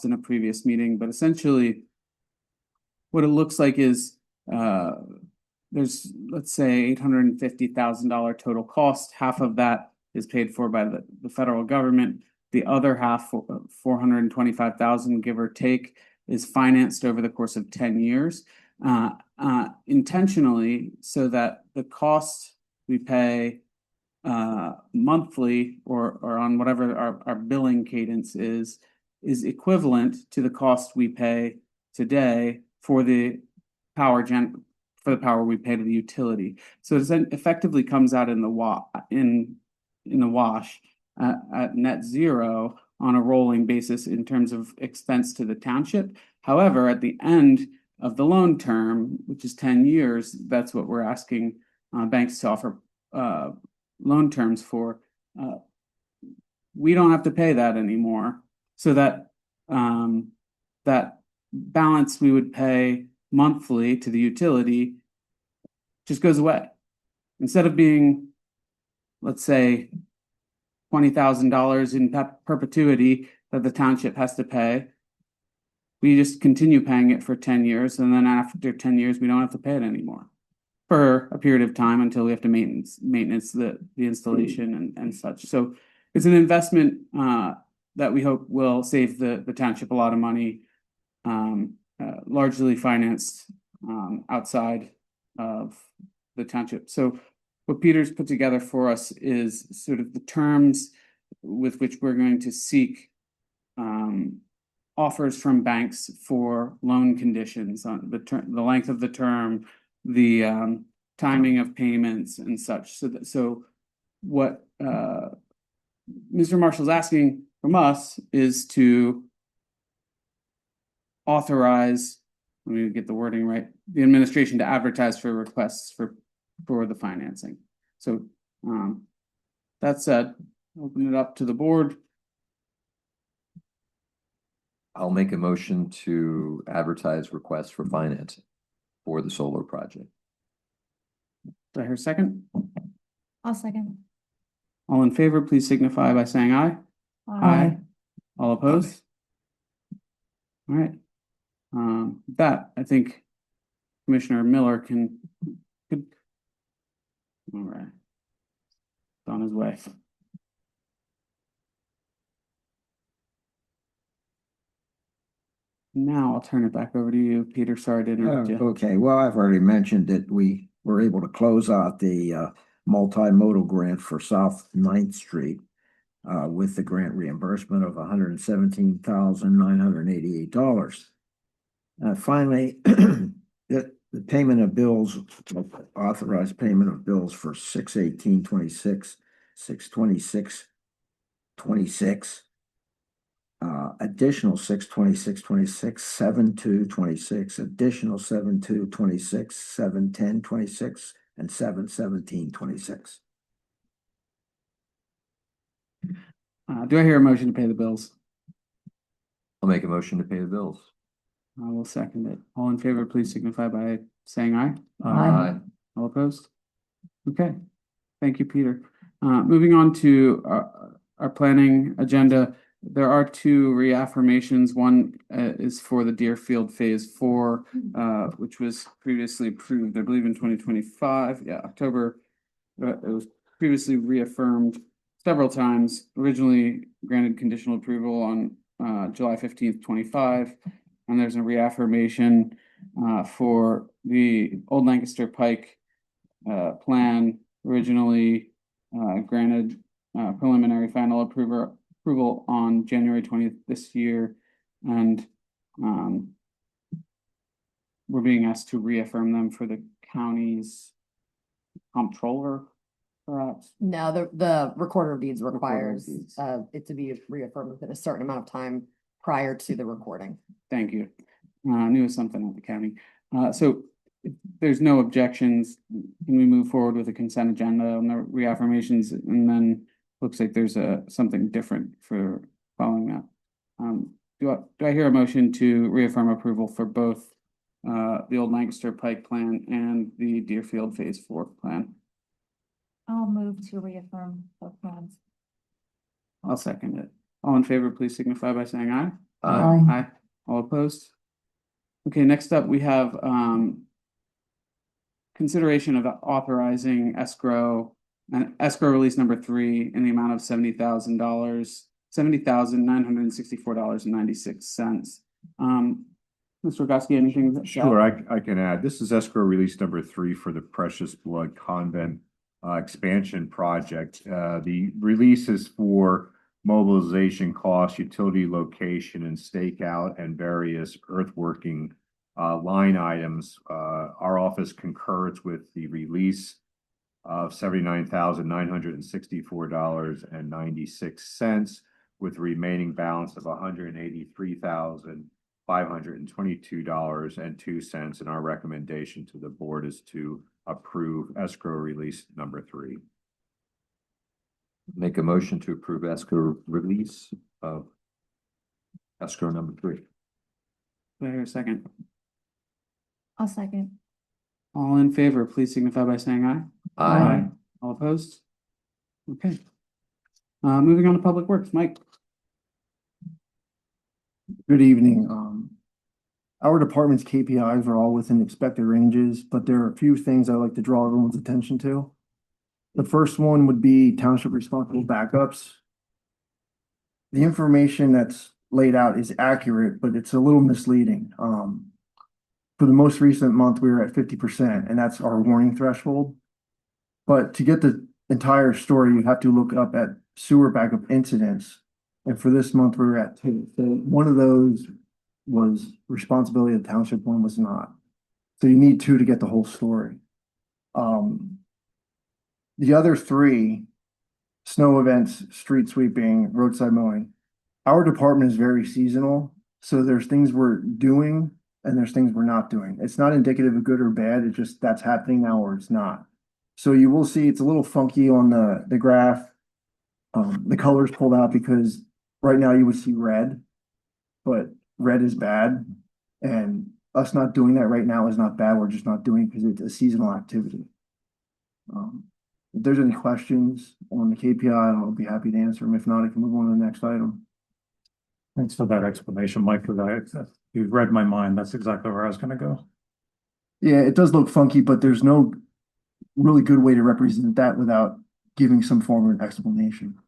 Speaker 1: in a previous meeting, but essentially what it looks like is there's, let's say, $850,000 total cost. Half of that is paid for by the federal government. The other half, $425,000, give or take, is financed over the course of 10 years. Intentionally, so that the cost we pay monthly or on whatever our billing cadence is equivalent to the cost we pay today for the power we pay to the utility. So it effectively comes out in the wash at net zero on a rolling basis in terms of expense to the township. However, at the end of the loan term, which is 10 years, that's what we're asking banks to offer loan terms for. We don't have to pay that anymore. So that that balance we would pay monthly to the utility just goes away. Instead of being, let's say, $20,000 in perpetuity that the township has to pay, we just continue paying it for 10 years. And then after 10 years, we don't have to pay it anymore for a period of time until we have to maintenance the installation and such. So it's an investment that we hope will save the township a lot of money, largely financed outside of the township. So what Peter's put together for us is sort of the terms with which we're going to seek offers from banks for loan conditions on the length of the term, the timing of payments and such. So what Mr. Marshall's asking from us is to authorize, let me get the wording right, the administration to advertise for requests for the financing. So that said, open it up to the board.
Speaker 8: I'll make a motion to advertise requests for financing for the solar project.
Speaker 1: Do I hear a second?
Speaker 17: I'll second.
Speaker 1: All in favor, please signify by saying aye.
Speaker 17: Aye.
Speaker 1: All opposed? All right. That, I think Commissioner Miller could, all right. It's on his way. Now I'll turn it back over to you, Peter. Sorry to interrupt you.
Speaker 18: Okay, well, I've already mentioned that we were able to close out the multimodal grant for South 9th Street with the grant reimbursement of $117,988. Finally, the payment of bills, authorized payment of bills for 6/18/26, 6/26/26, additional 6/26/26, 7/2/26, additional 7/2/26, 7/10/26, and 7/17/26.
Speaker 1: Do I hear a motion to pay the bills?
Speaker 8: I'll make a motion to pay the bills.
Speaker 1: I will second it. All in favor, please signify by saying aye.
Speaker 8: Aye.
Speaker 1: All opposed? Okay. Thank you, Peter. Moving on to our planning agenda. There are two reaffirmations. One is for the Deerfield Phase 4, which was previously approved, I believe, in 2025. Yeah, October. It was previously reaffirmed several times, originally granted conditional approval on July 15th, 25. And there's a reaffirmation for the Old Lancaster Pike plan, originally granted preliminary final approval on January 20th this year. And we're being asked to reaffirm them for the county's comptroller, perhaps.
Speaker 2: No, the recorder of deeds requires
Speaker 1: deeds.
Speaker 2: it to be reaffirmed within a certain amount of time prior to the recording.
Speaker 1: Thank you. I knew it was something at the county. So if there's no objections, can we move forward with a consent agenda on the reaffirmations? And then looks like there's something different for following that. Do I hear a motion to reaffirm approval for both the Old Lancaster Pike plan and the Deerfield Phase 4 plan?
Speaker 17: I'll move to reaffirm both plans.
Speaker 1: I'll second it. All in favor, please signify by saying aye.
Speaker 2: Aye.
Speaker 1: Aye. All opposed? Okay, next up, we have consideration of authorizing escrow and escrow release number 3 in the amount of $70,000, $70,964.96. Mr. Rogoski, anything?
Speaker 12: Sure, I can add. This is escrow release number 3 for the Precious Blood Convent expansion project. The release is for mobilization costs, utility location and stakeout, and various earthworking line items. Our office concurs with the release of $79,964.96 with remaining balance of $183,522.02. And our recommendation to the board is to approve escrow release number 3.
Speaker 8: Make a motion to approve escrow release of escrow number 3.
Speaker 1: Do I hear a second?
Speaker 17: I'll second.
Speaker 1: All in favor, please signify by saying aye.
Speaker 8: Aye.
Speaker 1: All opposed? Okay. Moving on to Public Works, Mike.
Speaker 15: Good evening. Our department's KPIs are all within expected ranges, but there are a few things I'd like to draw everyone's attention to. The first one would be township responsible backups. The information that's laid out is accurate, but it's a little misleading. For the most recent month, we were at 50%, and that's our warning threshold. But to get the entire story, you have to look up at sewer backup incidents. And for this month, we were at 2. So one of those was responsibility of the township, one was not. So you need 2 to get the whole story. The other 3, snow events, street sweeping, roadside mowing. Our department is very seasonal. So there's things we're doing and there's things we're not doing. It's not indicative of good or bad. It's just that's happening now or it's not. So you will see it's a little funky on the graph. The colors pulled out because right now you would see red, but red is bad. And us not doing that right now is not bad. We're just not doing it because it's a seasonal activity. If there's any questions on the KPI, I'll be happy to answer them. If not, I can move on to the next item.
Speaker 6: Thanks for that explanation, Mike. You read my mind. That's exactly where I was gonna go.
Speaker 15: Yeah, it does look funky, but there's no really good way to represent that without giving some form of explanation.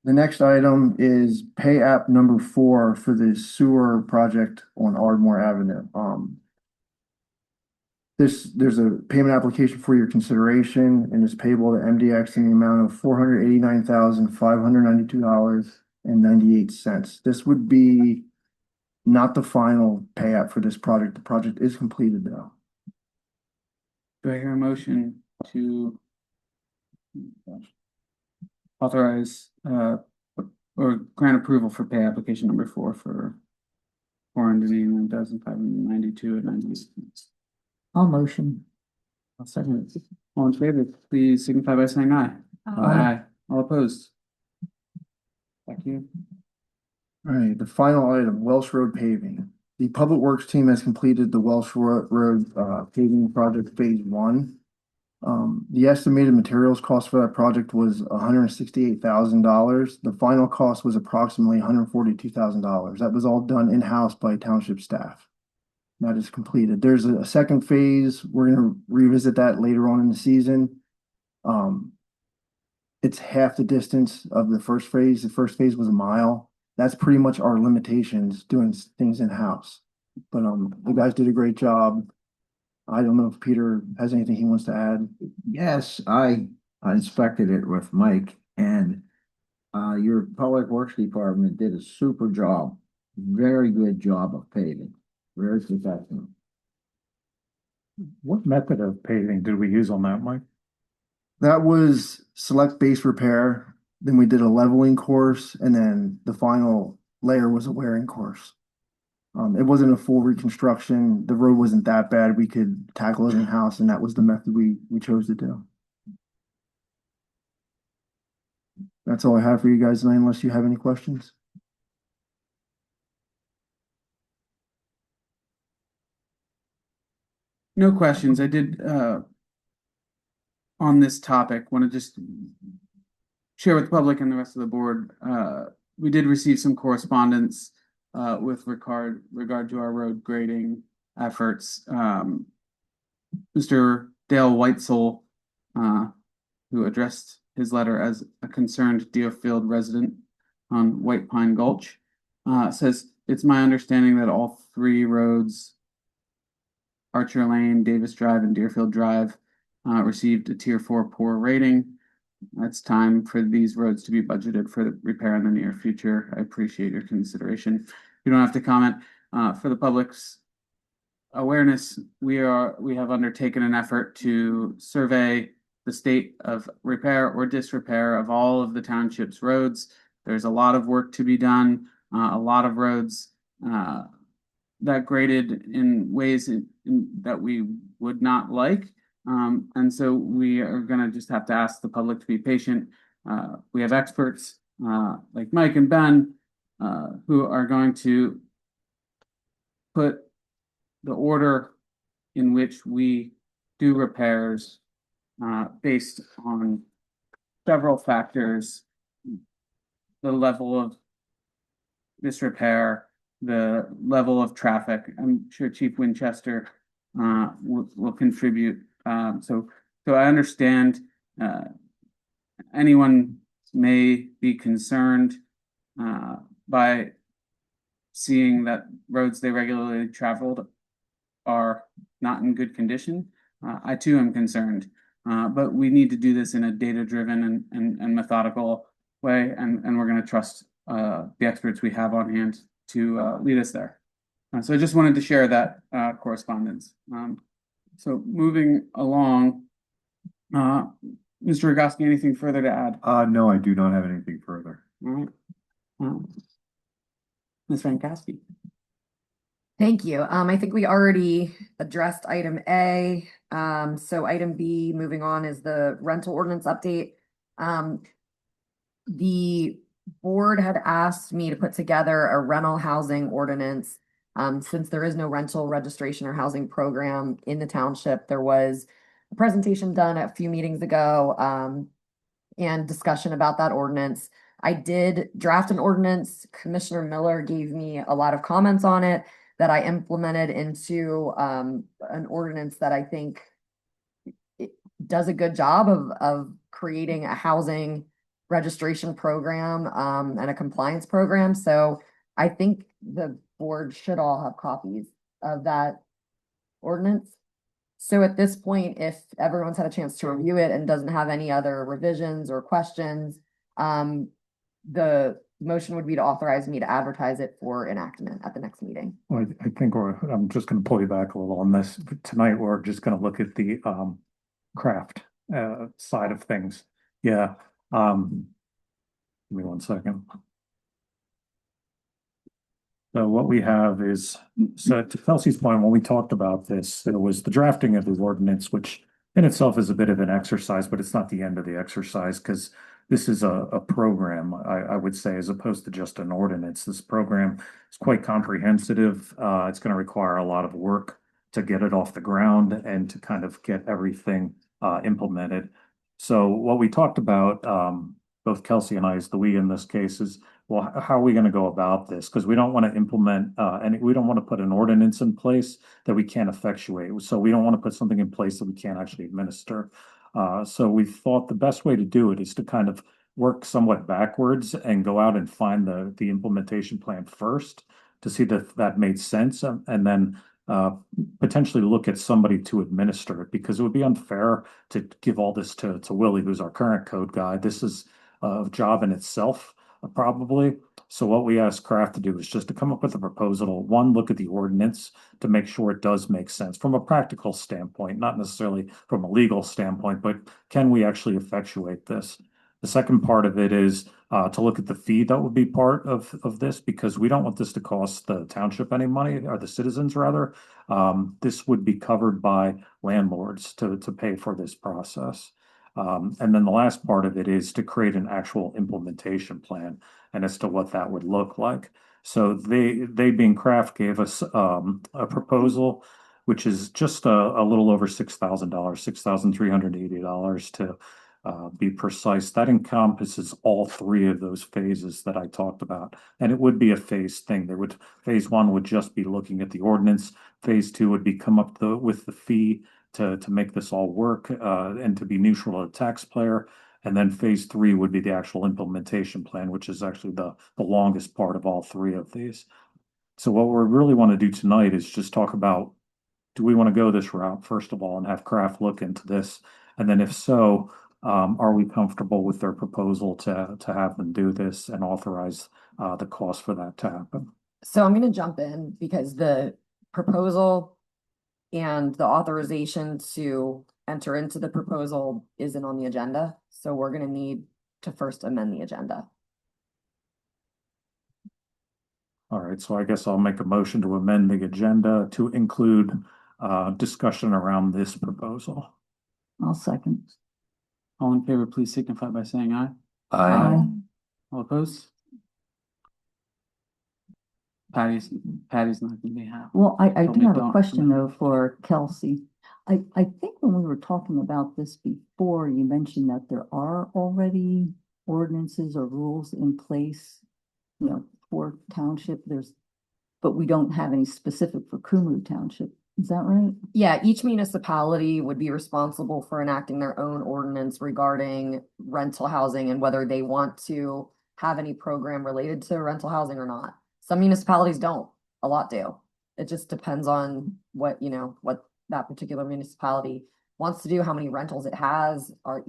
Speaker 15: The next item is pay app number 4 for the sewer project on Ardmore Avenue. There's a payment application for your consideration and it's payable to MDX in the amount of $489,592.98. This would be not the final pay app for this project. The project is completed though.
Speaker 1: Do I hear a motion to authorize or grant approval for pay application number 4 for $489,592.98?
Speaker 13: I'll motion.
Speaker 1: I'll second it. All in favor, please signify by saying aye. Aye. All opposed? Thank you.
Speaker 15: All right, the final item, Welsh Road paving. The Public Works team has completed the Welsh Road paving project phase 1. The estimated materials cost for that project was $168,000. The final cost was approximately $142,000. That was all done in-house by township staff. That is completed. There's a second phase. We're going to revisit that later on in the season.
Speaker 16: It's half the distance of the first phase. The first phase was a mile. That's pretty much our limitations doing things in-house. But the guys did a great job. I don't know if Peter has anything he wants to add.
Speaker 18: Yes, I inspected it with Mike, and your Public Works Department did a super job. Very good job of paving. Very professional.
Speaker 6: What method of paving did we use on that, Mike?
Speaker 16: That was select base repair. Then we did a leveling course, and then the final layer was a wearing course. It wasn't a full reconstruction. The road wasn't that bad. We could tackle it in-house, and that was the method we chose to do. That's all I have for you guys tonight, unless you have any questions.
Speaker 1: No questions. I did, on this topic, want to just share with the public and the rest of the board. We did receive some correspondence with regard to our road grading efforts. Mr. Dale Whitesell, who addressed his letter as a concerned Deerfield resident on White Pine Gulch, says, "It's my understanding that all three roads, Archer Lane, Davis Drive, and Deerfield Drive, received a Tier 4 poor rating. It's time for these roads to be budgeted for repair in the near future. I appreciate your consideration." You don't have to comment. For the public's awareness, we have undertaken an effort to survey the state of repair or disrepair of all of the township's roads. There's a lot of work to be done. A lot of roads that graded in ways that we would not like. And so we are going to just have to ask the public to be patient. We have experts like Mike and Ben who are going to put the order in which we do repairs based on several factors: the level of disrepair, the level of traffic. I'm sure Chief Winchester will contribute. So I understand anyone may be concerned by seeing that roads they regularly traveled are not in good condition. I too am concerned, but we need to do this in a data-driven and methodical way, and we're going to trust the experts we have on hand to lead us there. So I just wanted to share that correspondence. So moving along, Mr. Rogoski, anything further to add?
Speaker 3: No, I do not have anything further.
Speaker 1: All right. Ms. Frankowski.
Speaker 2: Thank you. I think we already addressed item A. So item B, moving on, is the rental ordinance update. The board had asked me to put together a rental housing ordinance. Since there is no rental registration or housing program in the township, there was a presentation done a few meetings ago and discussion about that ordinance. I did draft an ordinance. Commissioner Miller gave me a lot of comments on it that I implemented into an ordinance that I think it does a good job of creating a housing registration program and a compliance program. So I think the board should all have copies of that ordinance. So at this point, if everyone's had a chance to review it and doesn't have any other revisions or questions, the motion would be to authorize me to advertise it for enactment at the next meeting.
Speaker 6: Well, I think I'm just going to pull you back a little on this. Tonight, we're just going to look at the craft side of things. Yeah. Give me 1 second. So what we have is, so to Kelsey's point, when we talked about this, there was the drafting of the ordinance, which in itself is a bit of an exercise, but it's not the end of the exercise, because this is a program, I would say, as opposed to just an ordinance. This program is quite comprehensive. It's going to require a lot of work to get it off the ground and to kind of get everything implemented. So what we talked about, both Kelsey and I, is the we in this case, is, well, how are we going to go about this? Because we don't want to implement and we don't want to put an ordinance in place that we can't effectuate. So we don't want to put something in place that we can't actually administer. So we thought the best way to do it is to kind of work somewhat backwards and go out and find the implementation plan first to see that that made sense, and then potentially look at somebody to administer it, because it would be unfair to give all this to Willie, who's our current code guy. This is a job in itself, probably. So what we asked Kraft to do is just to come up with a proposal. One, look at the ordinance to make sure it does make sense from a practical standpoint, not necessarily from a legal standpoint, but can we actually effectuate this? The second part of it is to look at the fee that would be part of this, because we don't want this to cost the township any money, or the citizens rather. This would be covered by landlords to pay for this process. And then the last part of it is to create an actual implementation plan and as to what that would look like. So they being Kraft gave us a proposal, which is just a little over $6,000, $6,380 to be precise. That encompasses all three of those phases that I talked about. And it would be a phase thing. Phase one would just be looking at the ordinance. Phase two would be come up with the fee to make this all work and to be neutral to the taxpayer. And then phase three would be the actual implementation plan, which is actually the longest part of all three of these. So what we really want to do tonight is just talk about, do we want to go this route, first of all, and have Kraft look into this? And then if so, are we comfortable with their proposal to have them do this and authorize the cost for that to happen?
Speaker 2: So I'm going to jump in because the proposal and the authorization to enter into the proposal isn't on the agenda. So we're going to need to first amend the agenda.
Speaker 6: All right, so I guess I'll make a motion to amend the agenda to include discussion around this proposal.
Speaker 18: I'll second.
Speaker 1: All in favor, please signify by saying aye.
Speaker 18: Aye.
Speaker 1: All opposed? Patty's not gonna be happy.
Speaker 18: Well, I
Speaker 1: Told
Speaker 18: do
Speaker 1: me
Speaker 18: have a
Speaker 1: don't.
Speaker 18: question though for Kelsey. I think when we were talking about this before, you mentioned that there are already ordinances or rules in place, you know, for township. But we don't have any specific for Cumru Township. Is that right?
Speaker 2: Yeah, each municipality would be responsible for enacting their own ordinance regarding rental housing and whether they want to have any program related to rental housing or not. Some municipalities don't, a lot do. It just depends on what that particular municipality wants to do, how many rentals it has, or,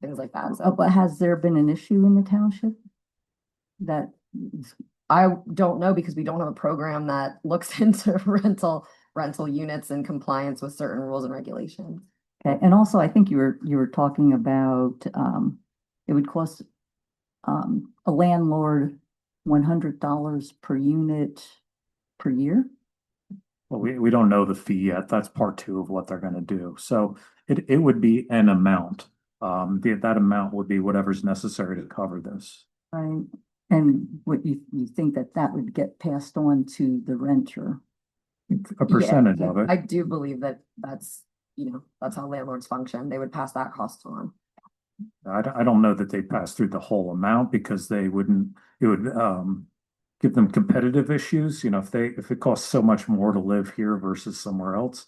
Speaker 2: things like that. So
Speaker 18: But has there been an issue in the township? That
Speaker 2: I don't know, because we don't have a program that looks into rental units and compliance with certain rules and regulations.
Speaker 18: Okay, and also I think you were talking about it would cost a landlord $100 per unit per year.
Speaker 6: Well, we don't know the fee yet. That's part two of what they're going to do. So it would be an amount. That amount would be whatever's necessary to cover this.
Speaker 18: Right. And what you think that would get passed on to the renter?
Speaker 6: A percentage of it.
Speaker 2: I do believe that's how landlords function. They would pass that cost on.
Speaker 6: I don't know that they pass through the whole amount, because it would give them competitive issues. If it costs so much more to live here versus somewhere else,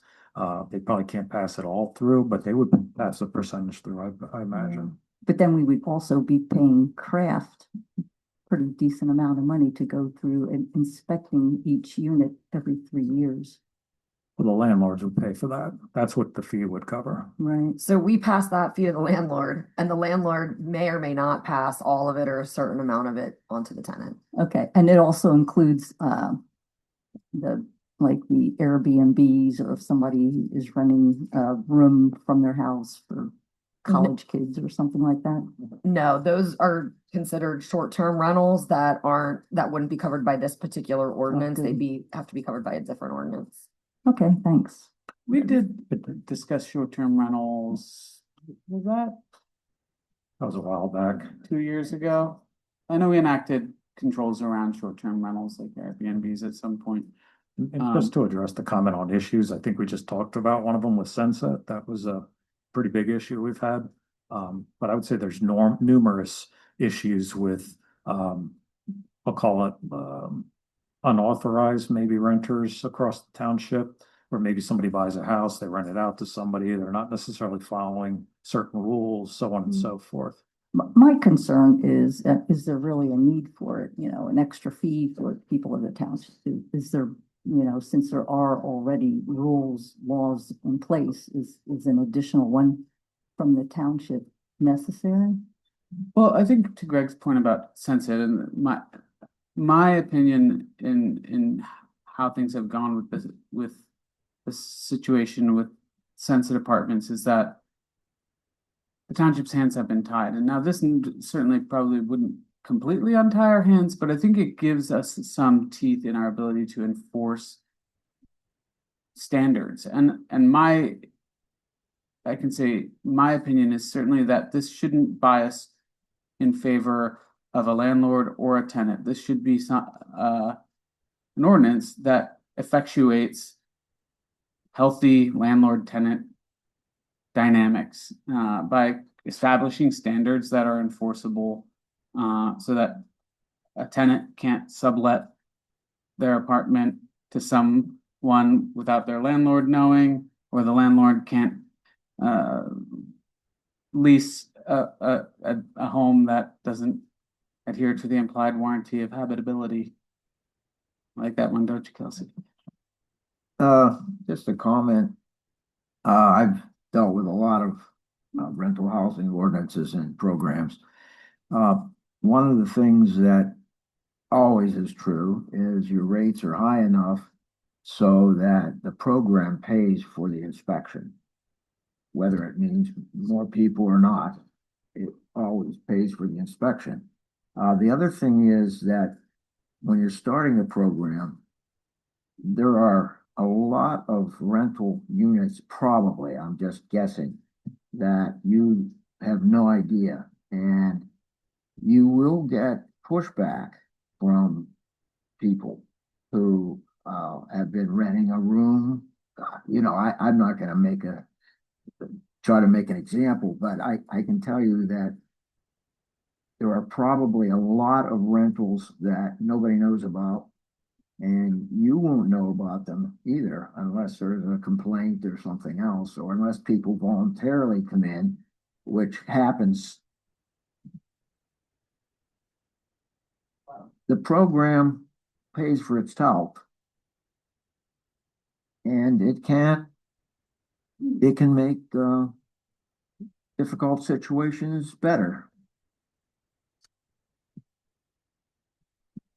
Speaker 6: they probably can't pass it all through, but they would pass a percentage through, I imagine.
Speaker 18: But then we would also be paying Kraft pretty decent amount of money to go through and inspecting each unit every 3 years.
Speaker 6: Well, the landlords would pay for that. That's what the fee would cover.
Speaker 18: Right.
Speaker 2: So we pass that fee to the landlord, and the landlord may or may not pass all of it or a certain amount of it onto the tenant.
Speaker 18: Okay, and it also includes the Airbnbs, or if somebody is renting a room from their house for college kids or something like that.
Speaker 2: No, those are considered short-term rentals that wouldn't be covered by this particular ordinance.
Speaker 18: Okay.
Speaker 2: They'd have to be covered by a different ordinance.
Speaker 18: Okay, thanks.
Speaker 1: We did discuss short-term rentals. Was that
Speaker 6: was a while back.
Speaker 1: 2 years ago? I know we enacted controls around short-term rentals like Airbnbs at some point.
Speaker 6: And just to address the comment on issues, I think we just talked about one of them with Sunset. That was a pretty big issue we've had. But I would say there's numerous issues with, I'll call it, unauthorized maybe renters across the township, Or maybe somebody buys a house, they rent it out to somebody, they're not necessarily following certain rules, so on and so forth.
Speaker 20: My concern is there really a need for it, you know, an extra fee for people of the township? Is there, you know, since there are already rules, laws in place, is an additional one from the township necessary?
Speaker 1: Well, I think to Greg's point about sensitive, and my opinion in how things have gone with the situation with sensitive apartments is that the township's hands have been tied. And now this certainly probably wouldn't completely untie our hands, but I think it gives us some teeth in our ability to enforce standards. And I can say my opinion is certainly that this shouldn't bias in favor of a landlord or a tenant. This should be an ordinance that effectuates healthy landlord-tenant dynamics by establishing standards that are enforceable so that a tenant can't sublet their apartment to someone without their landlord knowing, or the landlord can't lease a home that doesn't adhere to the implied warranty of habitability. I like that one, don't you, Kelsey?
Speaker 18: Just a comment. I've dealt with a lot of rental housing ordinances and programs. One of the things that always is true is your rates are high enough so that the program pays for the inspection. Whether it means more people or not, it always pays for the inspection. The other thing is that when you're starting a program, there are a lot of rental units, probably, I'm just guessing, that you have no idea. And you will get pushback from people who have been renting a room. You know, I'm not going to try to make an example, but I can tell you that there are probably a lot of rentals that nobody knows about, and you won't know about them either unless there's a complaint or something else, or unless people voluntarily come in, which happens. The program pays for itself, and it can make difficult situations better.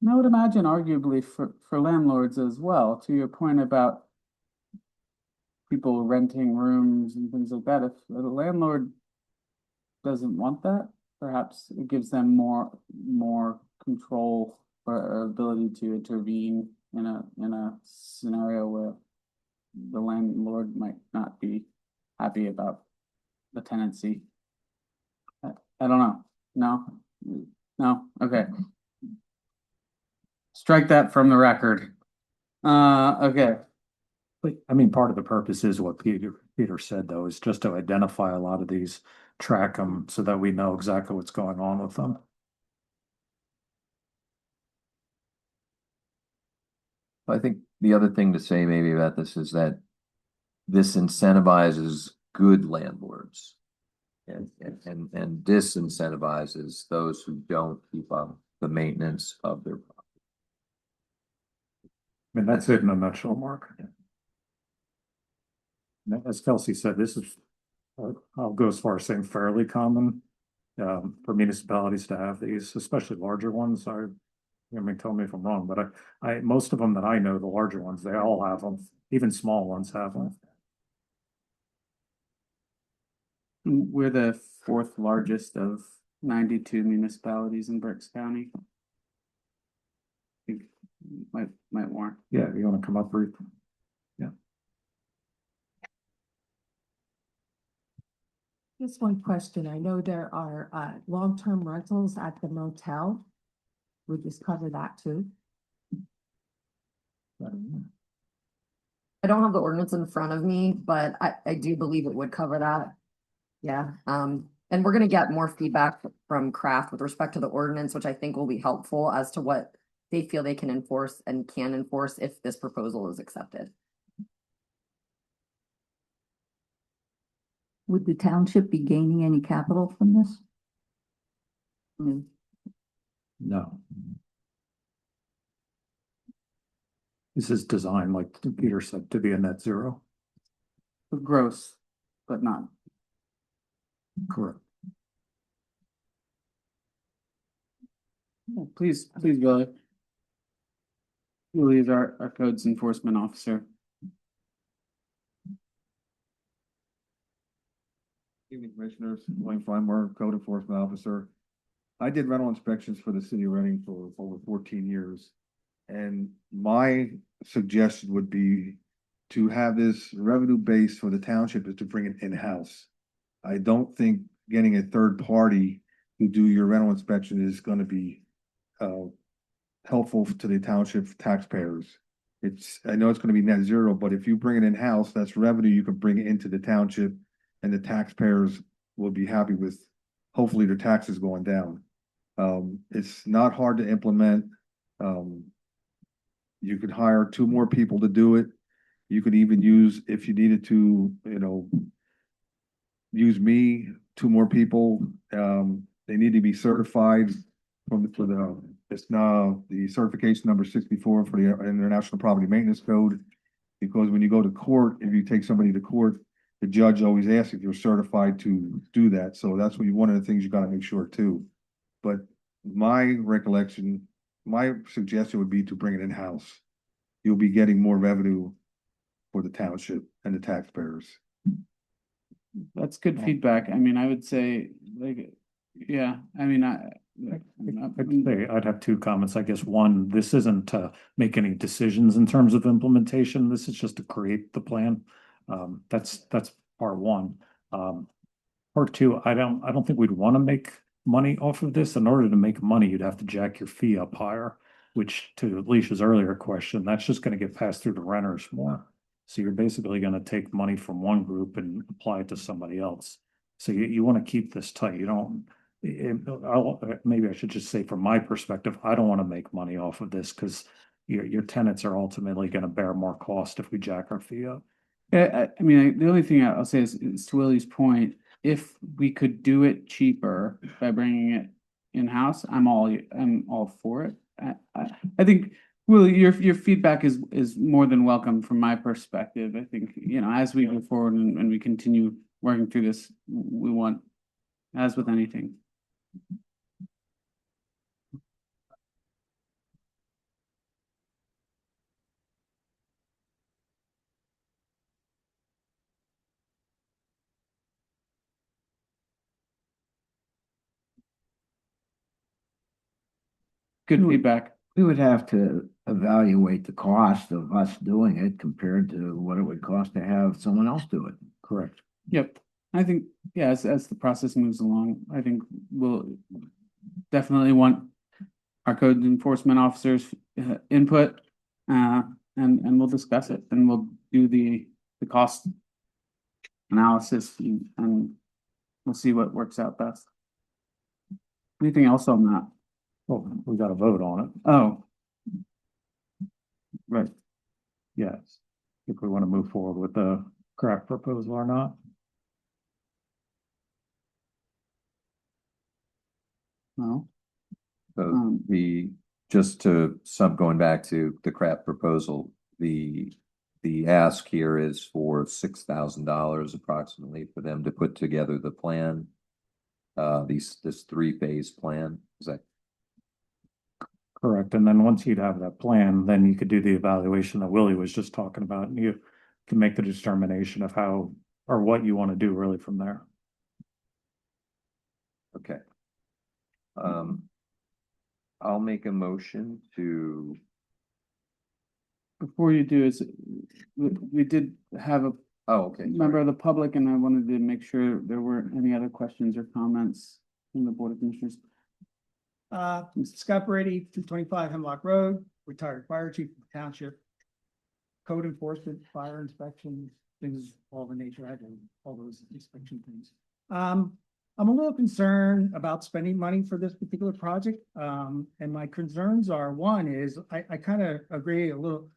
Speaker 1: And I would imagine arguably for landlords as well, to your point about people renting rooms and things like that, if the landlord doesn't want that, perhaps it gives them more control or ability to intervene in a scenario where the landlord might not be happy about the tenancy. I don't know. No? Okay. Strike that from the record. Okay.
Speaker 6: But I mean, part of the purpose is what Peter said, though, is just to identify a lot of these, track them so that we know exactly what's going on with them.
Speaker 8: I think the other thing to say maybe about this is that this incentivizes good landlords and disincentivizes those who don't keep up the maintenance of their property.
Speaker 6: I mean, that's it in a nutshell, Mark. Yeah. As Kelsey said, this is, I'll go as far as saying fairly common for municipalities to have these, especially larger ones. I mean, tell me if I'm wrong, but most of them that I know, the larger ones, they all have them. Even small ones have them.
Speaker 1: We're the fourth largest of 92 municipalities in Berks County. I think might warrant.
Speaker 6: Yeah, you want to come up, Ruth? Yeah.
Speaker 13: Just one question. I know there are long-term rentals at the motel. Would this cover that too?
Speaker 2: I don't have the ordinance in front of me, but I do believe it would cover that. Yeah, and we're gonna get more feedback from Kraft with respect to the ordinance, which I think will be helpful as to what they feel they can enforce and can enforce if this proposal is accepted.
Speaker 20: Would the township be gaining any capital from this? No.
Speaker 6: No. This is designed, like Peter said, to be a net zero.
Speaker 1: Gross, but not.
Speaker 6: Correct.
Speaker 1: Please, Willie. Willie is our codes enforcement officer.
Speaker 3: Evening, Commissioners. William Feinberg, Code Enforcement Officer. I did rental inspections for the city of Reading for over 14 years. And my suggestion would be to have this revenue base for the township is to bring it in-house. I don't think getting a third party to do your rental inspection is going to be helpful to the township taxpayers. I know it's going to be net zero, but if you bring it in-house, that's revenue you can bring into the township and the taxpayers will be happy with, hopefully, their taxes going down. It's not hard to implement. You could hire 2 more people to do it. You could even use, if you needed to, use me, 2 more people. They need to be certified it's now the certification number 64 for the International Property Maintenance Code. Because when you go to court, if you take somebody to court, the judge always asks if you're certified to do that. So that's one of the things you got to make sure too. But my suggestion would be to bring it in-house. You'll be getting more revenue for the township and the taxpayers.
Speaker 1: That's good feedback. I mean, I would say, like, yeah, I mean,
Speaker 6: I'd have 2 comments. I guess one, this isn't to make any decisions in terms of implementation. This is just to create the plan. That's part one. Part two, I don't think we'd want to make money off of this. In order to make money, you'd have to jack your fee up higher, which, to Alicia's earlier question, that's just going to get passed through to renters more. So you're basically going to take money from one group and apply it to somebody else. So you want to keep this tight. You don't. Maybe I should just say, from my perspective, I don't want to make money off of this because your tenants are ultimately going to bear more cost if we jack our fee up.
Speaker 1: I mean, the only thing I'll say is to Willie's point, if we could do it cheaper by bringing it in-house, I'm all for it. I think, Willie, your feedback is more than welcome from my perspective. I think, as we move forward and we continue working through this, we want, as with anything. Good feedback.
Speaker 18: We would have to evaluate the cost of us doing it compared to what it would cost to have someone else do it.
Speaker 6: Correct.
Speaker 1: Yep. I think, yeah, as the process moves along, I think we'll definitely want our code enforcement officers' input, and we'll discuss it, and we'll do the cost analysis, and we'll see what works out best. Anything else on that?
Speaker 6: Well, we got to vote on it.
Speaker 1: Oh. Right.
Speaker 6: Yes. If we want to move forward with the correct proposal or not.
Speaker 1: No.
Speaker 8: So going back to the crap proposal, the ask here is for $6,000 approximately for them to put together the plan. This 3-phase plan, is that
Speaker 6: correct? And then once you'd have that plan, then you could do the evaluation that Willie was just talking about, and you can make the determination of how or what you want to do really from there.
Speaker 8: okay? I'll make a motion to.
Speaker 1: Before you do, we did have a member of the public, and I wanted to make sure there weren't any other questions or comments from the Board of Commissioners.
Speaker 21: Mr. Scott Brady, 225 Hemlock Road, retired fire chief of the township. Code enforcement, fire inspections, things of all the nature. I do all those inspection things. I'm a little concerned about spending money for this particular project. And my concerns are, one is, I kind of agree a little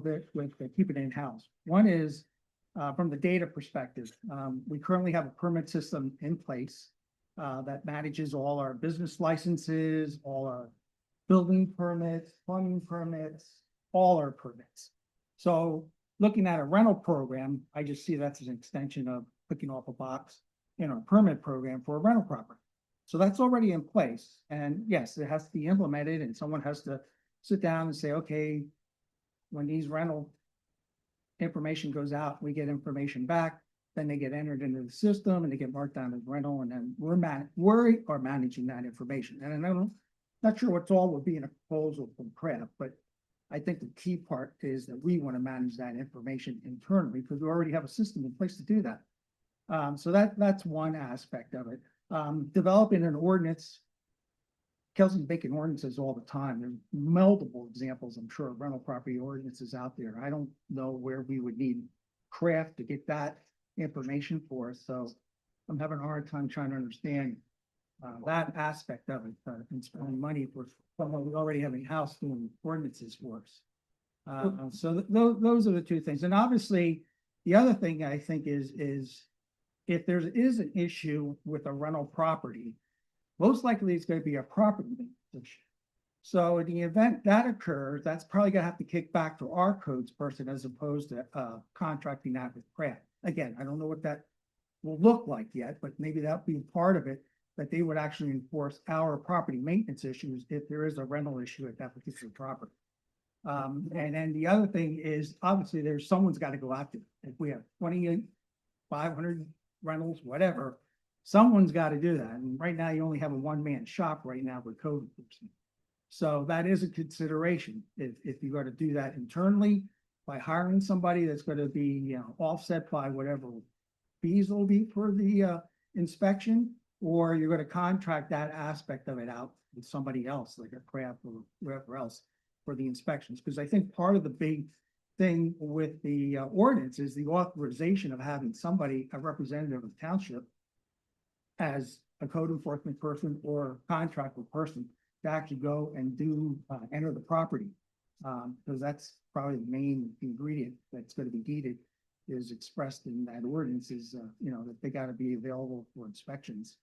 Speaker 21: bit with keeping it in-house. One is, from the data perspective, we currently have a permit system in place that manages all our business licenses, all our building permits, plumbing permits, all our permits. So looking at a rental program, I just see that's an extension of clicking off a box in our permit program for a rental property. So that's already in place. And yes, it has to be implemented and someone has to sit down and say, okay, when these rental information goes out, we get information back, then they get entered into the system and they get marked down as rental, and then we are managing that information. And I'm not sure what's all would be in a proposal from Kraft, but I think the key part is that we want to manage that information internally because we already have a system in place to do that. So that's one aspect of it. Developing an ordinance. Kelsey's making ordinances all the time. There's multiple examples, I'm sure, of rental property ordinances out there. I don't know where we would need Kraft to get that information for us. So I'm having a hard time trying to understand that aspect of it, and spending money for someone we already have in-house doing ordinances for us. So those are the two things. And obviously, the other thing I think is if there is an issue with a rental property, most likely it's going to be a property maintenance issue. So in the event that occurs, that's probably going to have to kick back to our codes person as opposed to contracting that with Kraft. Again, I don't know what that will look like yet, but maybe that'll be part of it, that they would actually enforce our property maintenance issues if there is a rental issue at that particular property. And then the other thing is, obviously, someone's got to go out there. If we have 2,500 rentals, whatever, someone's got to do that. And right now, you only have a one-man shop right now with code enforcement. So that is a consideration. If you're going to do that internally by hiring somebody that's going to be offset by whatever fees will be for the inspection, or you're going to contract that aspect of it out with somebody else, like a Kraft or whoever else, for the inspections. Because I think part of the big thing with the ordinance is the authorization of having somebody, a representative of the township, as a code enforcement person or contractor person to actually go and do enter the property, because that's probably the main ingredient that's going to be needed, is expressed in that ordinance, is that they got to be available for inspections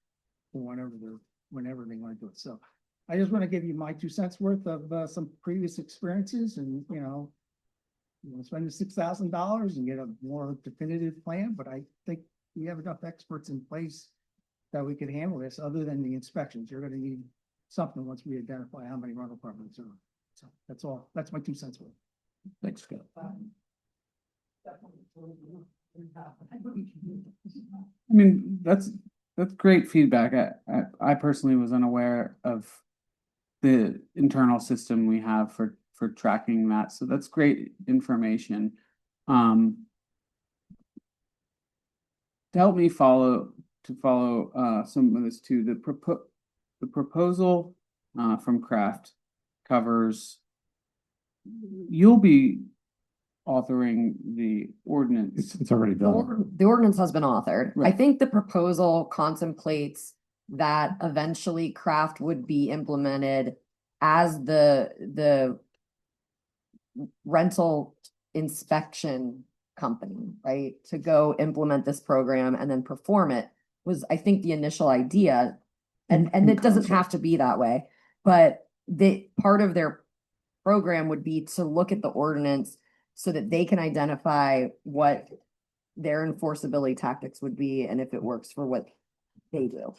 Speaker 21: for whenever they want to do it. So I just want to give you my 2 cents worth of some previous experiences, and you want to spend the $6,000 and get a more definitive plan, but I think we have enough experts in place that we can handle this. Other than the inspections, you're going to need something once we identify how many rental properties are. So that's all. That's my 2 cents worth.
Speaker 8: Thanks, Scott.
Speaker 1: I mean, that's great feedback. I personally was unaware of the internal system we have for tracking that. So that's great information. To help me follow some of this too, the proposal from Kraft covers, you'll be authoring the ordinance.
Speaker 6: It's already done.
Speaker 2: The ordinance has been authored.
Speaker 1: Right.
Speaker 2: I think the proposal contemplates that eventually Kraft would be implemented as the rental inspection company, right? To go implement this program and then perform it was, I think, the initial idea. And it doesn't have to be that way, but the part of their program would be to look at the ordinance so that they can identify what their enforceability tactics would be and if it works for what they do.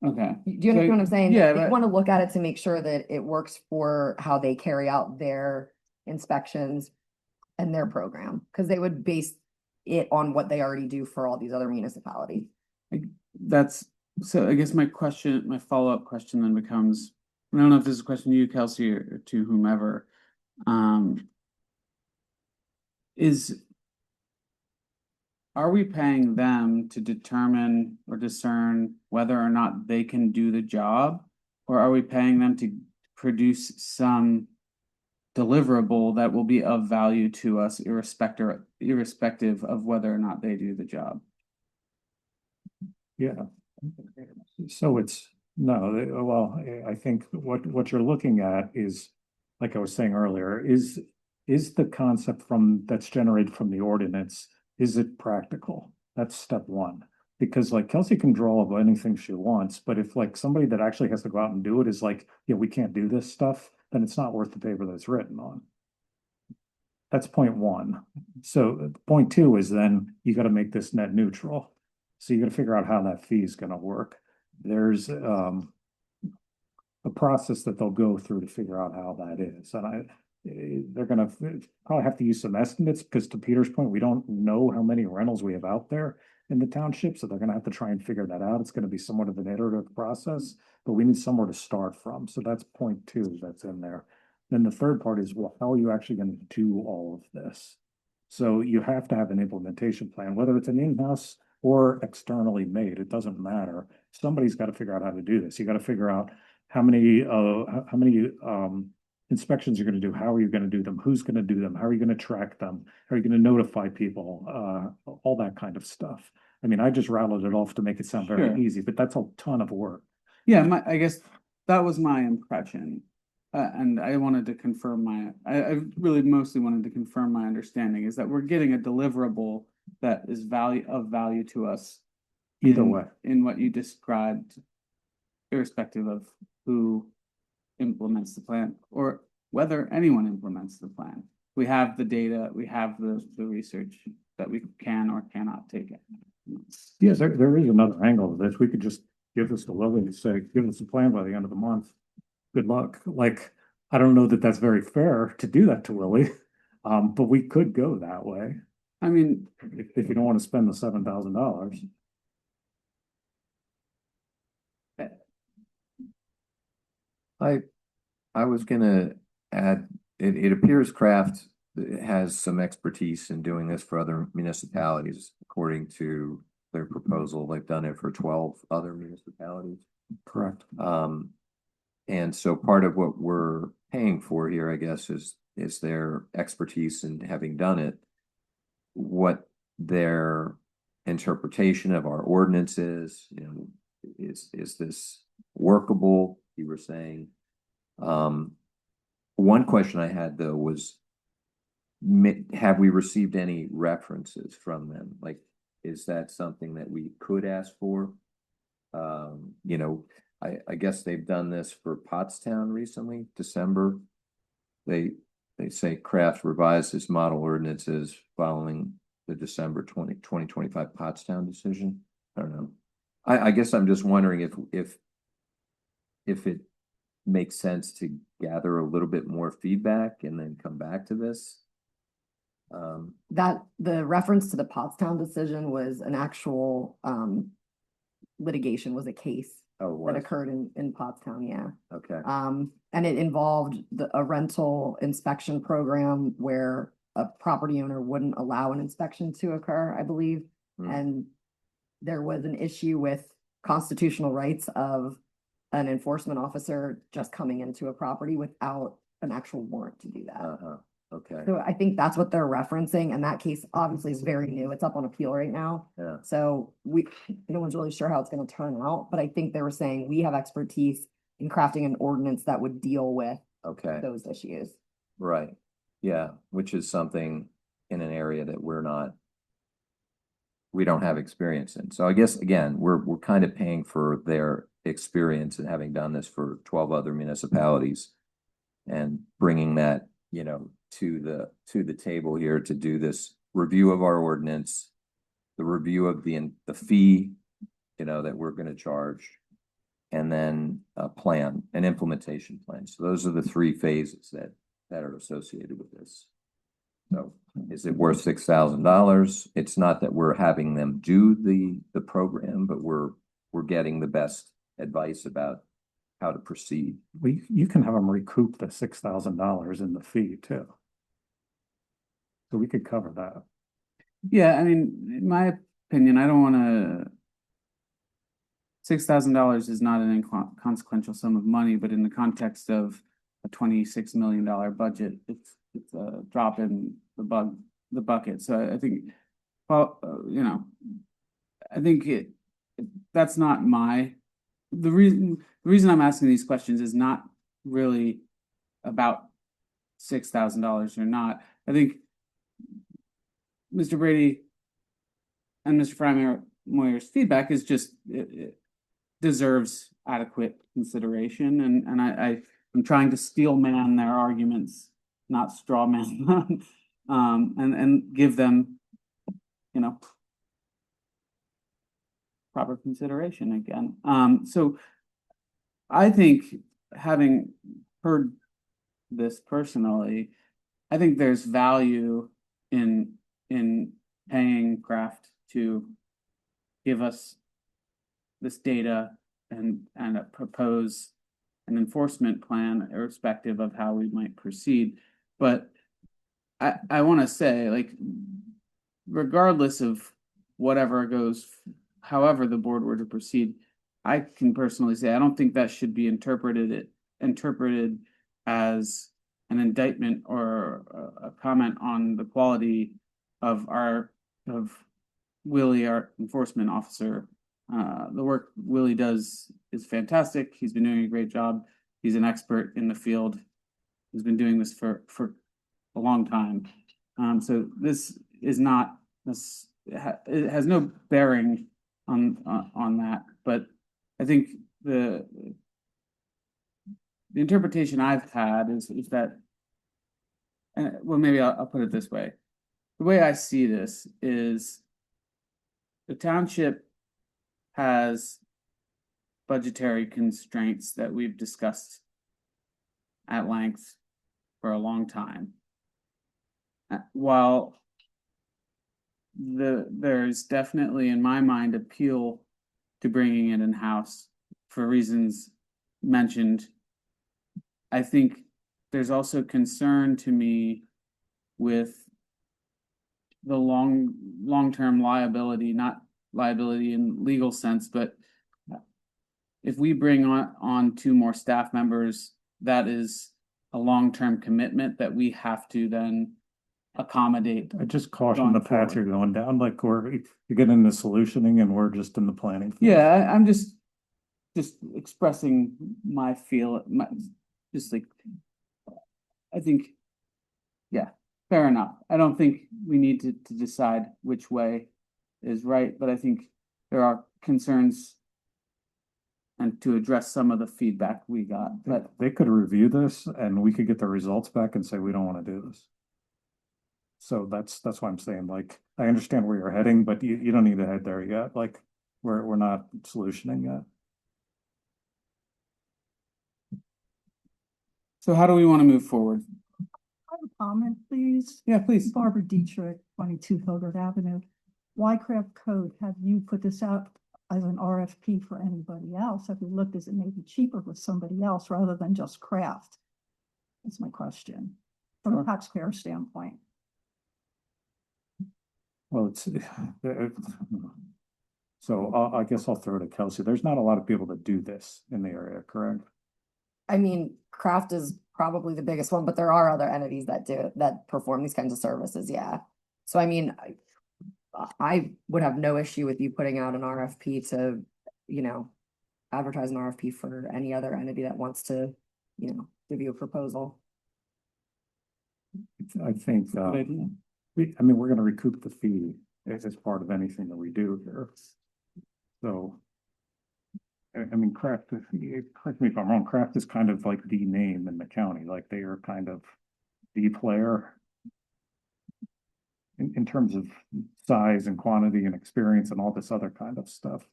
Speaker 1: Okay.
Speaker 2: Do you understand what I'm saying?
Speaker 1: Yeah.
Speaker 2: They want to look at it to make sure that it works for how they carry out their inspections and their program, because they would base it on what they already do for all these other municipalities.
Speaker 1: So I guess my follow-up question then becomes, I don't know if this is a question to you, Kelsey, or to whomever, are we paying them to determine or discern whether or not they can do the job? Or are we paying them to produce some deliverable that will be of value to us irrespective of whether or not they do the job?
Speaker 6: Yeah. So I think what you're looking at is, like I was saying earlier, is is the concept that's generated from the ordinance, is it practical? That's step one. Because like Kelsey can draw up anything she wants, but if like somebody that actually has to go out and do it is like, yeah, we can't do this stuff, then it's not worth the paper that it's written on. That's point one. So point two is then you got to make this net neutral. So you got to figure out how that fee is going to work. There's a process that they'll go through to figure out how that is. And they're going to probably have to use some estimates because to Peter's point, we don't know how many rentals we have out there in the township. So they're going to have to try and figure that out. It's going to be somewhat of an iterative process, but we need somewhere to start from. So that's point two that's in there. Then the third part is, well, how are you actually going to do all of this? So you have to have an implementation plan, whether it's an in-house or externally made, it doesn't matter. Somebody's got to figure out how to do this. You got to figure out how many inspections you're going to do, how are you going to do them, who's going to do them, how are you going to track them, how are you going to notify people, all that kind of stuff. I mean, I just rattled it off to make it sound very
Speaker 1: Sure.
Speaker 6: easy, but that's a ton of work.
Speaker 1: Yeah, I guess that was my impression. And I wanted to confirm I really mostly wanted to confirm my understanding is that we're getting a deliverable that is of value to us.
Speaker 6: Either way.
Speaker 1: In what you described, irrespective of who implements the plan or whether anyone implements the plan. We have the data, we have the research that we can or cannot take it.
Speaker 6: Yeah, there is another angle of this. We could just give this to Lily and say, give us a plan by the end of the month. Good luck. Like, I don't know that that's very fair to do that to Lily, but we could go that way.
Speaker 1: I mean,
Speaker 6: if you don't want to spend the $7,000.
Speaker 8: I was gonna add, it appears Kraft has some expertise in doing this for other municipalities, according to their proposal. They've done it for 12 other municipalities.
Speaker 6: Correct.
Speaker 8: And so part of what we're paying for here, I guess, is their expertise in having done it, what their interpretation of our ordinance is, you know, is this workable? You were saying. One question I had though was, have we received any references from them? Like, is that something that we could ask for? You know, I guess they've done this for Pottstown recently, December. They say Kraft revised its model ordinances following the December 2025 Pottstown decision. I don't know. I guess I'm just wondering if it makes sense to gather a little bit more feedback and then come back to this.
Speaker 2: That the reference to the Pottstown decision was an actual litigation, was a case that occurred in Pottstown, yeah.
Speaker 8: Okay.
Speaker 2: And it involved a rental inspection program where a property owner wouldn't allow an inspection to occur, I believe. And there was an issue with constitutional rights of an enforcement officer just coming into a property without an actual warrant to do that.
Speaker 8: Okay.
Speaker 2: So I think that's what they're referencing, and that case obviously is very new. It's up on appeal right now.
Speaker 8: Yeah.
Speaker 2: So no one's really sure how it's going to turn out, but I think they were saying we have expertise in crafting an ordinance that would deal with those issues.
Speaker 8: Right. Yeah, which is something in an area that we don't have experience in. So I guess again, we're kind of paying for their experience in having done this for 12 other municipalities and bringing that, you know, to the table here to do this review of our ordinance, the review of the fee, you know, that we're going to charge, and then a plan, an implementation plan. So those are the three phases that are associated with this. So is it worth $6,000? It's not that we're having them do the program, but we're getting the best advice about how to proceed.
Speaker 6: You can have them recoup the $6,000 in the fee too. So we could cover that.
Speaker 1: Yeah, I mean, in my opinion, I don't want to. $6,000 is not an inconsequential sum of money, but in the context of a $26 million budget, it's a drop in the bucket. So I think, well, you know, I think that's not the reason I'm asking these questions is not really about $6,000 or not. I think Mr. Brady and Mr. Frymoyer's feedback is just, it deserves adequate consideration, and I'm trying to steel man their arguments, not straw man them, and give them, you know, proper consideration again. So I think, having heard this personally, I think there's value in paying Kraft to give us this data and propose an enforcement plan irrespective of how we might proceed. But I want to say, like, regardless of whatever goes, however the board were to proceed, I can personally say I don't think that should be interpreted as an indictment or a comment on the quality of Willie, our enforcement officer. The work Willie does is fantastic. He's been doing a great job. He's an expert in the field. He's been doing this for a long time. So this is not this. It has no bearing on that. But I think the interpretation I've had is that, well, maybe I'll put it this way. The way I see this is the township has budgetary constraints that we've discussed at length for a long time. While there's definitely, in my mind, appeal to bringing it in-house for reasons mentioned, I think there's also concern to me with the long-term liability, not liability in legal sense, but if we bring on 2 more staff members, that is a long-term commitment that we have to then accommodate.
Speaker 6: I just caution the path you're going down, like you get into solutioning and we're just in the planning phase.
Speaker 1: Yeah, I'm just expressing my just like, I think, yeah, fair enough. I don't think we need to decide which way is right, but I think there are concerns and to address some of the feedback we got. But
Speaker 6: they could review this and we could get the results back and say, we don't want to do this. So that's why I'm saying, like, I understand where you're heading, but you don't need to head there yet. Like, we're not solutioning yet.
Speaker 1: So how do we want to move forward?
Speaker 5: I have a comment, please.
Speaker 1: Yeah, please.
Speaker 5: Barbara Dietrich, 22 Hilbert Avenue. Why Craft Code have you put this out as an RFP for anybody else? Have you looked as it may be cheaper with somebody else rather than just Craft? That's my question from a taxpayer standpoint.
Speaker 6: Well, so I guess I'll throw it to Kelsey. There's not a lot of people that do this in the area, correct?
Speaker 2: I mean, Kraft is probably the biggest one, but there are other entities that perform these kinds of services. Yeah. So, I mean, I would have no issue with you putting out an RFP to, advertise an RFP for any other entity that wants to, give you a proposal.
Speaker 6: I think, we're going to recoup the fee as part of anything that we do here. So, I mean, Kraft, correct me if I'm wrong, Kraft is kind of like the name in the county, like they are kind of the player in terms of size and quantity and experience and all this other kind of stuff.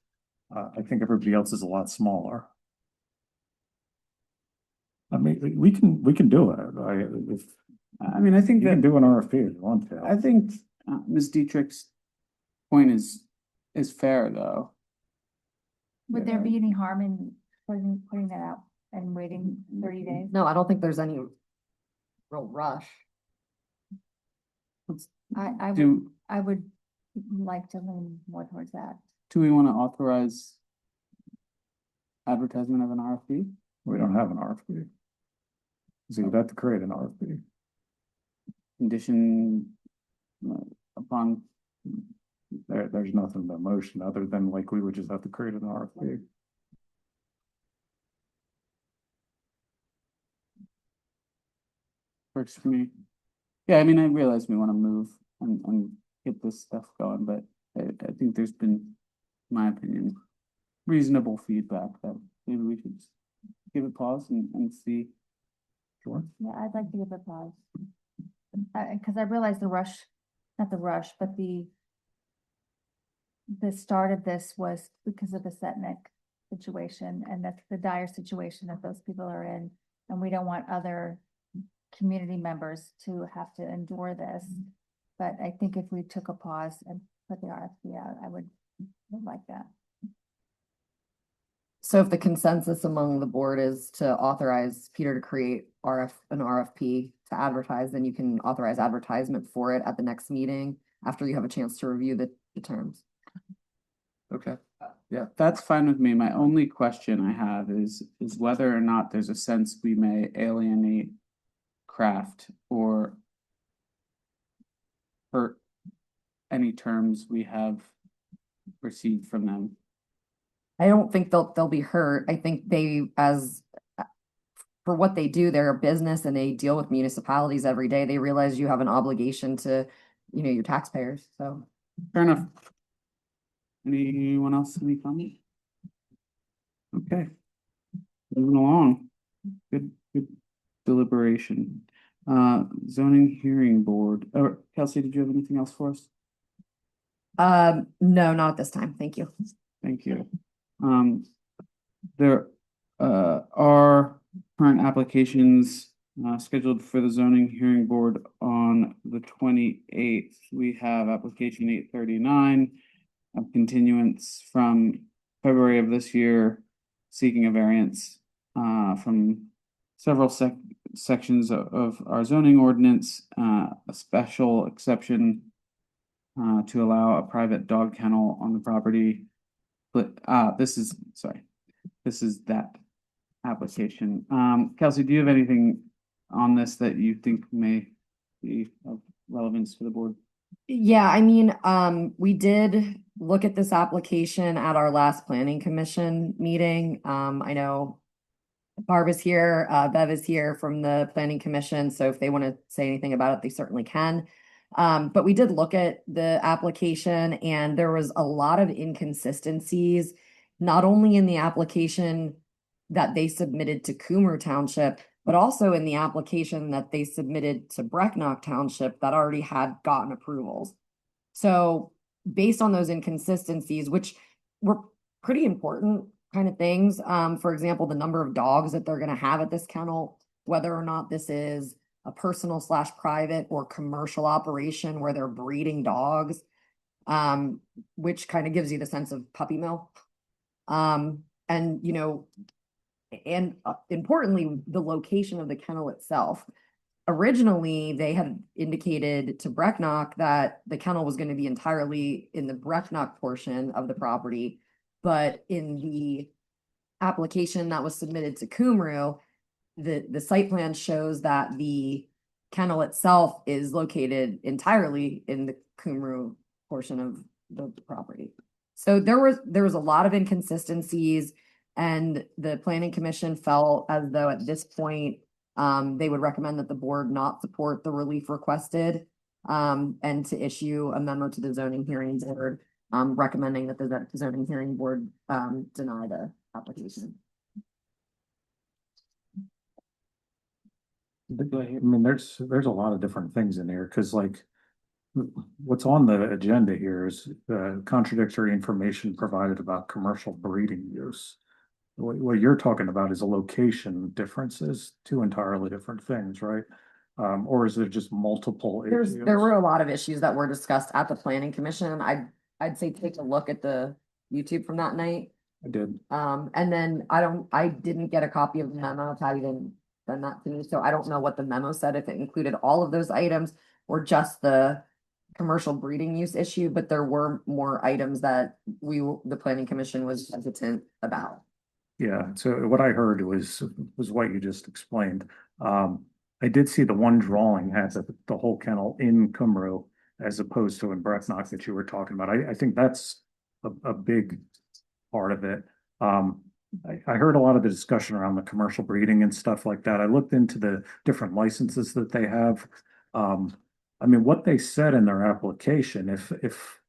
Speaker 6: I think everybody else is a lot smaller. I mean, we can do it.
Speaker 1: I think
Speaker 6: you can do an RFP if you want to.
Speaker 1: I think Ms. Dietrich's point is fair, though.
Speaker 17: Would there be any harm in putting that out and waiting 30 days?
Speaker 2: No, I don't think there's any real rush.
Speaker 17: I would like to lean more towards that.
Speaker 1: Do we want to authorize advertisement of an RFP?
Speaker 6: We don't have an RFP. So you'd have to create an RFP.
Speaker 1: Condition upon.
Speaker 6: There's nothing in the motion other than like we would just have to create an RFP.
Speaker 1: Works for me. Yeah, I mean, I realize we want to move and get this stuff going, but I think there's been, in my opinion, reasonable feedback that maybe we should just give it pause and see. Sure.
Speaker 17: Yeah, I'd like to give a pause. Because I realize the rush, not the rush, but the start of this was because of the Setnik situation, and that's the dire situation that those people are in. And we don't want other community members to have to endure this. But I think if we took a pause and put the RFP out, I would like that.
Speaker 2: So if the consensus among the board is to authorize Peter to create an RFP to advertise, then you can authorize advertisement for it at the next meeting after you have a chance to review the terms.
Speaker 3: Okay.
Speaker 1: Yeah, that's fine with me. My only question I have is whether or not there's a sense we may alienate craft or hurt any terms we have received from them.
Speaker 2: I don't think they'll be hurt. I think for what they do, they're a business and they deal with municipalities every day. They realize you have an obligation to, your taxpayers, so.
Speaker 1: Fair enough. Anyone else, any comment? Okay. Moving along. Good deliberation. Zoning hearing board. Kelsey, did you have anything else for us?
Speaker 2: No, not at this time. Thank you.
Speaker 1: Thank you. There are current applications scheduled for the zoning hearing board on the 28th. We have application 839, a continuance from February of this year, seeking a variance from several sections of our zoning ordinance, a special exception to allow a private dog kennel on the property. But this is that application. Kelsey, do you have anything on this that you think may be of relevance to the board?
Speaker 2: Yeah, I mean, we did look at this application at our last planning commission meeting. I know Barb is here, Bev is here from the planning commission, so if they want to say anything about it, they certainly can. But we did look at the application and there was a lot of inconsistencies, not only in the application that they submitted to Cumru Township, but also in the application that they submitted to Brecknock Township that already had gotten approvals. So based on those inconsistencies, which were pretty important kind of things, for example, the number of dogs that they're going to have at this kennel, whether or not this is a personal / private or commercial operation where they're breeding dogs, which kind of gives you the sense of puppy mill. And importantly, the location of the kennel itself. Originally, they had indicated to Brecknock that the kennel was going to be entirely in the Brecknock portion of the property, but in the application that was submitted to Cumru, the site plan shows that the kennel itself is located entirely in the Cumru portion of the property. So there was a lot of inconsistencies, and the planning commission felt as though at this point they would recommend that the board not support the relief requested, and to issue a memo to the zoning hearing board recommending that the zoning hearing board deny the application.
Speaker 6: I mean, there's a lot of different things in here, because like what's on the agenda here is contradictory information provided about commercial breeding use. What you're talking about is a location differences, two entirely different things, right? Or is there just multiple issues?
Speaker 2: There were a lot of issues that were discussed at the planning commission. I'd say take a look at the YouTube from that night.
Speaker 6: I did.
Speaker 2: And then I didn't get a copy of the memo. Patty didn't send that to me, so I don't know what the memo said, if it included all of those items or just the commercial breeding use issue, but there were more items that the planning commission was hesitant about.
Speaker 6: Yeah, so what I heard was what you just explained. I did see the one drawing has the whole kennel in Cumru as opposed to in Brecknock that you were talking about. I think that's a big part of it. I heard a lot of the discussion around the commercial breeding and stuff like that. I looked into the different licenses that they have. I mean, what they said in their application, if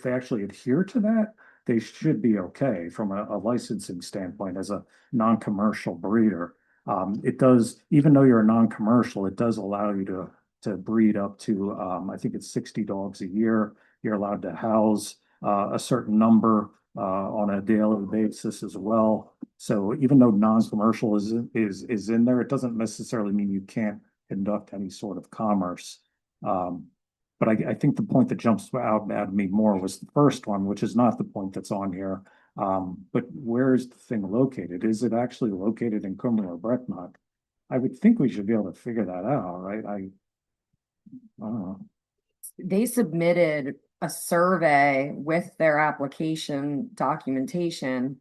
Speaker 6: they actually adhere to that, they should be okay from a licensing standpoint as a non-commercial breeder. It does, even though you're a non-commercial, it does allow you to breed up to, I think it's 60 dogs a year. You're allowed to house a certain number on a daily basis as well. So even though non-commercial is in there, it doesn't necessarily mean you can't conduct any sort of commerce. But I think the point that jumps out at me more was the first one, which is not the point that's on here. But where is the thing located? Is it actually located in Cumru or Brecknock? I would think we should be able to figure that out, right? I don't know.
Speaker 2: They submitted a survey with their application documentation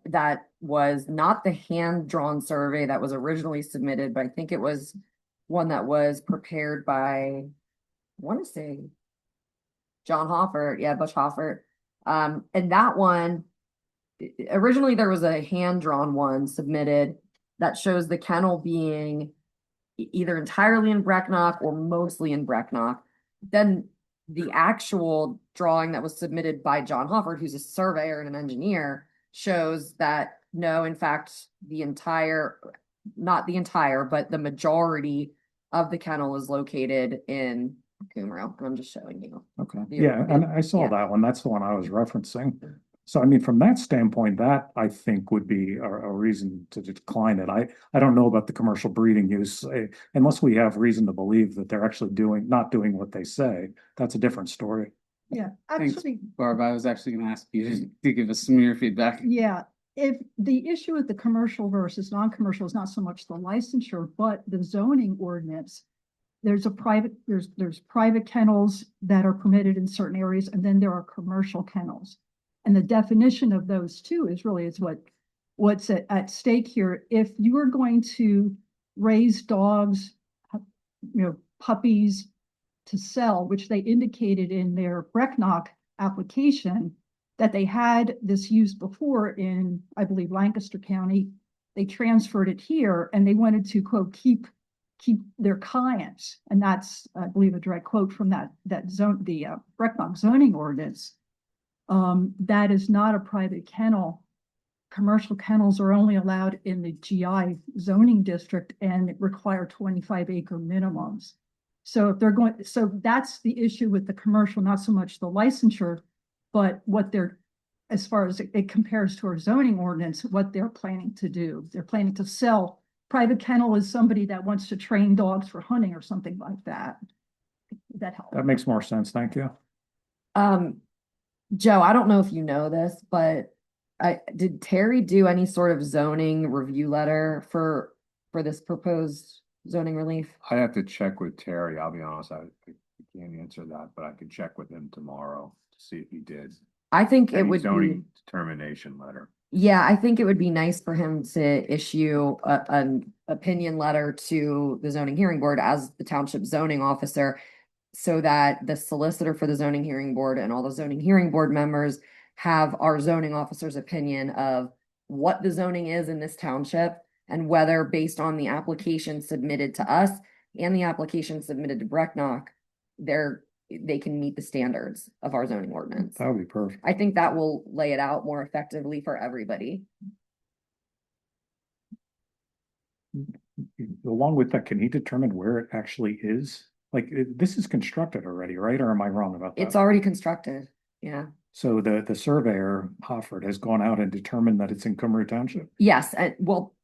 Speaker 2: that was not the hand-drawn survey that was originally submitted, but I think it was one that was prepared by, I want to say, John Hoffert. Yeah, Butch Hoffert. And that one, originally there was a hand-drawn one submitted that shows the kennel being either entirely in Brecknock or mostly in Brecknock. Then the actual drawing that was submitted by John Hoffert, who's a surveyor and an engineer, shows that no, in fact, not the entire, but the majority of the kennel is located in Cumru. And I'm just showing you.
Speaker 6: Okay. Yeah, and I saw that one. That's the one I was referencing. So, I mean, from that standpoint, that I think would be a reason to decline it. I don't know about the commercial breeding use, unless we have reason to believe that they're actually not doing what they say. That's a different story.
Speaker 5: Yeah,
Speaker 1: Thanks,
Speaker 5: actually,
Speaker 1: Barb. I was actually going to ask you to give us some of your feedback.
Speaker 5: yeah, if the issue with the commercial versus non-commercial is not so much the licensure, but the zoning ordinance. There's private kennels that are permitted in certain areas, and then there are commercial kennels. And the definition of those two is what's at stake here. If you are going to raise dogs, puppies to sell, which they indicated in their Brecknock application, that they had this use before in, I believe, Lancaster County. They transferred it here and they wanted to, quote, keep their clients. And that's, I believe, a direct quote from the Brecknock zoning ordinance. That is not a private kennel. Commercial kennels are only allowed in the GI zoning district and require 25-acre minimums. So if they're going, so that's the issue with the commercial, not so much the licensure, but what they're, as far as it compares to our zoning ordinance, what they're planning to do. They're planning to sell. Private kennel is somebody that wants to train dogs for hunting or something like that. That helps.
Speaker 6: That makes more sense. Thank you.
Speaker 2: Joe, I don't know if you know this, but did Terry do any sort of zoning review letter for this proposed zoning relief?
Speaker 12: I have to check with Terry. I'll be honest, I can't answer that, but I could check with him tomorrow to see if he did.
Speaker 2: I think it
Speaker 12: Any
Speaker 2: would
Speaker 12: zoning determination letter.
Speaker 2: Yeah, I think it would be nice for him to issue an opinion letter to the zoning hearing board as the township zoning officer, so that the solicitor for the zoning hearing board and all the zoning hearing board members have our zoning officer's opinion of what the zoning is in this township and whether, based on the application submitted to us and the application submitted to Brecknock, they can meet the standards of our zoning ordinance.
Speaker 6: That would be perfect.
Speaker 2: I think that will lay it out more effectively for everybody.
Speaker 6: Along with that, can he determine where it actually is? Like, this is constructed already, right? Or am I wrong about that?
Speaker 2: It's already constructed. Yeah.
Speaker 6: So the surveyor, Hoffert, has gone out and determined that it's in Cumru Township?
Speaker 2: Yes. Well,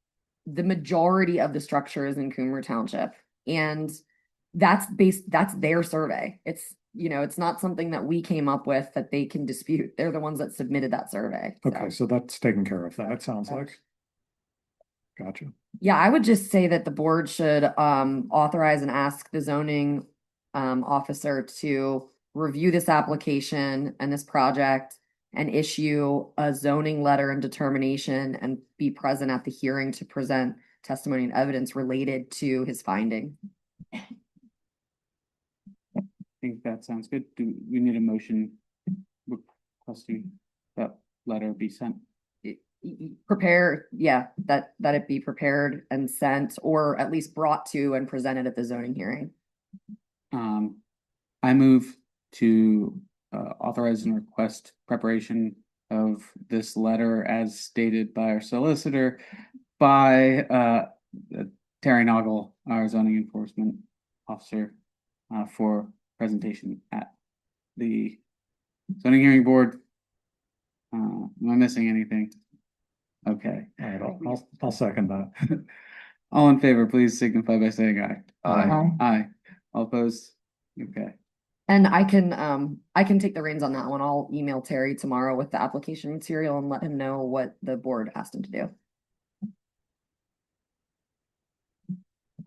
Speaker 2: the majority of the structure is in Cumru Township. And that's their survey. It's not something that we came up with that they can dispute. They're the ones that submitted that survey.
Speaker 6: Okay, so that's taken care of. That sounds like. Gotcha.
Speaker 2: Yeah, I would just say that the board should authorize and ask the zoning officer to review this application and this project and issue a zoning letter and determination and be present at the hearing to present testimony and evidence related to his finding.
Speaker 1: I think that sounds good. Do we need a motion requesting that letter be sent?
Speaker 2: Prepare, yeah, that it be prepared and sent, or at least brought to and presented at the zoning hearing.
Speaker 1: I move to authorize and request preparation of this letter as stated by our solicitor by Terry Noggle, our zoning enforcement officer, for presentation at the zoning hearing board. Am I missing anything? Okay.
Speaker 6: All right, I'll second that.
Speaker 1: All in favor, please signify by saying aye.
Speaker 2: Aye.
Speaker 1: Aye. All opposed? Okay.
Speaker 2: And I can take the reins on that one. I'll email Terry tomorrow with the application material and let him know what the board asked him to do.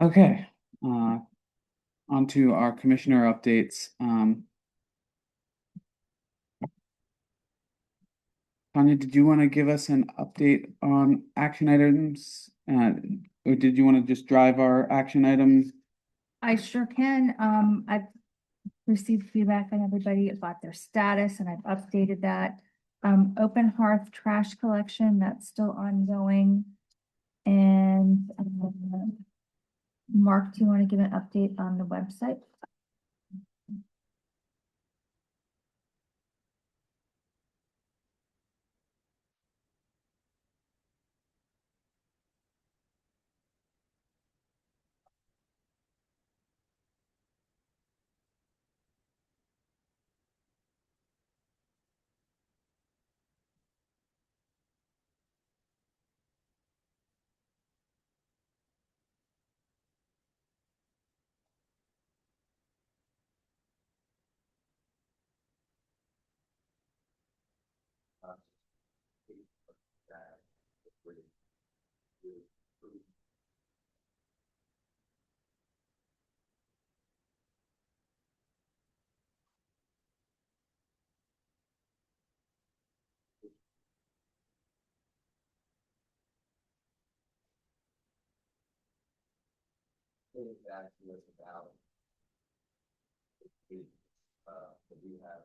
Speaker 1: Okay. On to our commissioner updates. Tanya, did you want to give us an update on action items? Or did you want to just drive our action items?
Speaker 17: I sure can. I've received feedback on everybody about their status and I've updated that. Open hearth trash collection, that's still ongoing. And Mark, do you want to give an update on the website?
Speaker 8: We have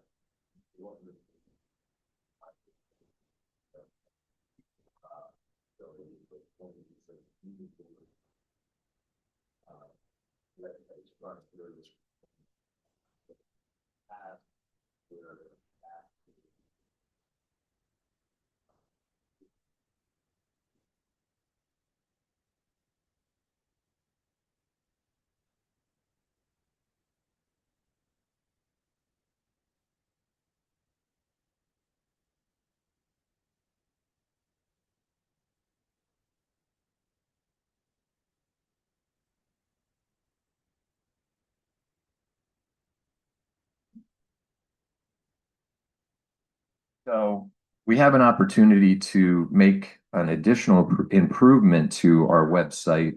Speaker 8: So we have an opportunity to make an additional improvement to our website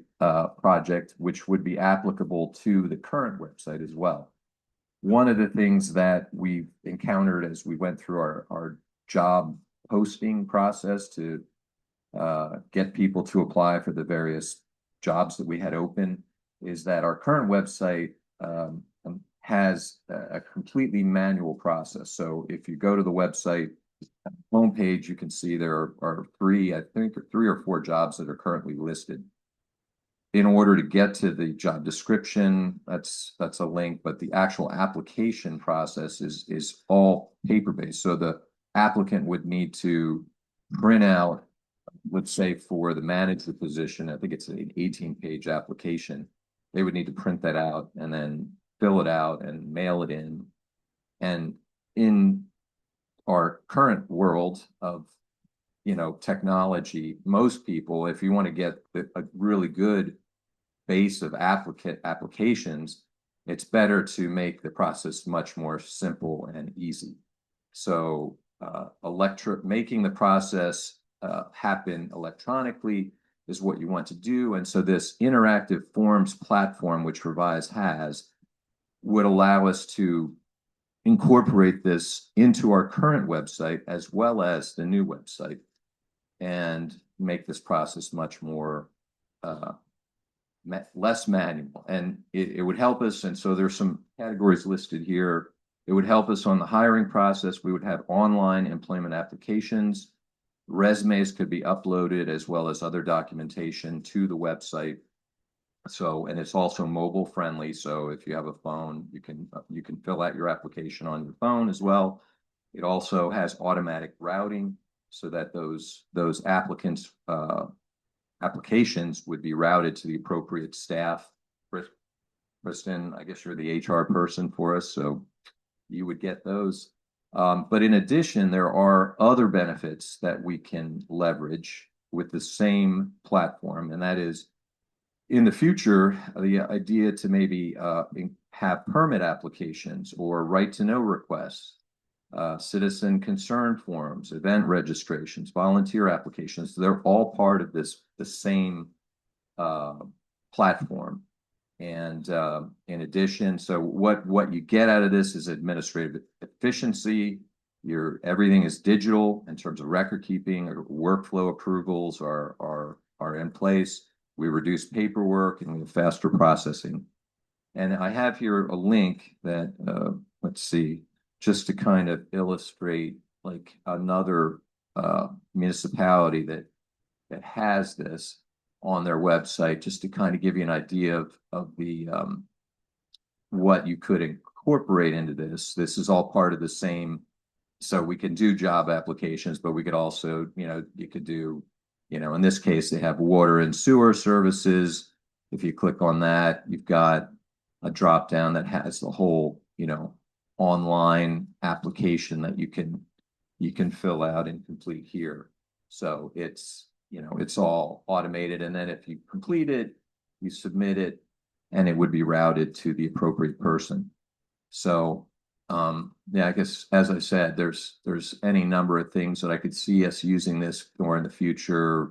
Speaker 8: project, which would be applicable to the current website as well. One of the things that we encountered as we went through our job posting process to get people to apply for the various jobs that we had open is that our current website has a completely manual process. So if you go to the website homepage, you can see there are three or four jobs that are currently listed. In order to get to the job description, that's a link, but the actual application process is all paper-based. So the applicant would need to print out, let's say for the manager position, I think it's an 18-page application. They would need to print that out and then fill it out and mail it in. And in our current world of, technology, most people, if you want to get a really good base of applications, it's better to make the process much more simple and easy. So making the process happen electronically is what you want to do. And so this interactive forms platform, which Revise has, would allow us to incorporate this into our current website as well as the new website and make this process much more less manual. And it would help us. And so there's some categories listed here. It would help us on the hiring process. We would have online employment applications. Resumes could be uploaded as well as other documentation to the website. So, and it's also mobile friendly. So if you have a phone, you can fill out your application on your phone as well. It also has automatic routing so that those applicants applications would be routed to the appropriate staff. Kristen, I guess you're the HR person for us, so you would get those. But in addition, there are other benefits that we can leverage with the same platform, and that is in the future, the idea to maybe have permit applications or right to know requests, citizen concern forms, event registrations, volunteer applications. They're all part of the same platform. And in addition, so what you get out of this is administrative efficiency. Everything is digital in terms of record keeping, or workflow approvals are in place. We reduce paperwork and we have faster processing. And I have here a link that let's see, just to kind of illustrate like another municipality that has this on their website, just to kind of give you an idea of the what you could incorporate into this. This is all part of the same. So we can do job applications, but we could also, you could do, in this case, they have water and sewer services. If you click on that, you've got a drop down that has the whole, online application that you can fill out and complete here. So it's all automated. And then if you complete it, you submit it, and it would be routed to the appropriate person. So, yeah, I guess, as I said, there's any number of things that I could see us using this for in the future.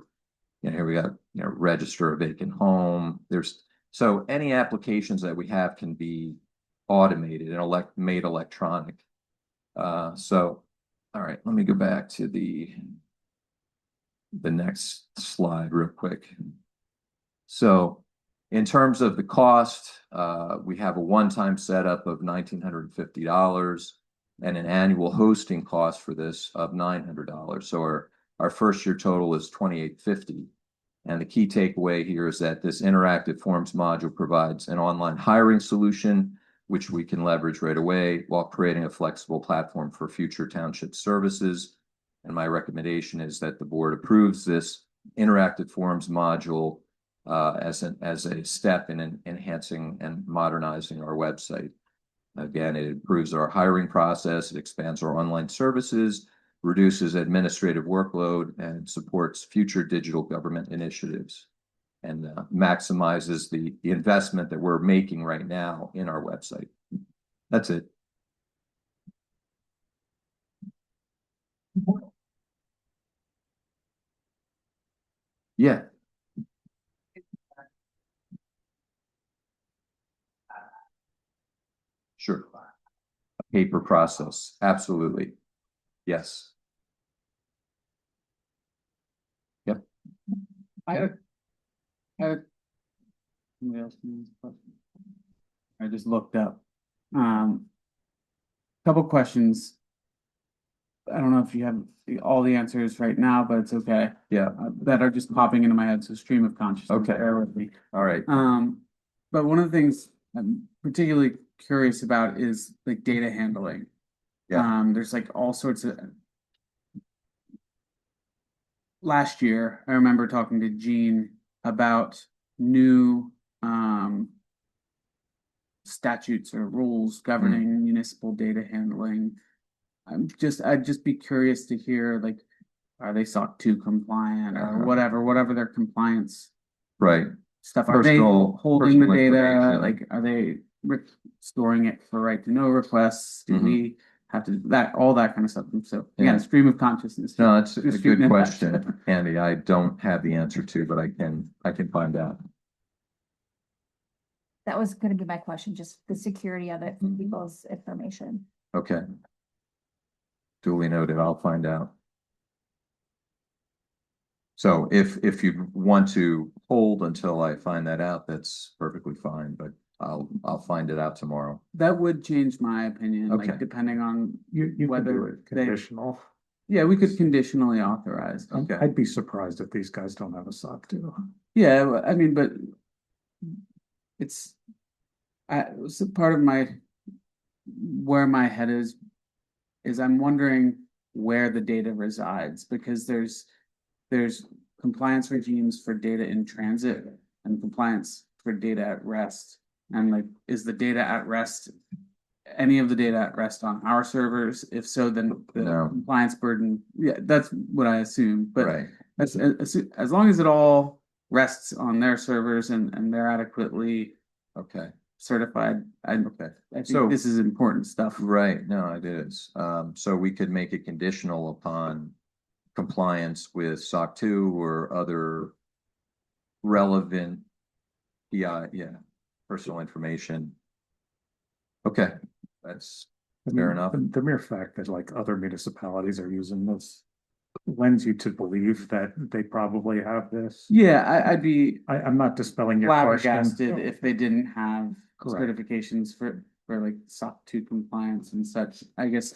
Speaker 8: Here we got, register a vacant home. So any applications that we have can be automated and made electronic. So, all right, let me go back to the next slide real quick. So in terms of the cost, we have a one-time setup of $1,950 and an annual hosting cost for this of $900. So our first year total is $2,850. And the key takeaway here is that this interactive forms module provides an online hiring solution, which we can leverage right away while creating a flexible platform for future township services. And my recommendation is that the board approves this interactive forms module as a step in enhancing and modernizing our website. Again, it improves our hiring process, it expands our online services, reduces administrative workload, and supports future digital government initiatives, and maximizes the investment that we're making right now in our website. That's it. Yeah. Sure. A paper process. Absolutely. Yes. Yep.
Speaker 1: Somebody else needs a question? I just looked up. Couple questions. I don't know if you have all the answers right now, but it's okay.
Speaker 8: Yeah.
Speaker 1: That are just popping into my head. So stream of consciousness.
Speaker 8: Okay.
Speaker 1: Bear with me.
Speaker 8: All right.
Speaker 1: But one of the things I'm particularly curious about is like data handling.
Speaker 8: Yeah.
Speaker 1: There's like all sorts of. Last year, I remember talking to Gene about new statutes or rules governing municipal data handling. I'd just be curious to hear, like, are they SOC 2 compliant or whatever their compliance stuff. Are they holding the data? Like, are they storing it for right to know requests? Do we have to do that, all that kind of stuff? And so again, stream of consciousness.
Speaker 8: No, it's a good question, Andy. I don't have the answer to, but I can find out.
Speaker 17: That was going to be my question, just the security of it from people's information.
Speaker 8: Okay. Duly noted. I'll find out. So if you want to hold until I find that out, that's perfectly fine, but I'll find it out tomorrow.
Speaker 1: That would change my opinion,
Speaker 8: Okay.
Speaker 1: like depending on
Speaker 3: You can
Speaker 1: whether
Speaker 3: do it conditional.
Speaker 1: Yeah, we could conditionally authorize.
Speaker 6: Okay. I'd be surprised if these guys don't have a SOC too.
Speaker 1: Yeah, I mean, but it's, so part of where my head is I'm wondering where the data resides, because there's compliance regimes for data in transit and compliance for data at rest. And like, is the data at rest, any of the data at rest on our servers? If so, then the compliance burden, yeah, that's what I assume. But that's as long as it all rests on their servers and they're adequately certified. I think this is important stuff.
Speaker 8: Right, no, it is. So we could make it conditional upon compliance with SOC 2 or other relevant personal information. Okay, that's fair enough.
Speaker 6: The mere fact that like other municipalities are using this lends you to believe that they probably have this.
Speaker 1: Yeah,
Speaker 6: I'm not dispelling your
Speaker 1: flabbergasted
Speaker 6: question.
Speaker 1: if they didn't have
Speaker 6: Correct.
Speaker 1: certifications for like SOC 2 compliance and such. I guess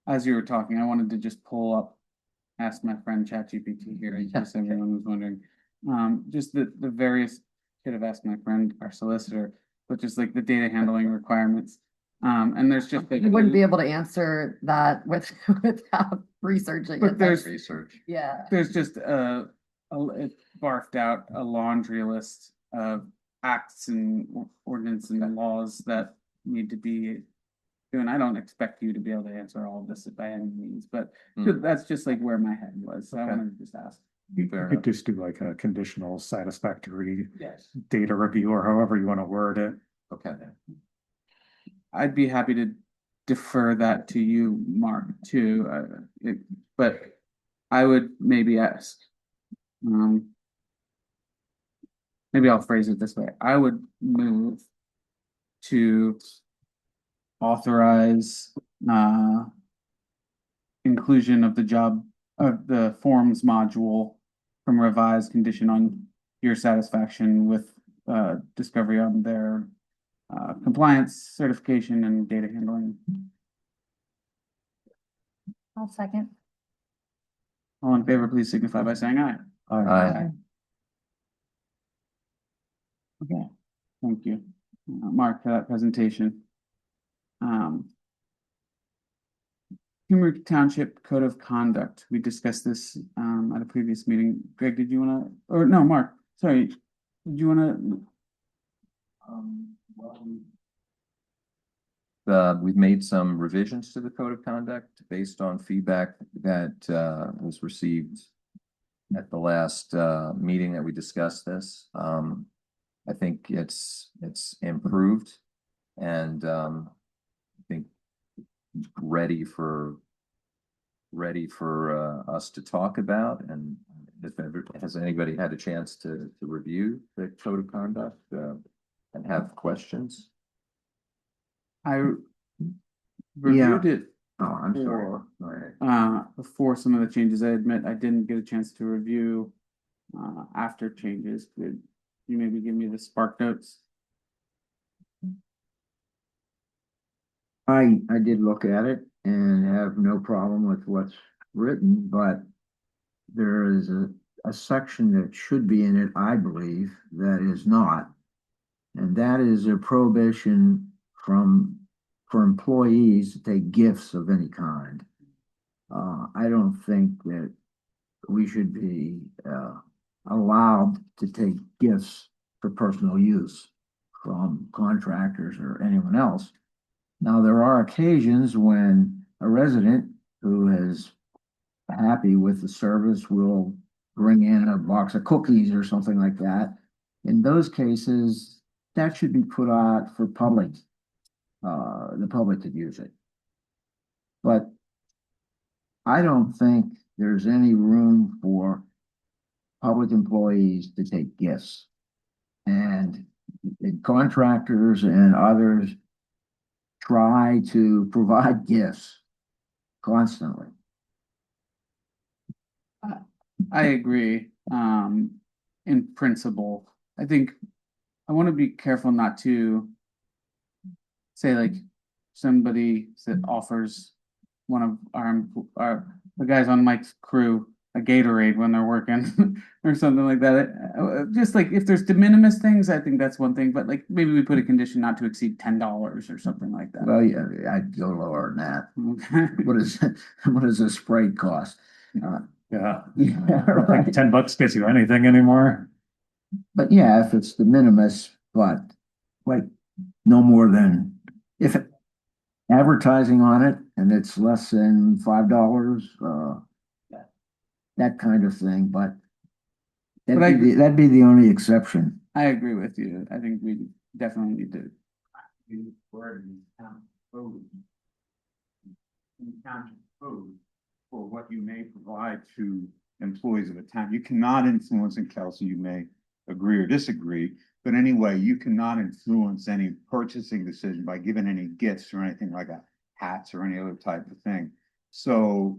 Speaker 1: as you were talking, I wanted to just ask my friend ChatGPT here, in case everyone was wondering. Just the various, could have asked my friend, our solicitor, but just like the data handling requirements. And there's just like,
Speaker 2: You wouldn't be able to answer that without researching
Speaker 1: but
Speaker 2: it.
Speaker 1: there's
Speaker 8: research.
Speaker 2: Yeah.
Speaker 1: There's just it barfed out a laundry list of acts and ordinance and laws that need to be doing. I don't expect you to be able to answer all of this by any means, but that's just like where my head was. So I wanted to just ask.
Speaker 6: You could just do like a conditional satisfactory
Speaker 1: Yes.
Speaker 6: data review or however you want to word it.
Speaker 8: Okay.
Speaker 1: I'd be happy to defer that to you, Mark, too. But I would maybe ask, maybe I'll phrase it this way. I would move to authorize inclusion of the forms module from revised condition on your satisfaction with discovery on their compliance, certification, and data handling.
Speaker 17: I'll second.
Speaker 1: All in favor, please signify by saying aye.
Speaker 8: Aye.
Speaker 1: Okay, thank you, Mark, for that presentation. Cumru Township Code of Conduct. We discussed this at a previous meeting. Greg, did you want to, or no, Mark, sorry, did you want to?
Speaker 8: We've made some revisions to the code of conduct based on feedback that was received at the last meeting that we discussed this. I think it's improved, and I think ready for us to talk about. And has anybody had a chance to review the code of conduct and have questions?
Speaker 1: I reviewed it
Speaker 18: Oh, I'm sorry.
Speaker 1: before some of the changes. I admit I didn't get a chance to review after changes. Could you maybe give me the spark notes?
Speaker 18: I did look at it and have no problem with what's written, but there is a section that should be in it, I believe, that is not. And that is a prohibition for employees to take gifts of any kind. I don't think that we should be allowed to take gifts for personal use from contractors or anyone else. Now, there are occasions when a resident who is happy with the service will bring in a box of cookies or something like that. In those cases, that should be put out for public. The public could use it. But I don't think there's any room for public employees to take gifts. And contractors and others try to provide gifts constantly.
Speaker 1: I agree. In principle, I think I want to be careful not to say like somebody that offers one of the guys on Mike's crew a Gatorade when they're working or something like that. Just like if there's de minimis things, I think that's one thing, but like maybe we put a condition not to exceed $10 or something like that.
Speaker 18: Well, yeah, I'd go lower than that. What does a Sprite cost?
Speaker 6: Yeah.
Speaker 18: Yeah,
Speaker 6: I don't think
Speaker 18: right.
Speaker 6: $10 gets you anything anymore.
Speaker 18: But yeah, if it's de minimis, but like no more than, if advertising on it and it's less than $5, that kind of thing, but that'd be the only exception.
Speaker 1: I agree with you. I think we definitely need to.
Speaker 12: For what you may provide to employees of the town. You cannot influence, and Kelsey, you may agree or disagree, but anyway, you cannot influence any purchasing decision by giving any gifts or anything like that, hats or any other type of thing. So.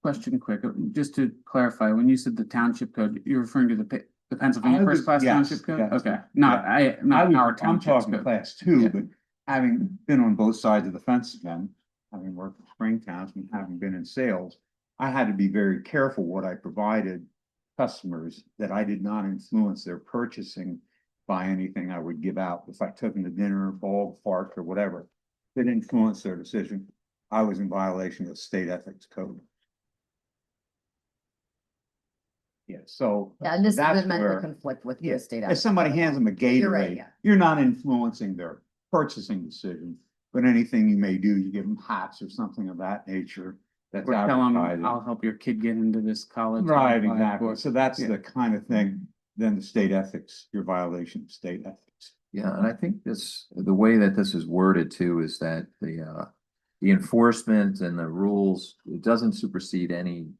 Speaker 1: Question quick, just to clarify, when you said the township code, you're referring to the Pennsylvania first class township code?
Speaker 12: Yes.
Speaker 1: Okay, not our
Speaker 12: I'm
Speaker 1: township
Speaker 12: talking
Speaker 1: code.
Speaker 12: class two,
Speaker 1: Yeah.
Speaker 12: but having been on both sides of the fence again, having worked in Springtown and having been in sales, I had to be very careful what I provided customers, that I did not influence their purchasing by anything I would give out. If I took them to dinner, ball, park, or whatever, that influenced their decision, I was in violation of the state ethics code. Yeah, so.
Speaker 2: Yeah, and this
Speaker 12: that's
Speaker 2: is meant to
Speaker 12: where-
Speaker 2: conflict with
Speaker 12: Yeah,
Speaker 2: the state.
Speaker 12: if somebody hands them a
Speaker 2: You're right,
Speaker 12: Gatorade,
Speaker 2: yeah.
Speaker 12: you're not influencing their purchasing decision, but anything you may do, you give them hats or something of that nature. That's
Speaker 1: Or tell them,
Speaker 12: advertising.
Speaker 1: I'll help your kid get into this college.
Speaker 12: Right,
Speaker 1: I'll apply
Speaker 12: exactly.
Speaker 1: for-"
Speaker 12: So that's
Speaker 1: Yeah.
Speaker 12: the kind of thing, then the state ethics, your violation of state ethics.
Speaker 8: Yeah, and I think the way that this is worded too is that the enforcement and the rules, it doesn't supersede any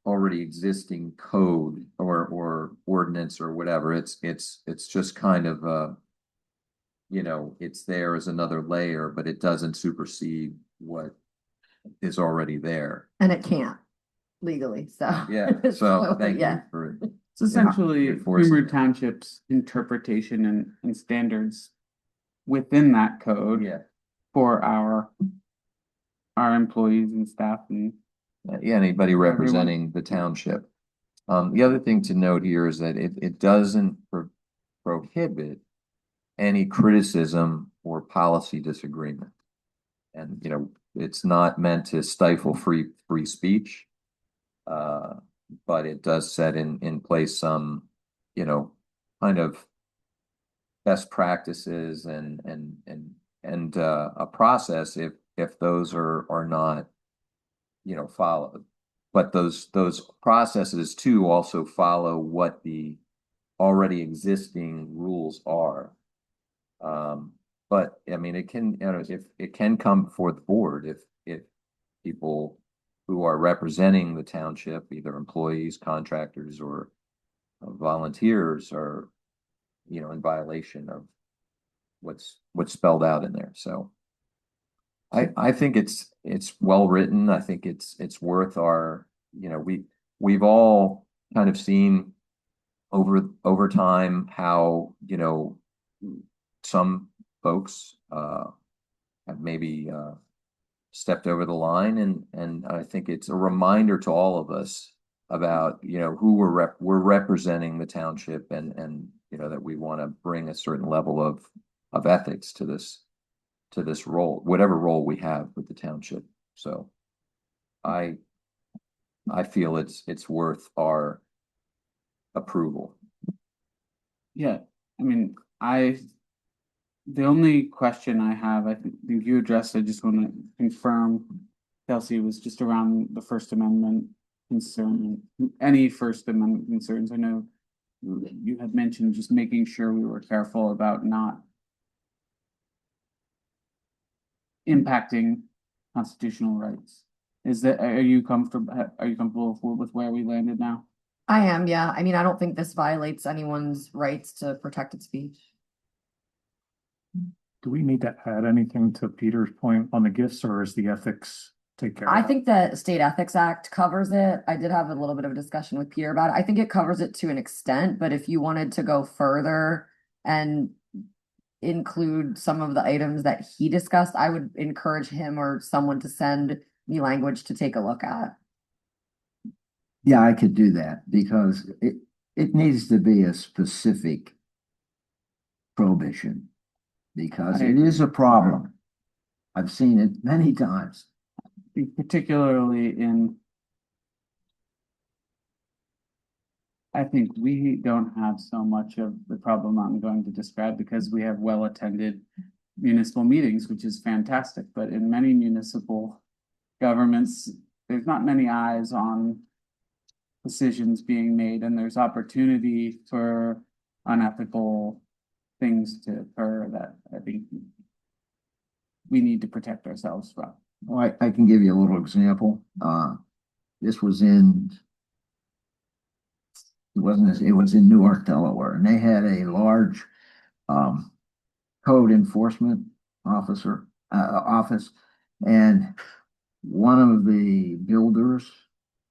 Speaker 8: already existing code or ordinance or whatever. It's just kind of it's there as another layer, but it doesn't supersede what is already there.
Speaker 2: And it can't legally, so.
Speaker 8: Yeah, so thank you
Speaker 2: yeah.
Speaker 8: for.
Speaker 1: It's essentially
Speaker 8: enforcing
Speaker 1: Cumru
Speaker 8: it.
Speaker 1: Township's interpretation and standards within that code.
Speaker 8: Yeah.
Speaker 1: For our employees and staff and.
Speaker 8: Yeah, anybody representing the township. The other thing to note here is that it doesn't prohibit any criticism or policy disagreement. And, it's not meant to stifle free speech. But it does set in place some, kind of best practices and a process if those are not followed. But those processes too also follow what the already existing rules are. But I mean, it can, if it can come before the board if people who are representing the township, either employees, contractors, or volunteers, are in violation of what's spelled out in there. So I think it's well written. I think it's worth our, we've all kind of seen over time how, some folks have maybe stepped over the line, and I think it's a reminder to all of us about, who we're representing the township, and that we want to bring a certain level of ethics to this role, whatever role we have with the township. So I feel it's worth our approval.
Speaker 1: Yeah, I mean, the only question I have, I think you addressed, I just want to confirm, Kelsey, was just around the First Amendment concern, any First Amendment concerns. I know you had mentioned just making sure we were careful about not impacting constitutional rights. Are you comfortable with where we landed now?
Speaker 2: I am, yeah. I mean, I don't think this violates anyone's rights to protected speech.
Speaker 6: Do we need to add anything to Peter's point on the gifts, or is the ethics take care of
Speaker 2: I
Speaker 6: that?
Speaker 2: think the State Ethics Act covers it. I did have a little bit of a discussion with Peter about it. I think it covers it to an extent, but if you wanted to go further and include some of the items that he discussed, I would encourage him or someone to send me language to take a look at.
Speaker 18: Yeah, I could do that because it needs to be a specific prohibition because it is a problem. I've seen it many times.
Speaker 1: Particularly in, I think we don't have so much of the problem I'm going to describe because we have well-attended municipal meetings, which is fantastic. But in many municipal governments, there's not many eyes on decisions being made, and there's opportunity for unethical things to occur that I think we need to protect ourselves from.
Speaker 18: Well, I can give you a little example. This was in, it was in Newark, Delaware, and they had a large code enforcement office, and one of the builders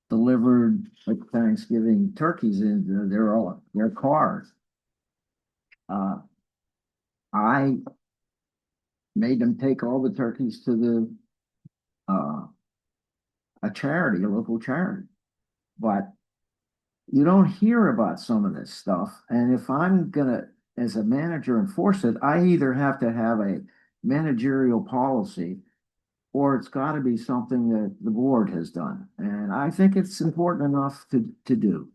Speaker 18: delivered Thanksgiving turkeys into their cars. I made them take all the turkeys to a charity, a local charity. But you don't hear about some of this stuff. And if I'm gonna, as a manager, enforce it, I either have to have a managerial policy or it's got to be something that the board has done. And I think it's important enough to do.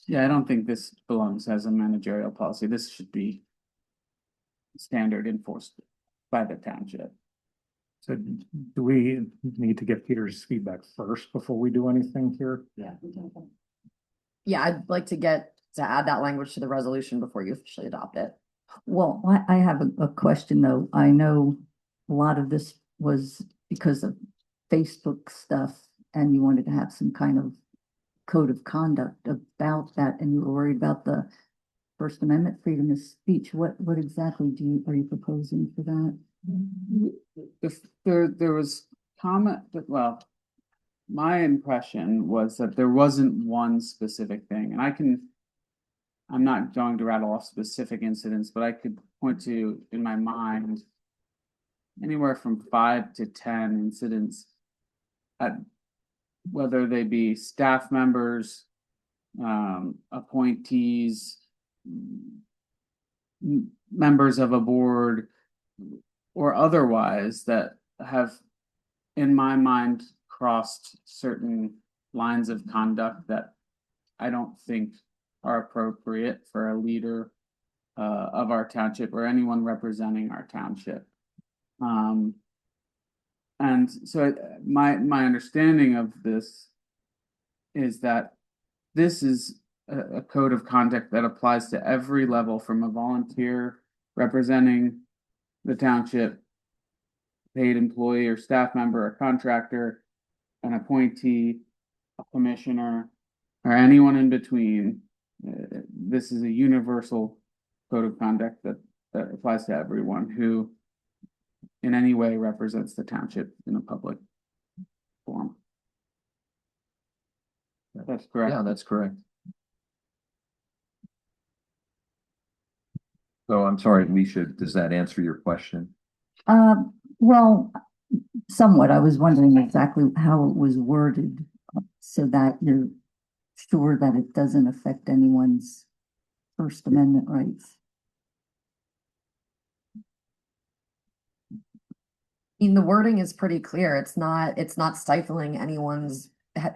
Speaker 1: Yeah, I don't think this belongs as a managerial policy. This should be standard enforced by the township.
Speaker 6: So do we need to get Peter's feedback first before we do anything here?
Speaker 2: Yeah. Yeah, I'd like to add that language to the resolution before you officially adopt it.
Speaker 20: Well, I have a question though. I know a lot of this was because of Facebook stuff and you wanted to have some kind of code of conduct about that and you were worried about the First Amendment freedom of speech. What exactly are you proposing for that?
Speaker 1: If there was comment that, well, my impression was that there wasn't one specific thing, and I'm not going to rattle off specific incidents, but I could point to, in my mind, anywhere from 5 to 10 incidents at whether they be staff members, appointees, members of a board, or otherwise that have, in my mind, crossed certain lines of conduct that I don't think are appropriate for a leader of our township or anyone representing our township. And so my understanding of this is that this is a code of conduct that applies to every level, from a volunteer representing the township, paid employee or staff member or contractor, an appointee, a commissioner, or anyone in between. This is a universal code of conduct that applies to everyone who in any way represents the township in a public forum. That's correct.
Speaker 8: Yeah, that's correct. So I'm sorry, does that answer your question?
Speaker 20: Well, somewhat. I was wondering exactly how it was worded so that you're sure that it doesn't affect anyone's First Amendment rights.
Speaker 2: I mean, the wording is pretty clear. It's not stifling anyone's,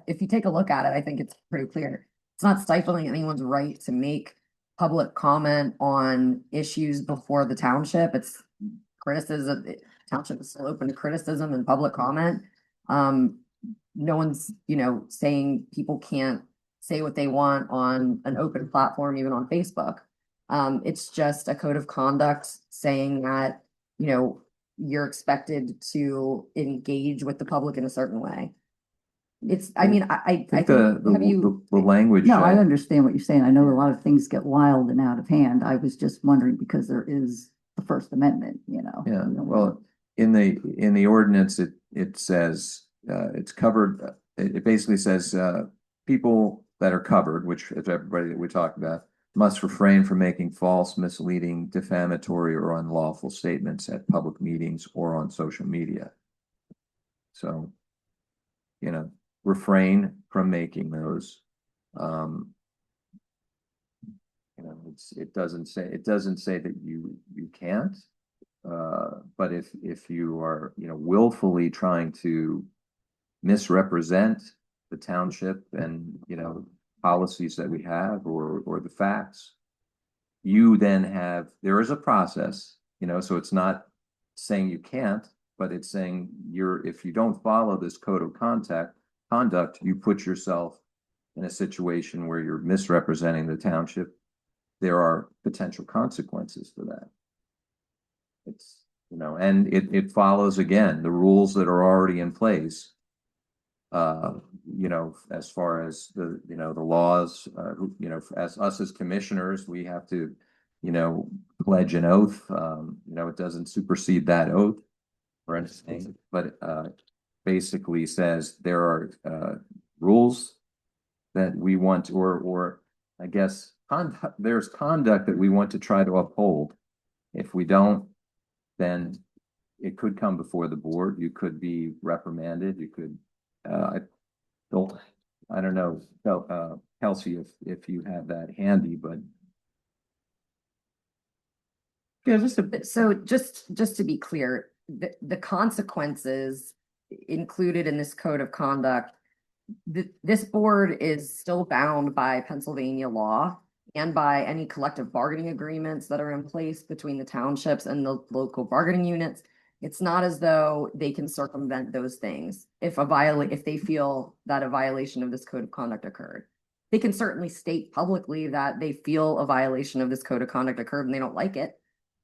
Speaker 2: if you take a look at it, I think it's pretty clear. It's not stifling anyone's right to make public comment on issues before the township. It's criticism. The township is still open to criticism and public comment. No one's, saying people can't say what they want on an open platform, even on Facebook. It's just a code of conduct saying that, you're expected to engage with the public in a certain way. I think
Speaker 8: the language.
Speaker 20: No, I understand what you're saying. I know a lot of things get wild and out of hand. I was just wondering because there is the First Amendment,
Speaker 8: Yeah, well, in the ordinance, it says, it's covered, it basically says, people that are covered, which is everybody that we talked about, must refrain from making false, misleading, defamatory, or unlawful statements at public meetings or on social media. So, you know, refrain from making those. You know, it doesn't say that you can't. But if you are, you know, willfully trying to misrepresent the township and, you know, policies that we have or the facts, you then there is a process, you know, so it's not saying you can't, but it's saying if you don't follow this code of conduct, you put yourself in a situation where you're misrepresenting the township. There are potential consequences for that. It's, you know, and it follows, again, the rules that are already in place. You know, as far as the laws, you know, as us as commissioners, we have to, you know, pledge an oath. You know, it doesn't supersede that oath or anything, but basically says there are rules that we want, or I guess there's conduct that we want to try to uphold. If we don't, then it could come before the board. You could be reprimanded. You could, I don't know, Kelsey, if you have that handy, but.
Speaker 2: Yeah, just to be clear, the consequences included in this code of conduct, this board is still bound by Pennsylvania law and by any collective bargaining agreements that are in place between the townships and the local bargaining units. It's not as though they can circumvent those things if they feel that a violation of this code of conduct occurred. They can certainly state publicly that they feel a violation of this code of conduct occurred and they don't like it.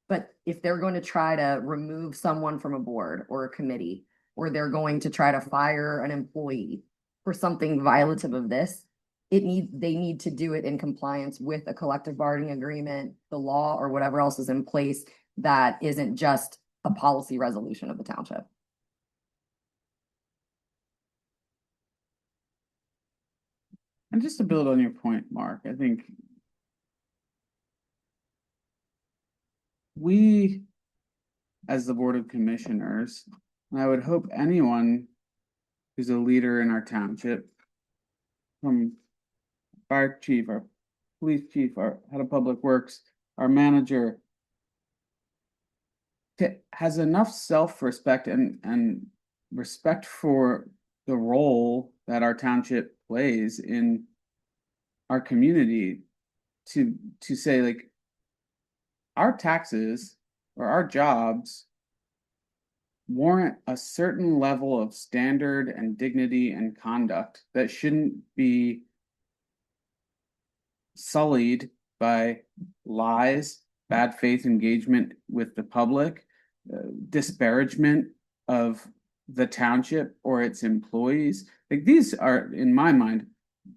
Speaker 2: But if they're going to try to remove someone from a board or a committee, or they're going to try to fire an employee for something violative of this, they need to do it in compliance with a collective bargaining agreement, the law, or whatever else is in place that isn't just a policy resolution of the township.
Speaker 1: And just to build on your point, Mark, I think we, as the Board of Commissioners, and I would hope anyone who's a leader in our township, from fire chief, our police chief, our head of public works, our manager, has enough self-respect and respect for the role that our township plays in our community to say, like, our taxes or our jobs warrant a certain level of standard and dignity and conduct that shouldn't be sullied by lies, bad faith engagement with the public, disparagement of the township or its employees. Like, these are, in my mind,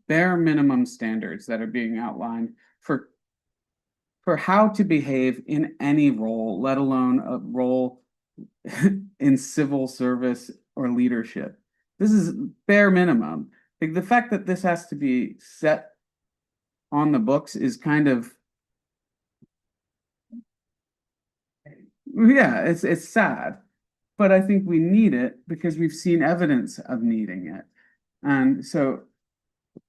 Speaker 1: bare minimum standards that are being outlined for how to behave in any role, let alone a role in civil service or leadership. This is bare minimum. Like, the fact that this has to be set on the books is kind of, yeah, it's sad, but I think we need it because we've seen evidence of needing it. And so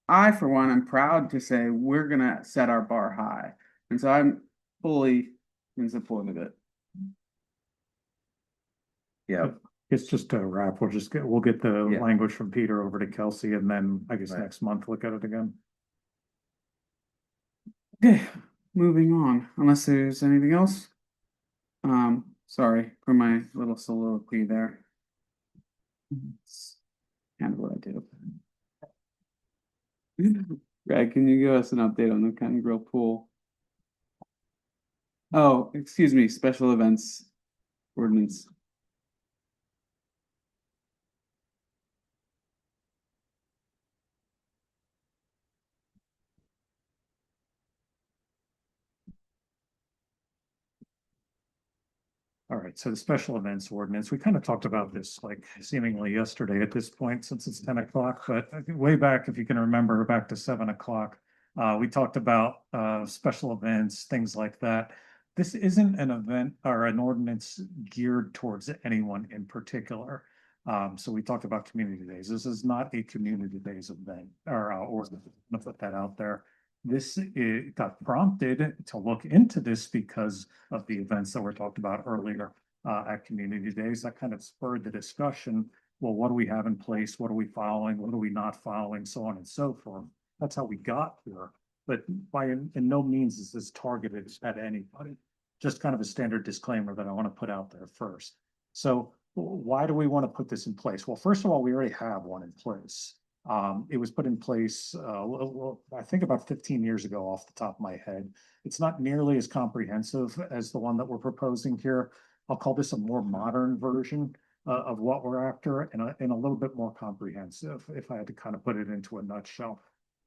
Speaker 1: I, for one, am proud to say we're gonna set our bar high. And so I'm fully in support of it.
Speaker 8: Yeah.
Speaker 6: It's just a wrap. We'll get the
Speaker 8: Yeah.
Speaker 6: language from Peter over to Kelsey, and then I guess
Speaker 8: Right.
Speaker 6: next month look at it again.
Speaker 1: Okay, moving on, unless there's anything else. Sorry for my little soliloquy there. It's kind of what I do. Greg, can you give us an update on the Cut and Grill pool? Oh, excuse me, special events ordinance.
Speaker 6: All right, so the special events ordinance, we kind of talked about this like seemingly yesterday at this point, since it's 10 o'clock, but I think way back, if you can remember, back to 7 o'clock, We talked about special events, things like that. This isn't an event or an ordinance geared towards anyone in particular. So we talked about community days. This is not a community days event or ordinance. I'm gonna put that out there. This got prompted to look into this because of the events that were talked about earlier at community days. That kind of spurred the discussion. Well, what do we have in place? What are we following? What are we not following? So on and so forth. That's how we got here. But in no means is this targeted at anybody. Just kind of a standard disclaimer that I want to put out there first. So why do we want to put this in place? Well, first of all, we already have one in place. It was put in place, I think about 15 years ago off the top of my head. It's not nearly as comprehensive as the one that we're proposing here. I'll call this a more modern version of what we're after and a little bit more comprehensive, if I had to kind of put it into a nutshell.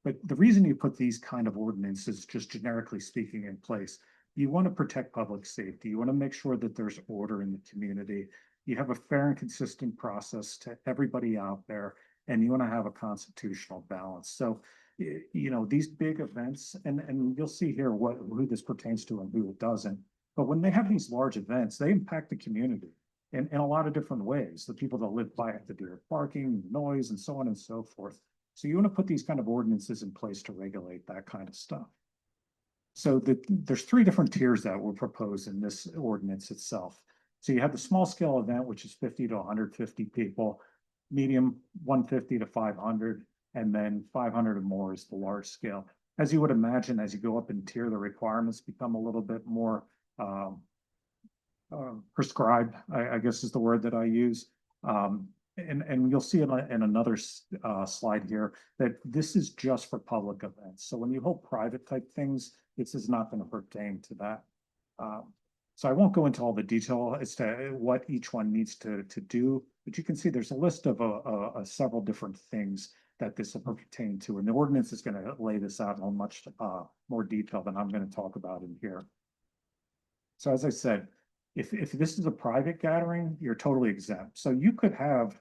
Speaker 6: But the reason you put these kind of ordinances, just generically speaking, in place, you want to protect public safety. You want to make sure that there's order in the community. You have a fair and consistent process to everybody out there, and you want to have a constitutional balance. So, you know, these big events, and you'll see here who this pertains to and who it doesn't. But when they have these large events, they impact the community in a lot of different ways. The people that live by have to deal with parking, noise, and so on and so forth. So you want to put these kind of ordinances in place to regulate that kind of stuff. So there's three different tiers that were proposed in this ordinance itself. So you have the small scale event, which is 50 to 150 people, medium 150 to 500, and then 500 or more is the large scale. As you would imagine, as you go up in tier, the requirements become a little bit more prescribed, I guess is the word that I use. And you'll see in another slide here that this is just for public events. So when you hold private type things, this is not going to pertain to that. So I won't go into all the detail as to what each one needs to do, but you can see there's a list of several different things that this will pertain to. And the ordinance is going to lay this out in much more detail than I'm going to talk about in here. So as I said, if this is a private gathering, you're totally exempt. So you could have,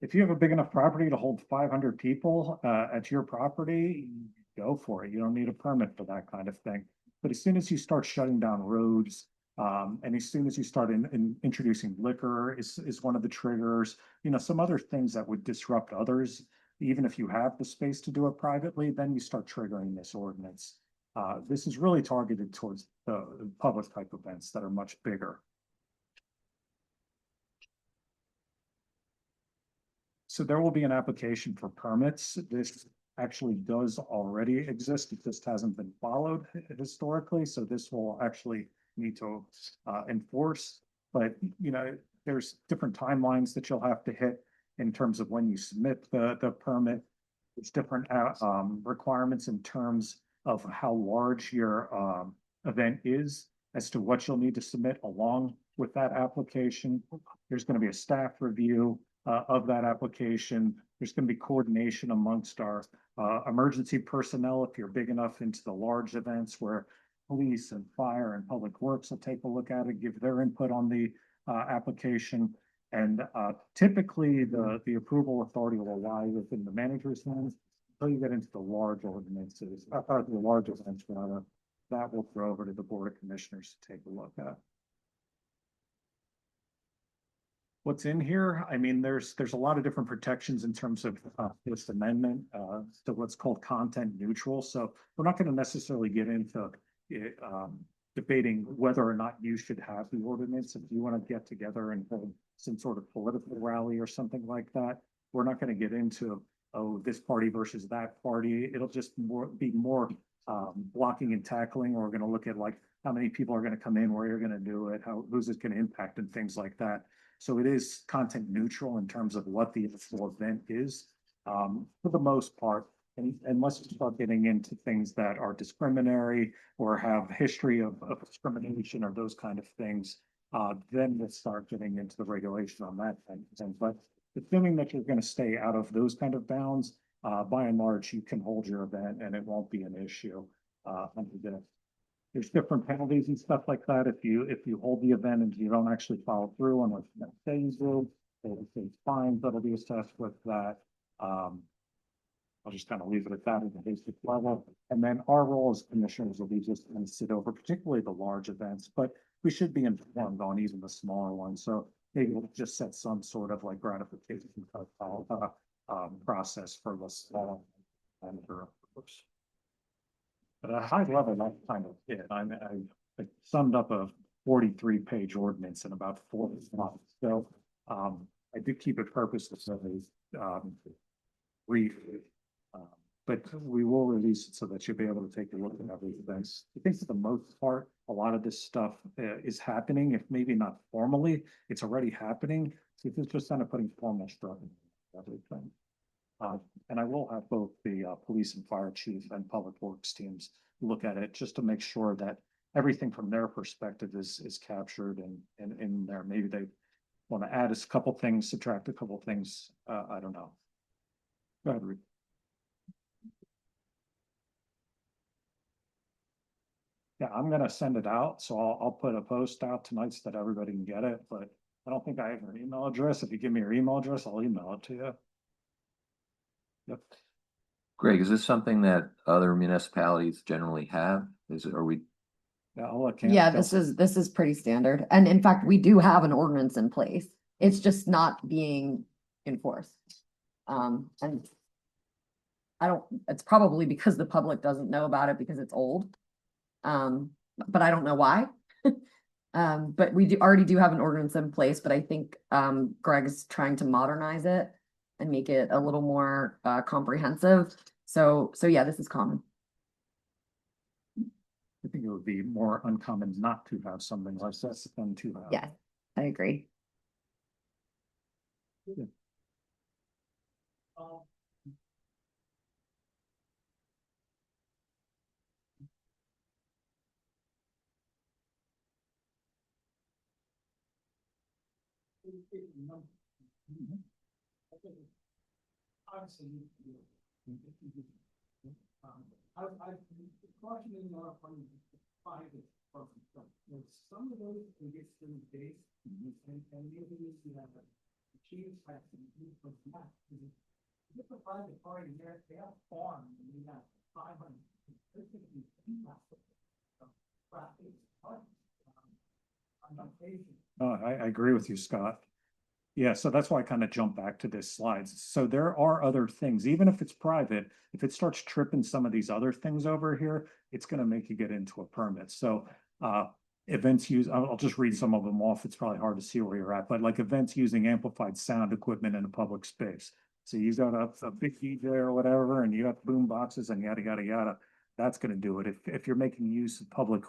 Speaker 6: if you have a big enough property to hold 500 people at your property, go for it. You don't need a permit for that kind of thing. But as soon as you start shutting down roads, and as soon as you start introducing liquor is one of the triggers, you know, some other things that would disrupt others, even if you have the space to do it privately, then you start triggering this ordinance. This is really targeted towards the public type events that are much bigger. So there will be an application for permits. This actually does already exist. It just hasn't been followed historically. So this will actually need to enforce. But, you know, there's different timelines that you'll have to hit in terms of when you submit the permit. There's different requirements in terms of how large your event is as to what you'll need to submit along with that application. There's going to be a staff review of that application. There's going to be coordination amongst our emergency personnel if you're big enough into the large events where police and fire and public works will take a look at it, give their input on the application. And typically the approval authority will lie within the manager's hands until you get into the large ordinances, the large events rather, that will throw over to the Board of Commissioners to take a look at. What's in here? I mean, there's a lot of different protections in terms of this amendment to what's called content neutral. So we're not going to necessarily get into debating whether or not you should have the ordinance. If you want to get together and hold some sort of political rally or something like that, we're not going to get into, oh, this party versus that party. It'll just be more blocking and tackling. We're going to look at like how many people are going to come in, where you're going to do it, who's it going to impact, and things like that. So it is content neutral in terms of what the full event is, for the most part. And unless you start getting into things that are discriminatory or have history of discrimination or those kind of things, then we'll start getting into the regulation on that thing. But assuming that you're going to stay out of those kind of bounds, by and large, you can hold your event and it won't be an issue under this. There's different penalties and stuff like that. If you hold the event and you don't actually follow through on what you say you do, there's fines that'll be assessed with that. I'll just kind of leave it at that at the basic level. And then our role as commissioners will be just kind of sit over, particularly the large events, but we should be informed on even the smaller ones. So maybe we'll just set some sort of like gratification process for the small and for. But at a high level, that's kind of it. I summed up a 43-page ordinance in about 4 months. So I did keep it purposeful, so brief. But we will release it so that you'll be able to take a look at everything. I think for the most part, a lot of this stuff is happening, if maybe not formally, it's already happening. So it's just kind of putting formal structure in everything. And I will have both the police and fire chief and public works teams look at it just to make sure that everything from their perspective is captured and in there. Maybe they want to add a couple things, subtract a couple things. I don't know. Go ahead, Reed. Yeah, I'm gonna send it out, so I'll put a post out tonight so that everybody can get it, but I don't think I have your email address. If you give me your email address, I'll email it to you. Yep.
Speaker 8: Greg, is this something that other municipalities generally have? Are we?
Speaker 6: Yeah, I'll let Cam.
Speaker 2: Yeah, this is pretty standard. And in fact, we do have an ordinance in place. It's just not being enforced. And it's probably because the public doesn't know about it because it's old. But I don't know why. But we already do have an ordinance in place, but I think Greg's trying to modernize it and make it a little more comprehensive. So yeah, this is common.
Speaker 6: I think it would be more uncommon not to have something like this than to have.
Speaker 2: Yeah, I agree.
Speaker 6: Yeah.
Speaker 21: I've questioning our find it from some of those we get through days and maybe you have a cheese factory from that. If a private party there, they have farm and you have 500.
Speaker 6: I agree with you, Scott. Yeah, so that's why I kind of jumped back to this slide. So there are other things, even if it's private, if it starts tripping some of these other things over here, it's going to make you get into a permit. So events use, I'll just read some of them off. It's probably hard to see where you're at, but like events using amplified sound equipment in a public space. So you got a big DJ or whatever, and you got boom boxes and yada, yada, yada. That's going to do it. If you're making use of public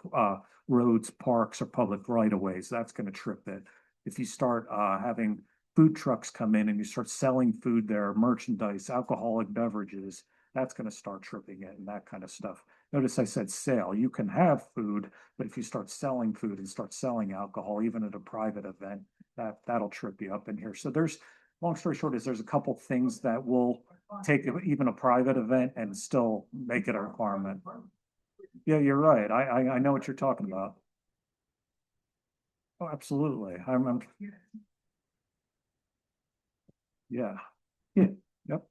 Speaker 6: roads, parks, or public right of ways, that's going to trip it. If you start having food trucks come in and you start selling food there, merchandise, alcoholic beverages, that's going to start tripping it and that kind of stuff. Notice I said sale. You can have food, but if you start selling food and start selling alcohol, even at a private event, that'll trip you up in here. So there's, long story short, is there's a couple things that will take even a private event and still make it a requirement. Yeah, you're right. I know what you're talking about. Oh, absolutely. I'm yeah. Yeah. Yep.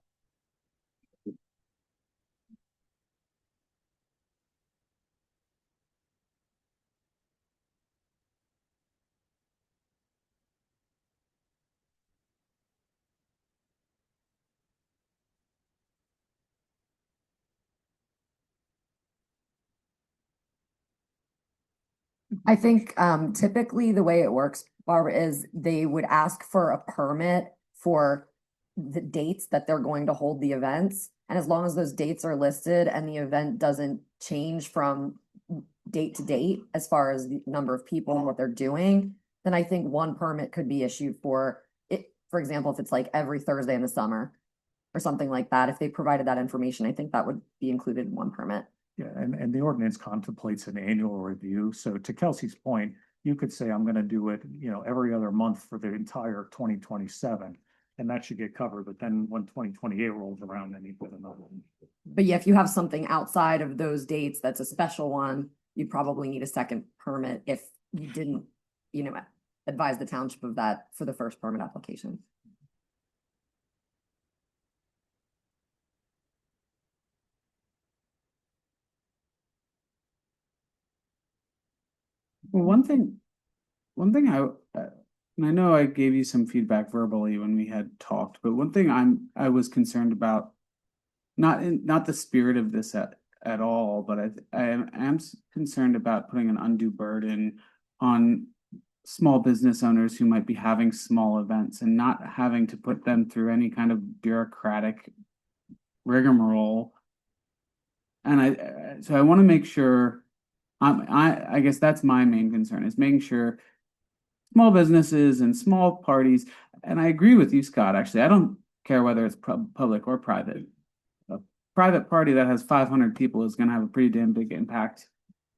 Speaker 2: I think typically the way it works, Barbara, is they would ask for a permit for the dates that they're going to hold the events. And as long as those dates are listed and the event doesn't change from date to date, as far as the number of people and what they're doing, then I think one permit could be issued for it. For example, if it's like every Thursday in the summer or something like that, if they provided that information, I think that would be included in one permit.
Speaker 6: Yeah, and the ordinance contemplates an annual review. So to Kelsey's point, you could say, I'm going to do it, every other month for the entire 2027, and that should get covered. But then when 2028 rolls around, then you put another one.
Speaker 2: But yeah, if you have something outside of those dates, that's a special one, you probably need a second permit if you didn't, advise the township of that for the first permit application.
Speaker 1: Well, one thing and I know I gave you some feedback verbally when we had talked, but one thing I was concerned about, not the spirit of this at all, but I am concerned about putting an undue burden on small business owners who might be having small events and not having to put them through any kind of bureaucratic rigmarole. And so I want to make sure, I guess that's my main concern, is making sure small businesses and small parties, and I agree with you, Scott, actually, I don't care whether it's public or private. A private party that has 500 people is going to have a pretty damn big impact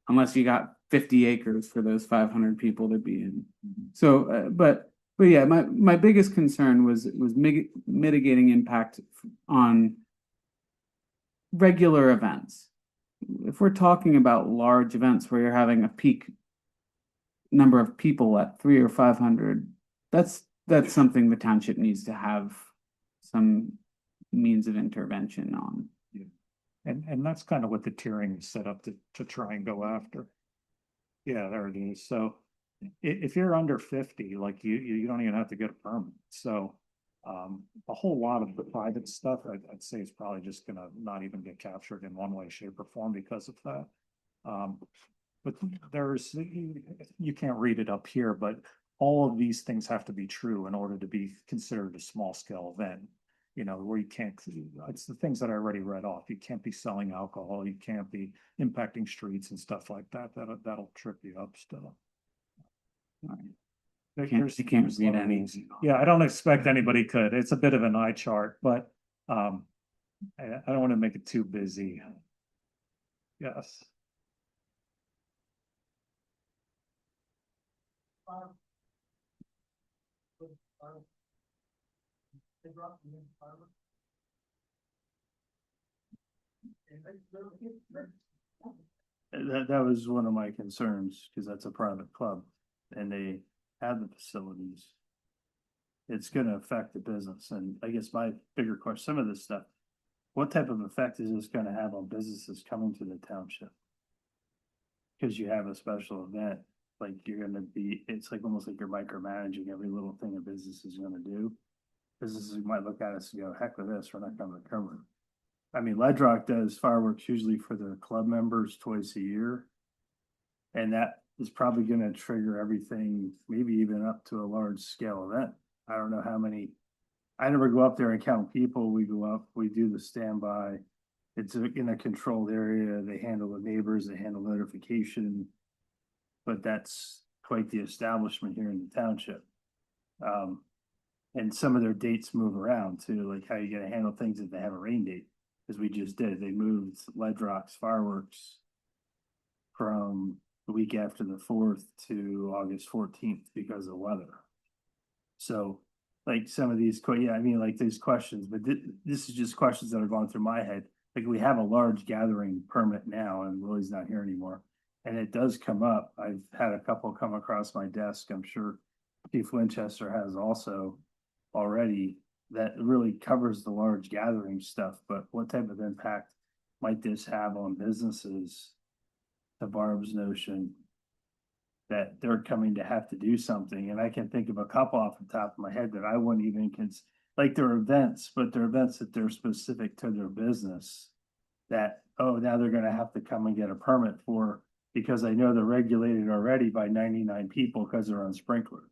Speaker 1: unless you got 50 acres for those 500 people to be in. So, but yeah, my biggest concern was mitigating impact on regular events. If we're talking about large events where you're having a peak number of people at 300 or 500, that's something the township needs to have some means of intervention on.
Speaker 6: And that's kind of what the tiering is set up to try and go after. Yeah, there it is. So if you're under 50, like you don't even have to get a permit. So a whole lot of the private stuff, I'd say is probably just gonna not even get captured in one way, shape, or form because of that. But you can't read it up here, but all of these things have to be true in order to be considered a small scale event. You know, where you can't, it's the things that I already read off. You can't be selling alcohol, you can't be impacting streets and stuff like that. That'll trip you up still.
Speaker 1: All right. You can't read any.
Speaker 6: Yeah, I don't expect anybody could. It's a bit of an eye chart, but I don't want to make it too busy. Yes. That was one of my concerns, because that's a private club and they have the facilities. It's gonna affect the business, and I guess my bigger question, some of this stuff, what type of effect is this gonna have on businesses coming to the township? Because you have a special event, like you're gonna be, it's like almost like you're micromanaging every little thing a business is gonna do. Businesses might look at us and go, heck with this, we're not coming to Cumru. I mean, Lead Rock does fireworks usually for their club members twice a year. And that is probably gonna trigger everything, maybe even up to a large scale event. I don't know how many, I never go up there and count people. We go up, we do the standby. It's in a controlled area. They handle the neighbors, they handle notification. But that's quite the establishment here in the township. And some of their dates move around too, like how you gotta handle things if they have a rain date. As we just did, they moved Lead Rock's fireworks from the week after the 4th to August 14th because of weather. So like some of these, yeah, I mean, like these questions, but this is just questions that are going through my head. Like we have a large gathering permit now and Willie's not here anymore. And it does come up. I've had a couple come across my desk. I'm sure Chief Winchester has also already, that really covers the large gathering stuff. But what type of impact might this have on businesses? To Barb's notion that they're coming to have to do something. And I can think of a couple off the top of my head that I wouldn't even like they're events, but they're events that they're specific to their business that, oh, now they're going to have to come and get a permit for, because I know they're regulated already by 99 people because they're on sprinkler.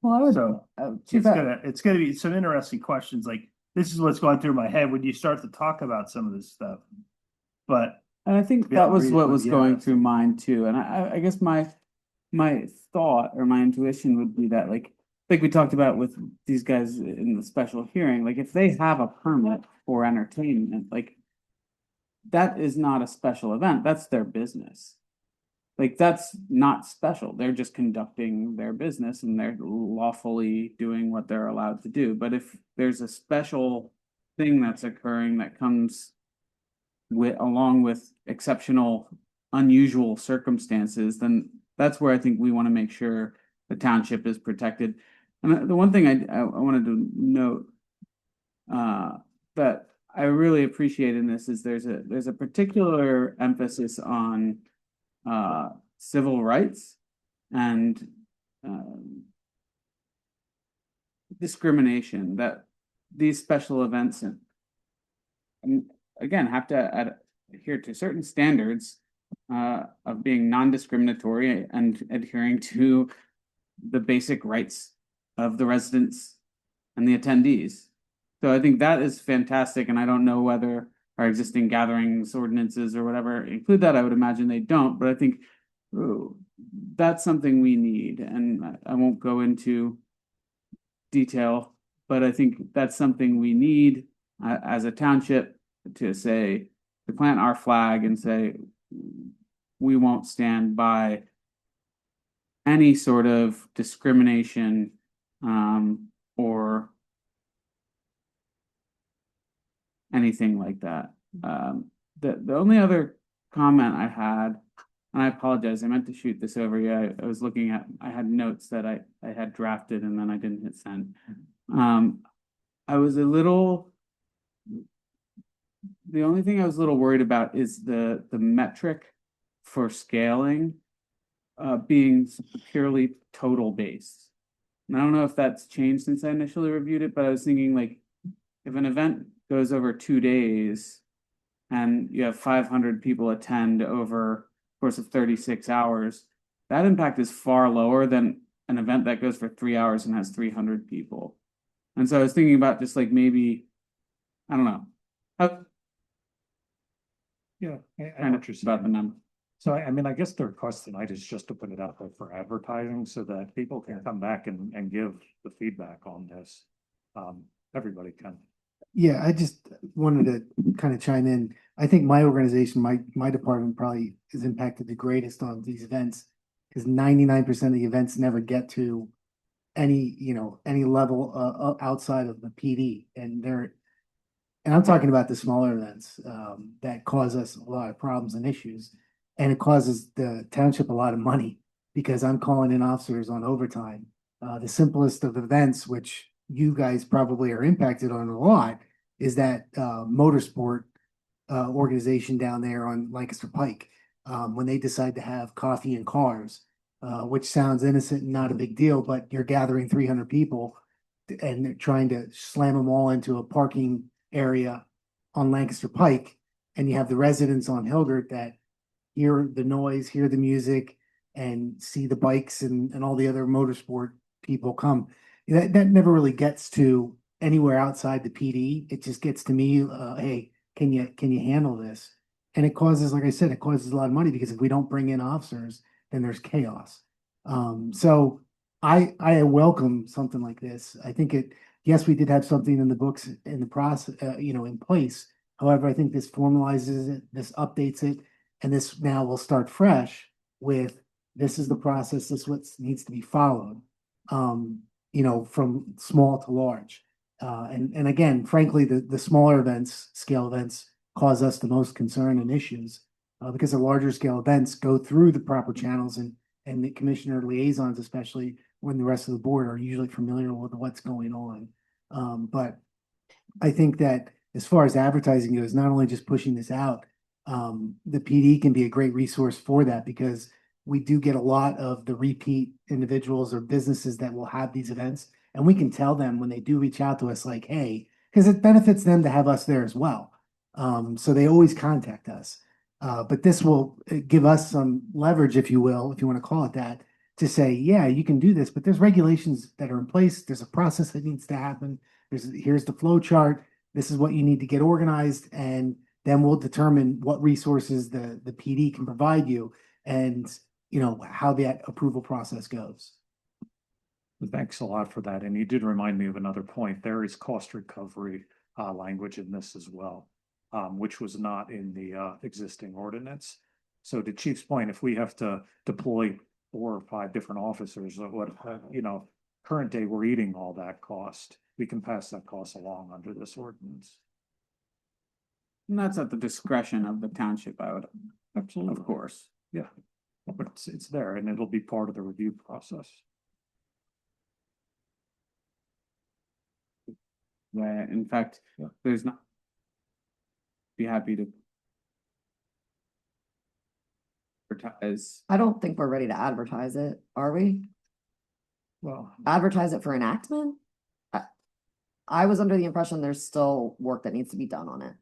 Speaker 2: Well, I would,
Speaker 6: So it's gonna be some interesting questions. Like this is what's going through my head when you start to talk about some of this stuff. But
Speaker 1: And I think that was what was going through mine too. And I guess my thought or my intuition would be that like we talked about with these guys in the special hearing, like if they have a permit for entertainment, like that is not a special event. That's their business. Like that's not special. They're just conducting their business and they're lawfully doing what they're allowed to do. But if there's a special thing that's occurring that comes along with exceptional, unusual circumstances, then that's where I think we want to make sure the township is protected. And the one thing I wanted to note that I really appreciate in this is there's a particular emphasis on civil rights and discrimination, that these special events and again have to adhere to certain standards of being non-discriminatory and adhering to the basic rights of the residents and the attendees. So I think that is fantastic, and I don't know whether our existing gatherings ordinances or whatever include that. I would imagine they don't, but I think that's something we need, and I won't go into detail, but I think that's something we need as a township to say, to plant our flag and say, we won't stand by any sort of discrimination or anything like that. The only other comment I had, and I apologize, I meant to shoot this over you. I was looking at, I had notes that I had drafted and then I didn't hit send. I was a little, the only thing I was a little worried about is the metric for scaling being purely total based. And I don't know if that's changed since I initially reviewed it, but I was thinking like, if an event goes over 2 days and you have 500 people attend over the course of 36 hours, that impact is far lower than an event that goes for 3 hours and has 300 people. And so I was thinking about just like maybe, I don't know.
Speaker 6: Yeah, I
Speaker 1: Kind
Speaker 6: know
Speaker 1: of
Speaker 6: what you're
Speaker 1: about the
Speaker 6: saying.
Speaker 1: number.
Speaker 6: So I mean, I guess the request tonight is just to put it out there for advertising so that people can come back and give the feedback on this. Everybody can.
Speaker 15: Yeah, I just wanted to kind of chime in. I think my organization, my department probably is impacted the greatest on these events because 99% of the events never get to any, any level outside of the PD. And I'm talking about the smaller events that cause us a lot of problems and issues. And it causes the township a lot of money because I'm calling in officers on overtime. The simplest of events, which you guys probably are impacted on a lot, is that motorsport organization down there on Lancaster Pike. When they decide to have coffee and cars, which sounds innocent and not a big deal, but you're gathering 300 people and they're trying to slam them all into a parking area on Lancaster Pike. And you have the residents on Hilgert that hear the noise, hear the music, and see the bikes and all the other motorsport people come. That never really gets to anywhere outside the PD. It just gets to me, hey, can you handle this? And it causes, like I said, it causes a lot of money because if we don't bring in officers, then there's chaos. So I welcome something like this. I think yes, we did have something in the books in the process, in place. However, I think this formalizes it, this updates it, and this now will start fresh with this is the process, this is what needs to be followed. From small to large. And again, frankly, the smaller events, scale events, cause us the most concern and issues because the larger scale events go through the proper channels and the commissioner liaisons, especially when the rest of the board are usually familiar with what's going on. But I think that as far as advertising goes, not only just pushing this out, the PD can be a great resource for that because we do get a lot of the repeat individuals or businesses that will have these events. And we can tell them when they do reach out to us, like, hey, because it benefits them to have us there as well. So they always contact us. But this will give us some leverage, if you will, if you want to call it that, to say, yeah, you can do this, but there's regulations that are in place. There's a process that needs to happen. Here's the flow chart. This is what you need to get organized. And then we'll determine what resources the PD can provide you and how that approval process goes.
Speaker 6: Thanks a lot for that. And you did remind me of another point. There is cost recovery language in this as well, which was not in the existing ordinance. So to Chief's point, if we have to deploy 4 or 5 different officers, current day we're eating all that cost. We can pass that cost along under this ordinance.
Speaker 1: And that's at the discretion of the township, I would,
Speaker 6: Absolutely.
Speaker 1: of course.
Speaker 6: Yeah, but it's there and it'll be part of the review process.
Speaker 1: Yeah, in fact, there's not. Be happy to advertise.
Speaker 2: I don't think we're ready to advertise it, are we?
Speaker 6: Well,
Speaker 2: Advertise it for enactment? I was under the impression there's still work that needs to be done on it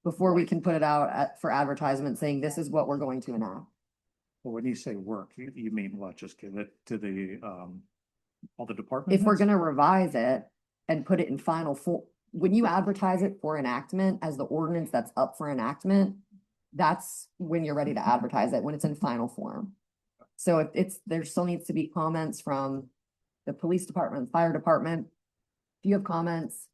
Speaker 2: before we can put it out for advertisement saying this is what we're going to enact.
Speaker 6: well, when you say work, you mean what? Just give it to the, all the departments?
Speaker 2: If we're gonna revise it and put it in final form, when you advertise it for enactment as the ordinance that's up for enactment, that's when you're ready to advertise it, when it's in final form. So if there still needs to be comments from the police department, fire department. If you have comments,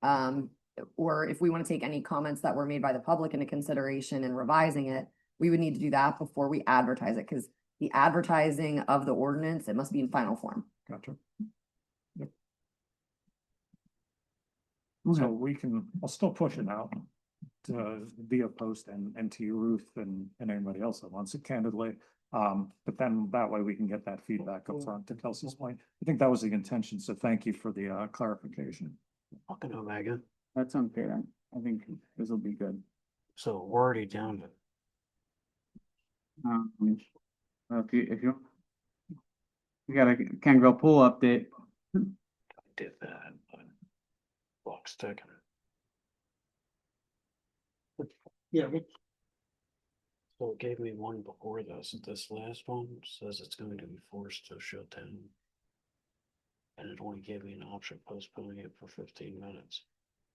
Speaker 2: or if we want to take any comments that were made by the public into consideration and revising it, we would need to do that before we advertise it, because the advertising of the ordinance, it must be in final form.
Speaker 6: Gotcha. Yep. So I'll still push it out to via post and to you, Ruth, and anybody else that wants it candidly. But then that way we can get that feedback up front to Kelsey's point. I think that was the intention, so thank you for the clarification.
Speaker 4: Fucking Omega.
Speaker 1: That's unfair. I think this will be good.
Speaker 4: So we're already down to
Speaker 1: If you we got a Ken Grill pool update.
Speaker 4: did that, but clock's ticking.
Speaker 21: Yeah.
Speaker 4: So it gave me one before this. This last one says it's going to be forced to shut down. And it only gave me an option postponing it for 15 minutes.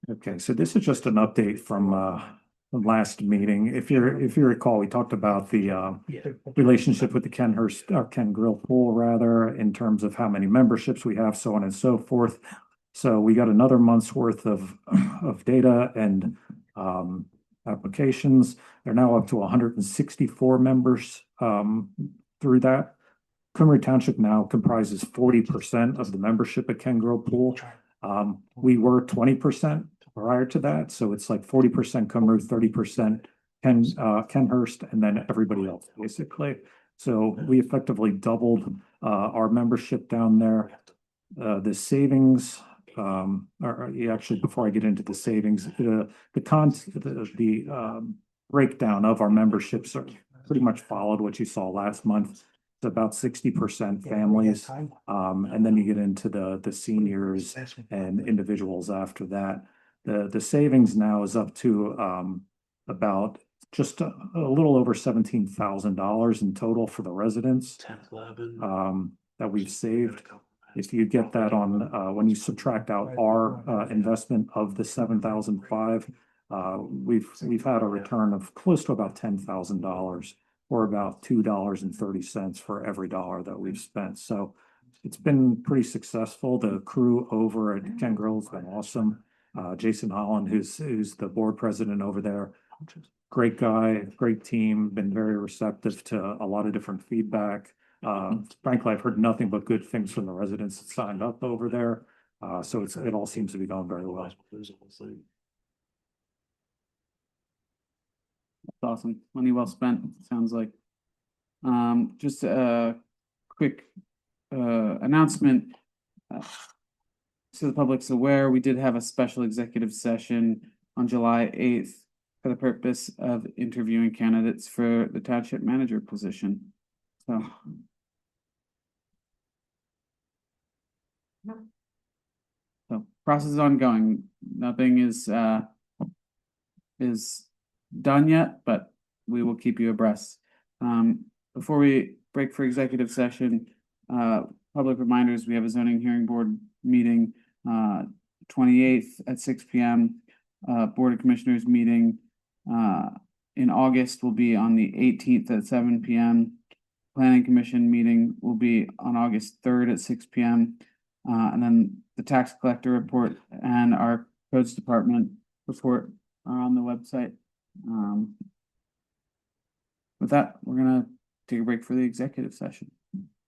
Speaker 6: Okay, so this is just an update from the last meeting. If you recall, we talked about the relationship with the Ken Grill pool rather, in terms of how many memberships we have, so on and so forth. So we got another month's worth of data and applications. They're now up to 164 members through that. Cumru Township now comprises 40% of the membership at Ken Grill Pool. We were 20% prior to that, so it's like 40% Cumru, 30% Kenhurst, and then everybody else, basically. So we effectively doubled our membership down there. The savings, actually, before I get into the savings, the breakdown of our memberships are pretty much followed what you saw last month. It's about 60% families, and then you get into the seniors and individuals after that. The savings now is up to about just a little over $17,000 in total for the residents that we've saved. If you get that on when you subtract out our investment of the $7,005, we've had a return of close to about $10,000, or about $2.30 for every dollar that we've spent. So it's been pretty successful. The crew over at Ken Grill has been awesome. Jason Holland, who's the board president over there, great guy, great team, been very receptive to a lot of different feedback. Frankly, I've heard nothing but good things from the residents that signed up over there. So it all seems to be going very well.
Speaker 1: That's awesome. Money well spent, sounds like. Just a quick announcement. So the public's aware, we did have a special executive session on July 8th for the purpose of interviewing candidates for the township manager position. So process is ongoing. Nothing is done yet, but we will keep you abreast. Before we break for executive session, public reminders, we have a zoning hearing board meeting 28th at 6 p.m. Board of Commissioners meeting in August will be on the 18th at 7 p.m. Planning Commission meeting will be on August 3rd at 6 p.m. And then the tax collector report and our codes department report are on the website. With that, we're gonna take a break for the executive session.